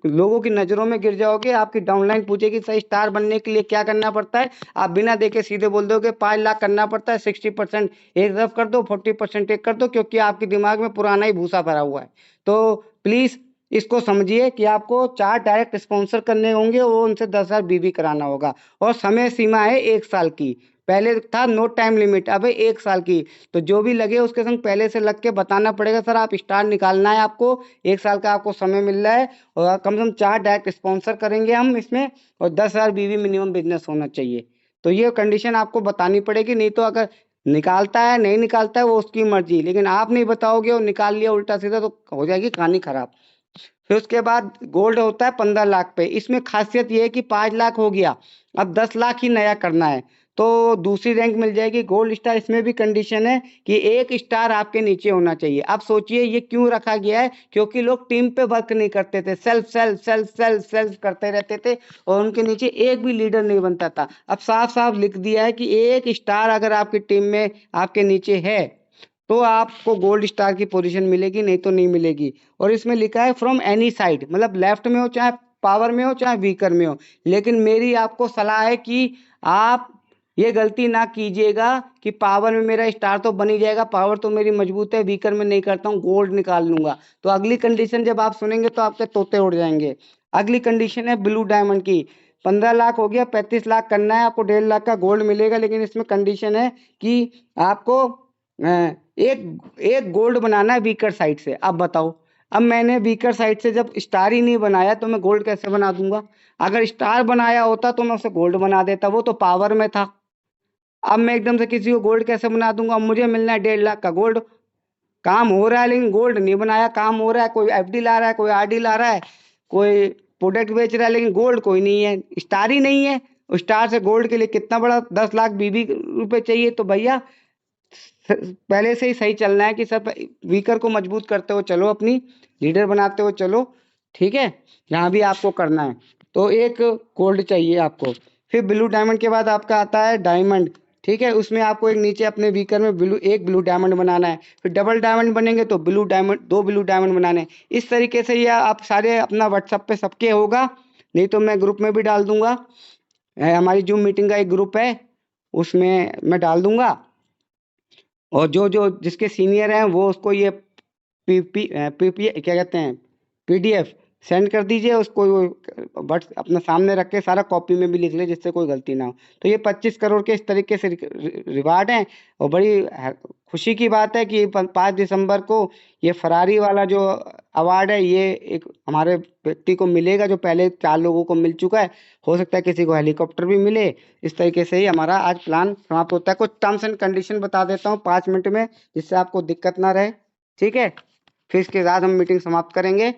लोगों की नजरों में गिर जाओगे। आपकी डाउनलाइन पूछेगी सही स्टार बनने के लिए क्या करना पड़ता है, आप बिना देखे सीधे बोल दोगे 5 लाख करना पड़ता है, 60% एक तरफ कर दो, 40% एक कर दो, क्योंकि आपके दिमाग में पुराना ही भूसा भरा हुआ है। तो प्लीज इसको समझिए कि आपको 4 डायरेक्ट स्पॉन्सर करने होंगे, वो उनसे 10,000 बीवी कराना होगा, और समय सीमा है 1 साल की। पहले था नो टाइम लिमिट, अब है 1 साल की। तो जो भी लगे उसके संग पहले से लग के बताना पड़ेगा सर आप स्टार निकालना है, आपको 1 साल का आपको समय मिल रहा है, और कम से कम 4 डायरेक्ट स्पॉन्सर करेंगे हम इसमें, और 10,000 बीवी मिनिमम बिजनेस होना चाहिए। तो ये कंडीशन आपको बतानी पड़ेगी, नहीं तो अगर निकालता है नहीं निकालता है वो उसकी मर्जी, लेकिन आप नहीं बताओगे और निकाल लिया उल्टा सीधा तो हो जाएगी कहानी खराब। फिर उसके बाद गोल्ड होता है 15 लाख पे। इसमें खासियत ये है कि 5 लाख हो गया, अब 10 लाख ही नया करना है तो दूसरी रैंक मिल जाएगी गोल्ड स्टार। इसमें भी कंडीशन है कि 1 स्टार आपके नीचे होना चाहिए। अब सोचिए ये क्यों रखा गया है, क्योंकि लोग टीम पे वर्क नहीं करते थे, self self self self self करते रहते थे, और उनके नीचे एक भी लीडर नहीं बनता था। अब साफ साफ लिख दिया है कि 1 स्टार अगर आपकी टीम में आपके नीचे है तो आपको गोल्ड स्टार की पोजीशन मिलेगी, नहीं तो नहीं मिलेगी। और इसमें लिखा है फ्रॉम एनी साइड, मतलब लेफ्ट में हो चाहे पावर में हो चाहे वीकर में हो। लेकिन मेरी आपको सलाह है कि आप ये गलती ना कीजिएगा कि पावर में मेरा स्टार तो बन ही जाएगा, पावर तो मेरी मजबूत है, वीकर में नहीं करता हूँ, गोल्ड निकाल लूंगा। तो अगली कंडीशन जब आप सुनेंगे तो आपके तोते उड़ जाएंगे। अगली कंडीशन है ब्लू डायमंड की। 15 लाख हो गया, 35 लाख करना है आपको, 1.5 लाख का गोल्ड मिलेगा। लेकिन इसमें कंडीशन है कि आपको एक एक गोल्ड बनाना है वीकर साइड से। अब बताओ, अब मैंने वीकर साइड से जब स्टार ही नहीं बनाया तो मैं गोल्ड कैसे बना दूंगा? अगर स्टार बनाया होता तो मैं उसे गोल्ड बना देता, वो तो पावर में था। अब मैं एकदम से किसी को गोल्ड कैसे बना दूंगा? मुझे मिलना है 1.5 लाख का गोल्ड, काम हो रहा है लेकिन गोल्ड नहीं बनाया। काम हो रहा है, कोई एफडी ला रहा है, कोई आरडी ला रहा है, कोई प्रोडक्ट बेच रहा है, लेकिन गोल्ड कोई नहीं है, स्टार ही नहीं है। स्टार से गोल्ड के लिए कितना बड़ा 10 लाख बीबी रुपए चाहिए। तो भैया पहले से ही सही चलना है कि सब वीकर को मजबूत करते हो चलो, अपनी लीडर बनाते हो चलो, ठीक है, जहाँ भी आपको करना है। तो एक गोल्ड चाहिए आपको। फिर ब्लू डायमंड के बाद आपका आता है डायमंड, ठीक है, उसमें आपको एक नीचे अपने वीकर में ब्लू डायमंड बनाना है। फिर डबल डायमंड बनेंगे तो ब्लू डायमंड, 2 ब्लू डायमंड बनाने हैं। इस तरीके से ये आप सारे अपना व्हाट्सएप पे सबके होगा, नहीं तो मैं ग्रुप में भी डाल दूंगा। हमारी जूम मीटिंग का एक ग्रुप है, उसमें मैं डाल दूंगा, और जो जो जिसके सीनियर हैं वो उसको ये पीपी क्या कहते हैं, पीडीएफ सेंड कर दीजिए उसको। वो बट अपने सामने रख के सारा कॉपी में भी लिख ले जिससे कोई गलती ना हो। तो ये 25 करोड़ के इस तरीके से रिवार्ड हैं। और बड़ी खुशी की बात है कि 5 दिसंबर को ये फरारी वाला जो अवार्ड है ये एक हमारे व्यक्ति को मिलेगा, जो पहले 4 लोगों को मिल चुका है। हो सकता है किसी को हेलीकॉप्टर भी मिले। इस तरीके से ही हमारा आज प्लान समाप्त होता है। कुछ टर्म्स एंड कंडीशन बता देता हूँ 5 मिनट में, जिससे आपको दिक्कत ना रहे, ठीक है। फिर इसके बाद हम मीटिंग समाप्त करेंगे।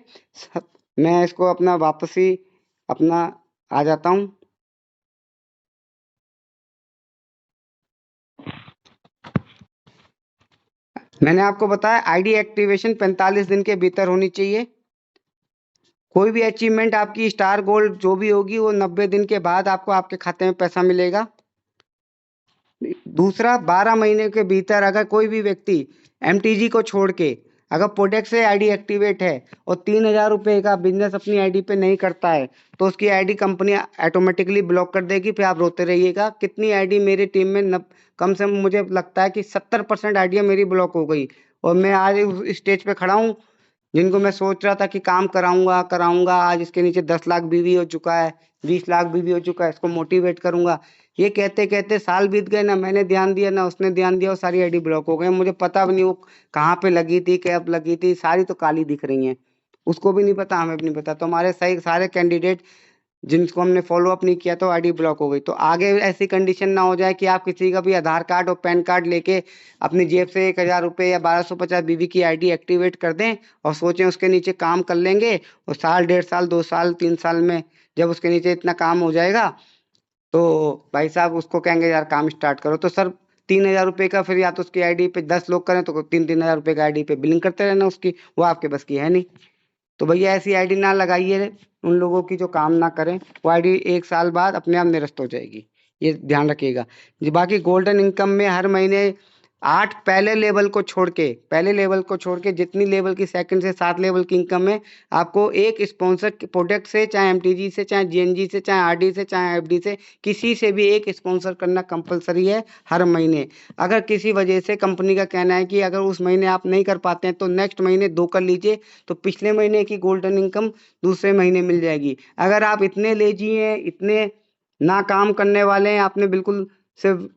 मैं इसको अपना वापस ही अपना आ जाता हूँ। मैंने आपको बताया आईडी एक्टिवेशन 45 दिन के भीतर होनी चाहिए। कोई भी अचीवमेंट आपकी स्टार गोल्ड जो भी होगी वो 90 दिन के बाद आपको आपके खाते में पैसा मिलेगा। दूसरा, 12 महीने के भीतर अगर कोई भी व्यक्ति एमटीजी को छोड़ के अगर प्रोडक्ट से आईडी एक्टिवेट है और 3,000 रुपए का बिजनेस अपनी आईडी पे नहीं करता है तो उसकी आईडी कंपनी ऑटोमेटिकली ब्लॉक कर देगी। फिर आप रोते रहिएगा कितनी आईडी मेरी टीम में कम से कम मुझे लगता है कि 70% आईडिया मेरी ब्लॉक हो गई। और मैं आज उस स्टेज पे खड़ा हूँ जिनको मैं सोच रहा था कि काम कराऊंगा कराऊंगा, आज इसके नीचे 10 लाख बीवी हो चुका है, 20 लाख बीवी हो चुका है, इसको मोटिवेट करूंगा। ये कहते कहते साल बीत गए, ना मैंने ध्यान दिया ना उसने ध्यान दिया, और सारी आईडी ब्लॉक हो गई। मुझे पता भी नहीं वो कहाँ पे लगी थी, कब लगी थी, सारी तो काली दिख रही हैं। उसको भी नहीं पता, हमें भी नहीं पता। तो हमारे सही सारे कैंडिडेट जिनको हमने फॉलो अप नहीं किया तो आईडी ब्लॉक हो गई। तो आगे ऐसी कंडीशन ना हो जाए कि आप किसी का भी आधार कार्ड और पैन कार्ड लेके अपनी जेब से 1,000 रुपये या 1250 बीवी की आईडी एक्टिवेट कर दें और सोचें उसके नीचे काम कर लेंगे, और साल 1.5 साल 2 साल 3 साल में जब उसके नीचे इतना काम हो जाएगा तो भाई साहब उसको कहेंगे यार काम स्टार्ट करो। तो सर ₹3000 का, फिर या तो उसकी आईडी पे 10 लोग करें तो 3-3 हज़ार का आईडी पे बिलिंग करते रहना उसकी, वो आपके बस की है नहीं। तो भैया ऐसी आईडी ना लगाइए उन लोगों की जो काम ना करें, वो आईडी 1 साल बाद अपने आप निरस्त हो जाएगी, ये ध्यान रखिएगा जी। बाकी गोल्डन इनकम में हर महीने 8 पहले लेवल को छोड़ के जितनी लेवल की सेकंड से 7 लेवल की इनकम है, आपको एक स्पॉन्सर प्रोडक्ट से, चाहे एमटीजी से, चाहे जीएनजी से, चाहे आरडी से, चाहे एफडी से, किसी से भी एक स्पॉन्सर करना कंपलसरी है हर महीने। अगर किसी वजह से कंपनी का कहना है कि अगर उस महीने आप नहीं कर पाते हैं तो नेक्स्ट महीने 2 कर लीजिए, तो पिछले महीने की गोल्डन इनकम दूसरे महीने मिल जाएगी। अगर आप इतने लेजी हैं, इतने ना काम करने वाले हैं, आपने बिल्कुल सिर्फ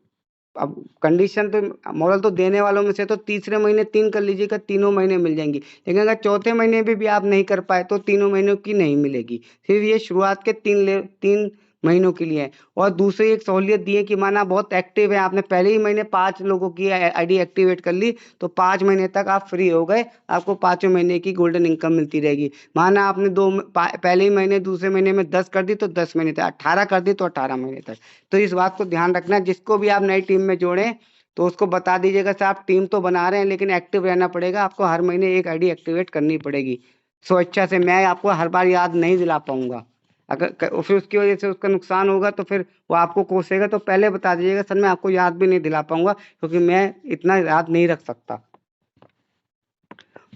अब कंडीशन तो मॉरल तो देने वालों में से तो तीसरे महीने 3 कर लीजिएगा, तीनों महीने मिल जाएंगी। लेकिन अगर चौथे महीने भी आप नहीं कर पाए तो तीनों महीनों की नहीं मिलेगी, सिर्फ ये शुरुआत के 3 महीनों के लिए है। और दूसरी एक सहूलियत दी है कि माना बहुत एक्टिव है, आपने पहले ही महीने 5 लोगों की आईडी एक्टिवेट कर ली, तो 5 महीने तक आप फ्री हो गए, आपको 5वें महीने की गोल्डन इनकम मिलती रहेगी। माना आपने पहले ही महीने दूसरे महीने में 10 कर दी तो 10 महीने तक, 18 कर दी तो 18 महीने तक। तो इस बात को ध्यान रखना, जिसको भी आप नई टीम में जोड़ें तो उसको बता दीजिएगा साहब टीम तो बना रहे हैं लेकिन एक्टिव रहना पड़ेगा, आपको हर महीने एक आईडी एक्टिवेट करनी पड़ेगी। स्वेच्छा से, मैं आपको हर बार याद नहीं दिला पाऊंगा, अगर फिर उसकी वजह से उसका नुकसान होगा तो फिर वो आपको कोसेगा। तो पहले बता दीजिएगा सर मैं आपको याद भी नहीं दिला पाऊंगा क्योंकि मैं इतना याद नहीं रख सकता।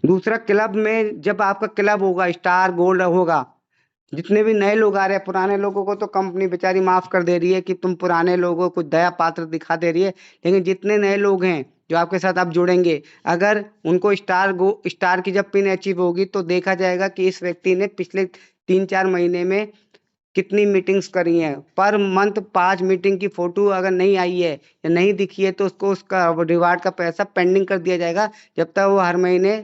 दूसरा, क्लब में जब आपका क्लब होगा, स्टार गोल्ड होगा, जितने भी नए लोग आ रहे हैं, पुराने लोगों को तो कंपनी बेचारी माफ कर दे रही है कि तुम पुराने लोगों को दया पात्र दिखा दे रही है, लेकिन जितने नए लोग हैं जो आपके साथ आप जुड़ेंगे, अगर उनको स्टार की जब पिन अचीव होगी तो देखा जाएगा कि इस व्यक्ति ने पिछले 3-4 महीने में कितनी मीटिंग्स करी हैं। पर मंथ 5 मीटिंग की फोटो अगर नहीं आई है या नहीं दिखी है तो उसको उसका रिवार्ड का पैसा पेंडिंग कर दिया जाएगा जब तक वो हर महीने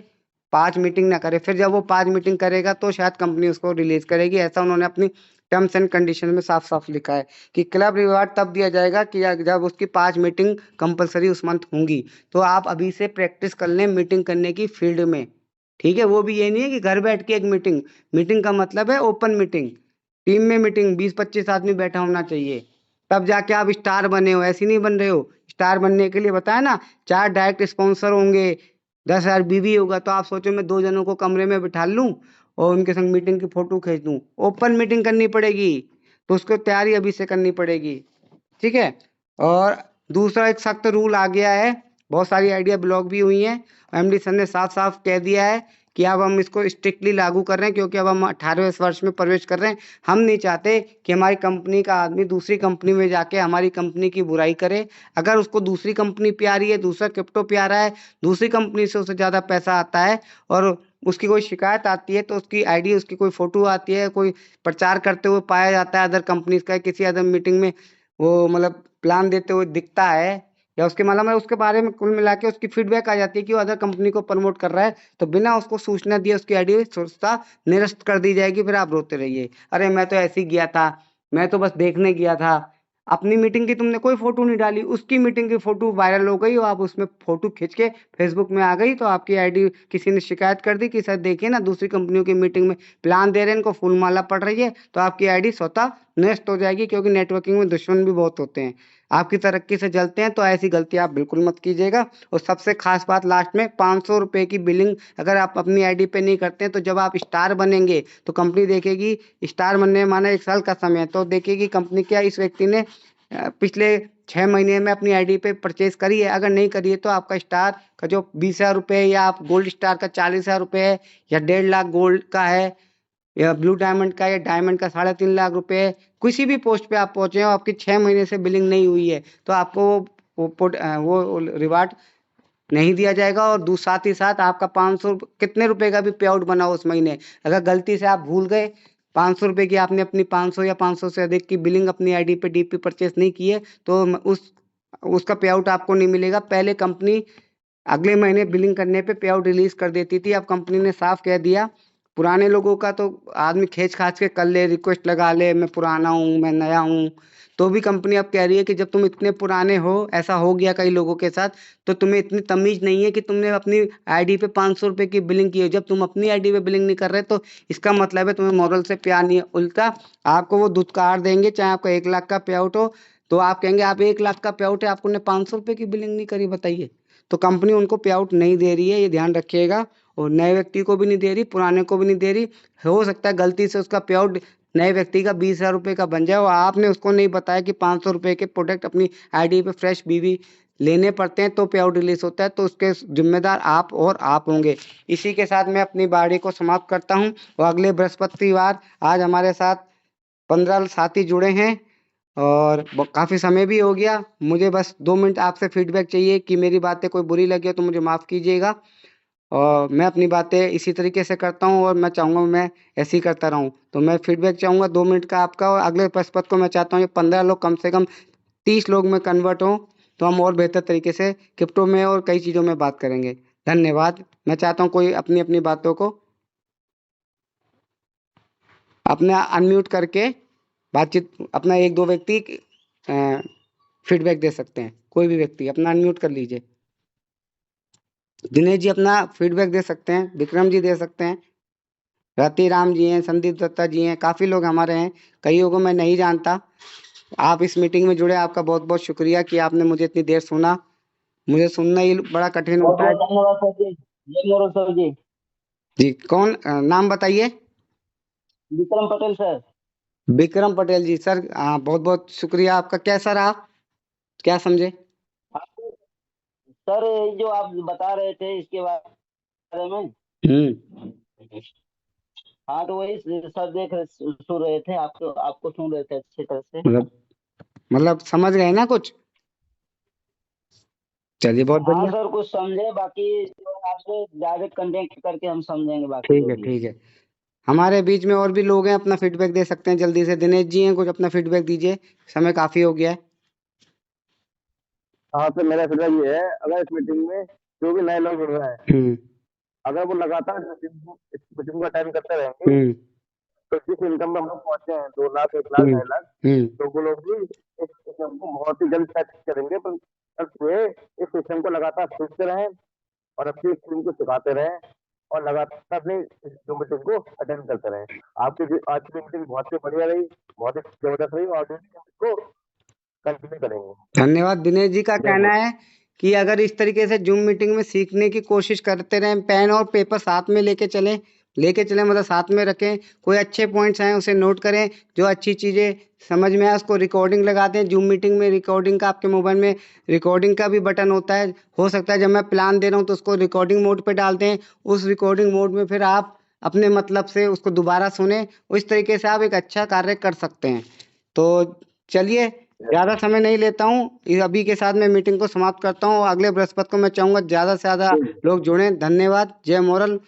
5 मीटिंग ना करे। फिर जब वो 5 मीटिंग करेगा तो शायद कंपनी उसको रिलीज करेगी। ऐसा उन्होंने अपनी टर्म्स एंड कंडीशन में साफ साफ लिखा है कि क्लब रिवार्ड तब दिया जाएगा कि जब उसकी 5 मीटिंग कंपलसरी उस मंथ होंगी। तो आप अभी से प्रैक्टिस कर लें मीटिंग करने की फील्ड में, ठीक है। वो भी ये नहीं है कि घर बैठ के एक मीटिंग का मतलब है ओपन मीटिंग, टीम में मीटिंग 20-25 आदमी बैठा होना चाहिए, तब जाके आप स्टार बने हो, ऐसे नहीं बन रहे हो। स्टार बनने के लिए बताया ना, 4 डायरेक्ट स्पॉन्सर होंगे, 10,000 बीवी होगा, तो आप सोचो मैं 2 जनों को कमरे में बिठा लूं और उनके संग मीटिंग की फोटो खींच दूं। ओपन मीटिंग करनी पड़ेगी, तो उसको तैयारी अभी से करनी पड़ेगी, ठीक है। और दूसरा एक सख्त रूल आ गया है, बहुत सारी आइडिया ब्लॉक भी हुई हैं, एमडी सर ने साफ साफ कह दिया है कि अब हम इसको स्ट्रिक्टली लागू कर रहे हैं क्योंकि अब हम 18वें वर्ष में प्रवेश कर रहे हैं। हम नहीं चाहते कि हमारी कंपनी का आदमी दूसरी कंपनी में जाके हमारी कंपनी की बुराई करे। अगर उसको दूसरी कंपनी प्यारी है, दूसरा क्रिप्टो प्यारा है, दूसरी कंपनी से उसे ज़्यादा पैसा आता है और उसकी कोई शिकायत आती है तो उसकी आईडी, उसकी कोई फोटो आती है, कोई प्रचार करते हुए पाया जाता है अदर कंपनीज का, किसी अदर मीटिंग में वो मतलब प्लान देते हुए दिखता है, या उसके मतलब उसके बारे में कुल मिला के उसकी फीडबैक आ जाती है कि वो अदर कंपनी को प्रमोट कर रहा है, तो बिना उसको सूचना दिए उसकी आईडी सोचता निरस्त कर दी जाएगी। फिर आप रोते रहिए, अरे मैं तो ऐसे ही गया था, मैं तो बस देखने गया था। अपनी मीटिंग की तुमने कोई फोटो नहीं डाली, उसकी मीटिंग की फोटो वायरल हो गई और आप उसमें फोटो खींच के फेसबुक में आ गई, तो आपकी आईडी किसी ने शिकायत कर दी कि सर देखिए ना दूसरी कंपनियों की मीटिंग में प्लान दे रहे हैं, इनको फूल माला पड़ रही है, तो आपकी आईडी स्वतः नष्ट हो जाएगी। क्योंकि नेटवर्किंग में दुश्मन भी बहुत होते हैं, आपकी तरक्की से जलते हैं, तो ऐसी गलती आप बिल्कुल मत कीजिएगा। और सबसे खास बात लास्ट में, 500 रुपये की बिलिंग अगर आप अपनी आईडी पे नहीं करते हैं तो जब आप स्टार बनेंगे तो कंपनी देखेगी, स्टार बनने में माना 1 साल का समय है, तो देखेगी कंपनी क्या इस व्यक्ति ने पिछले 6 महीने में अपनी आईडी पे परचेज करी है। अगर नहीं करी है तो आपका स्टार का जो 20,000 रुपये या आप गोल्ड स्टार का 40,000 रुपये है या 1.5 लाख गोल्ड का है या ब्लू डायमंड का या डायमंड का 3.5 लाख रुपए है, किसी भी पोस्ट पे आप पहुंचे हो, आपकी 6 महीने से बिलिंग नहीं हुई है तो आपको वो रिवार्ड नहीं दिया जाएगा। और साथ ही साथ आपका 500 कितने रुपए का भी पे आउट बना उस महीने, अगर गलती से आप भूल गए 500 रुपए की, आपने अपनी 500 या 500 से अधिक की बिलिंग अपनी आईडी पे डीपी परचेस नहीं की है तो उसका पे आउट आपको नहीं मिलेगा। पहले कंपनी अगले महीने बिलिंग करने पे पे आउट रिलीज कर देती थी, अब कंपनी ने साफ कह दिया पुराने लोगों का तो आदमी खींच खाच के कर ले, रिक्वेस्ट लगा ले, मैं पुराना हूँ, मैं नया हूँ, तो भी कंपनी अब कह रही है कि जब तुम इतने पुराने हो, ऐसा हो गया कई लोगों के साथ, तो तुम्हें इतनी तमीज नहीं है कि तुमने अपनी आईडी पे 500 रुपए की बिलिंग की है। जब तुम अपनी आईडी पे बिलिंग नहीं कर रहे तो इसका मतलब है तुम्हें मॉरल से प्यार नहीं है, उल्टा आपको वो धुतकार देंगे, चाहे आपका 1 लाख का पे आउट हो, तो आप कहेंगे आप 1 लाख का पे आउट है, आपको ने 500 रुपए की बिलिंग नहीं करी, बताइए। तो कंपनी उनको पे आउट नहीं दे रही है, ये ध्यान रखिएगा। और नए व्यक्ति को भी नहीं दे रही, पुराने को भी नहीं दे रही। हो सकता है गलती से उसका पे आउट नए व्यक्ति का 20,000 रुपए का बन जाए और आपने उसको नहीं बताया कि 500 रुपए के प्रोडक्ट अपनी आईडी पे फ्रेश बीवी लेने पड़ते हैं तो पे आउट रिलीज होता है, तो उसके जिम्मेदार आप और आप होंगे। इसी के साथ मैं अपनी वाणी को समाप्त करता हूँ और अगले बृहस्पतिवार आज हमारे साथ 15 साथी जुड़े हैं और काफ़ी समय भी हो गया। मुझे बस 2 मिनट आपसे फीडबैक चाहिए कि मेरी बातें कोई बुरी लगी हो तो मुझे माफ़ कीजिएगा और मैं अपनी बातें इसी तरीके से करता हूँ और मैं चाहूँगा मैं ऐसे ही करता रहूँ। तो मैं फीडबैक चाहूँगा 2 मिनट का आपका और अगले बृहस्पति को मैं चाहता हूँ ये 15 लोग कम से कम 30 लोग में कन्वर्ट हों, तो हम और बेहतर तरीके से क्रिप्टो में और कई चीज़ों में बात करेंगे। धन्यवाद। मैं चाहता हूँ कोई अपनी-अपनी बातों को अपना अनम्यूट करके बातचीत अपना 1-2 व्यक्ति फीडबैक दे सकते हैं। कोई भी व्यक्ति अपना अनम्यूट कर लीजिए। दिनेश जी अपना फीडबैक दे सकते हैं, विक्रम जी दे सकते हैं, रतिराम जी हैं, संदीप दत्ता जी हैं, काफ़ी लोग हमारे हैं, कईयों को मैं नहीं जानता। आप इस मीटिंग में जुड़े, आपका बहुत-बहुत शुक्रिया कि आपने मुझे इतनी देर सुना। मुझे सुनना ही बड़ा कठिन बहुत होता है। बहुत धन्यवाद सर जी। जय मोरल सर जी। जी, कौन नाम बताइए? विक्रम पटेल सर। विक्रम पटेल जी। सर बहुत-बहुत शुक्रिया आपका। कैसा रहा? क्या समझे? आपको सर जो आप बता रहे थे इसके बारे में, हुँ। हाँ तो वही सर सुन रहे थे, आपको सुन रहे थे अच्छी तरह से। मतलब समझ गए ना कुछ? चलिए बहुत हाँ बढ़िया। सर कुछ समझे, बाकी जो आपसे डायरेक्ट कांटेक्ट करके हम समझेंगे बाकी ठीक जो है, भी है। ठीक है। हमारे बीच में और भी लोग हैं, अपना फीडबैक दे सकते हैं जल्दी से। दिनेश जी हैं, कुछ अपना फीडबैक दीजिए, समय काफ़ी हो गया है। हाँ तो मेरा फीडबैक ये है, अगर इस मीटिंग में जो भी नए लोग जुड़ रहे हैं, हुँ, अगर वो लगातार इस मीटिंग को अटेंड करते रहेंगे हुँ, तो जिस इनकम में हम लोग पहुंचे हैं 2 लाख 1 लाख हुँ, 2.5 लाख, हुँ। तो वो लोग भी इस सिस्टम को बहुत ही जल्द सेट करेंगे। पर बस वे इस सिस्टम को लगातार सीखते रहें और अपनी टीम को सिखाते रहें और लगातार अपनी इस जो मीटिंग को अटेंड करते रहें। आपकी आज की मीटिंग बहुत ही बढ़िया रही, बहुत ही जबरदस्त रही और को कंटिन्यू करेंगे। धन्यवाद। दिनेश जी का जय कहना हिंद। है कि अगर इस तरीके से जूम मीटिंग में सीखने की कोशिश करते रहें, पेन और पेपर साथ में लेके चलें मतलब साथ में रखें, कोई अच्छे पॉइंट्स आएँ उसे नोट करें, जो अच्छी चीज़ें समझ में आए उसको रिकॉर्डिंग लगा दें। जूम मीटिंग में रिकॉर्डिंग का आपके मोबाइल में रिकॉर्डिंग का भी बटन होता है। हो सकता है जब मैं प्लान दे रहा हूँ तो उसको रिकॉर्डिंग मोड पे डाल दें, उस रिकॉर्डिंग मोड में फिर आप अपने मतलब से उसको दोबारा सुनें। इस तरीके से आप एक अच्छा कार्य कर सकते हैं। तो चलिए ज़्यादा समय नहीं लेता हूँ, अभी के साथ मैं मीटिंग को समाप्त करता हूँ। अगले बृहस्पति को मैं चाहूँगा ज़्यादा से ज़्यादा लोग जुड़ें। धन्यवाद। जय मोरल।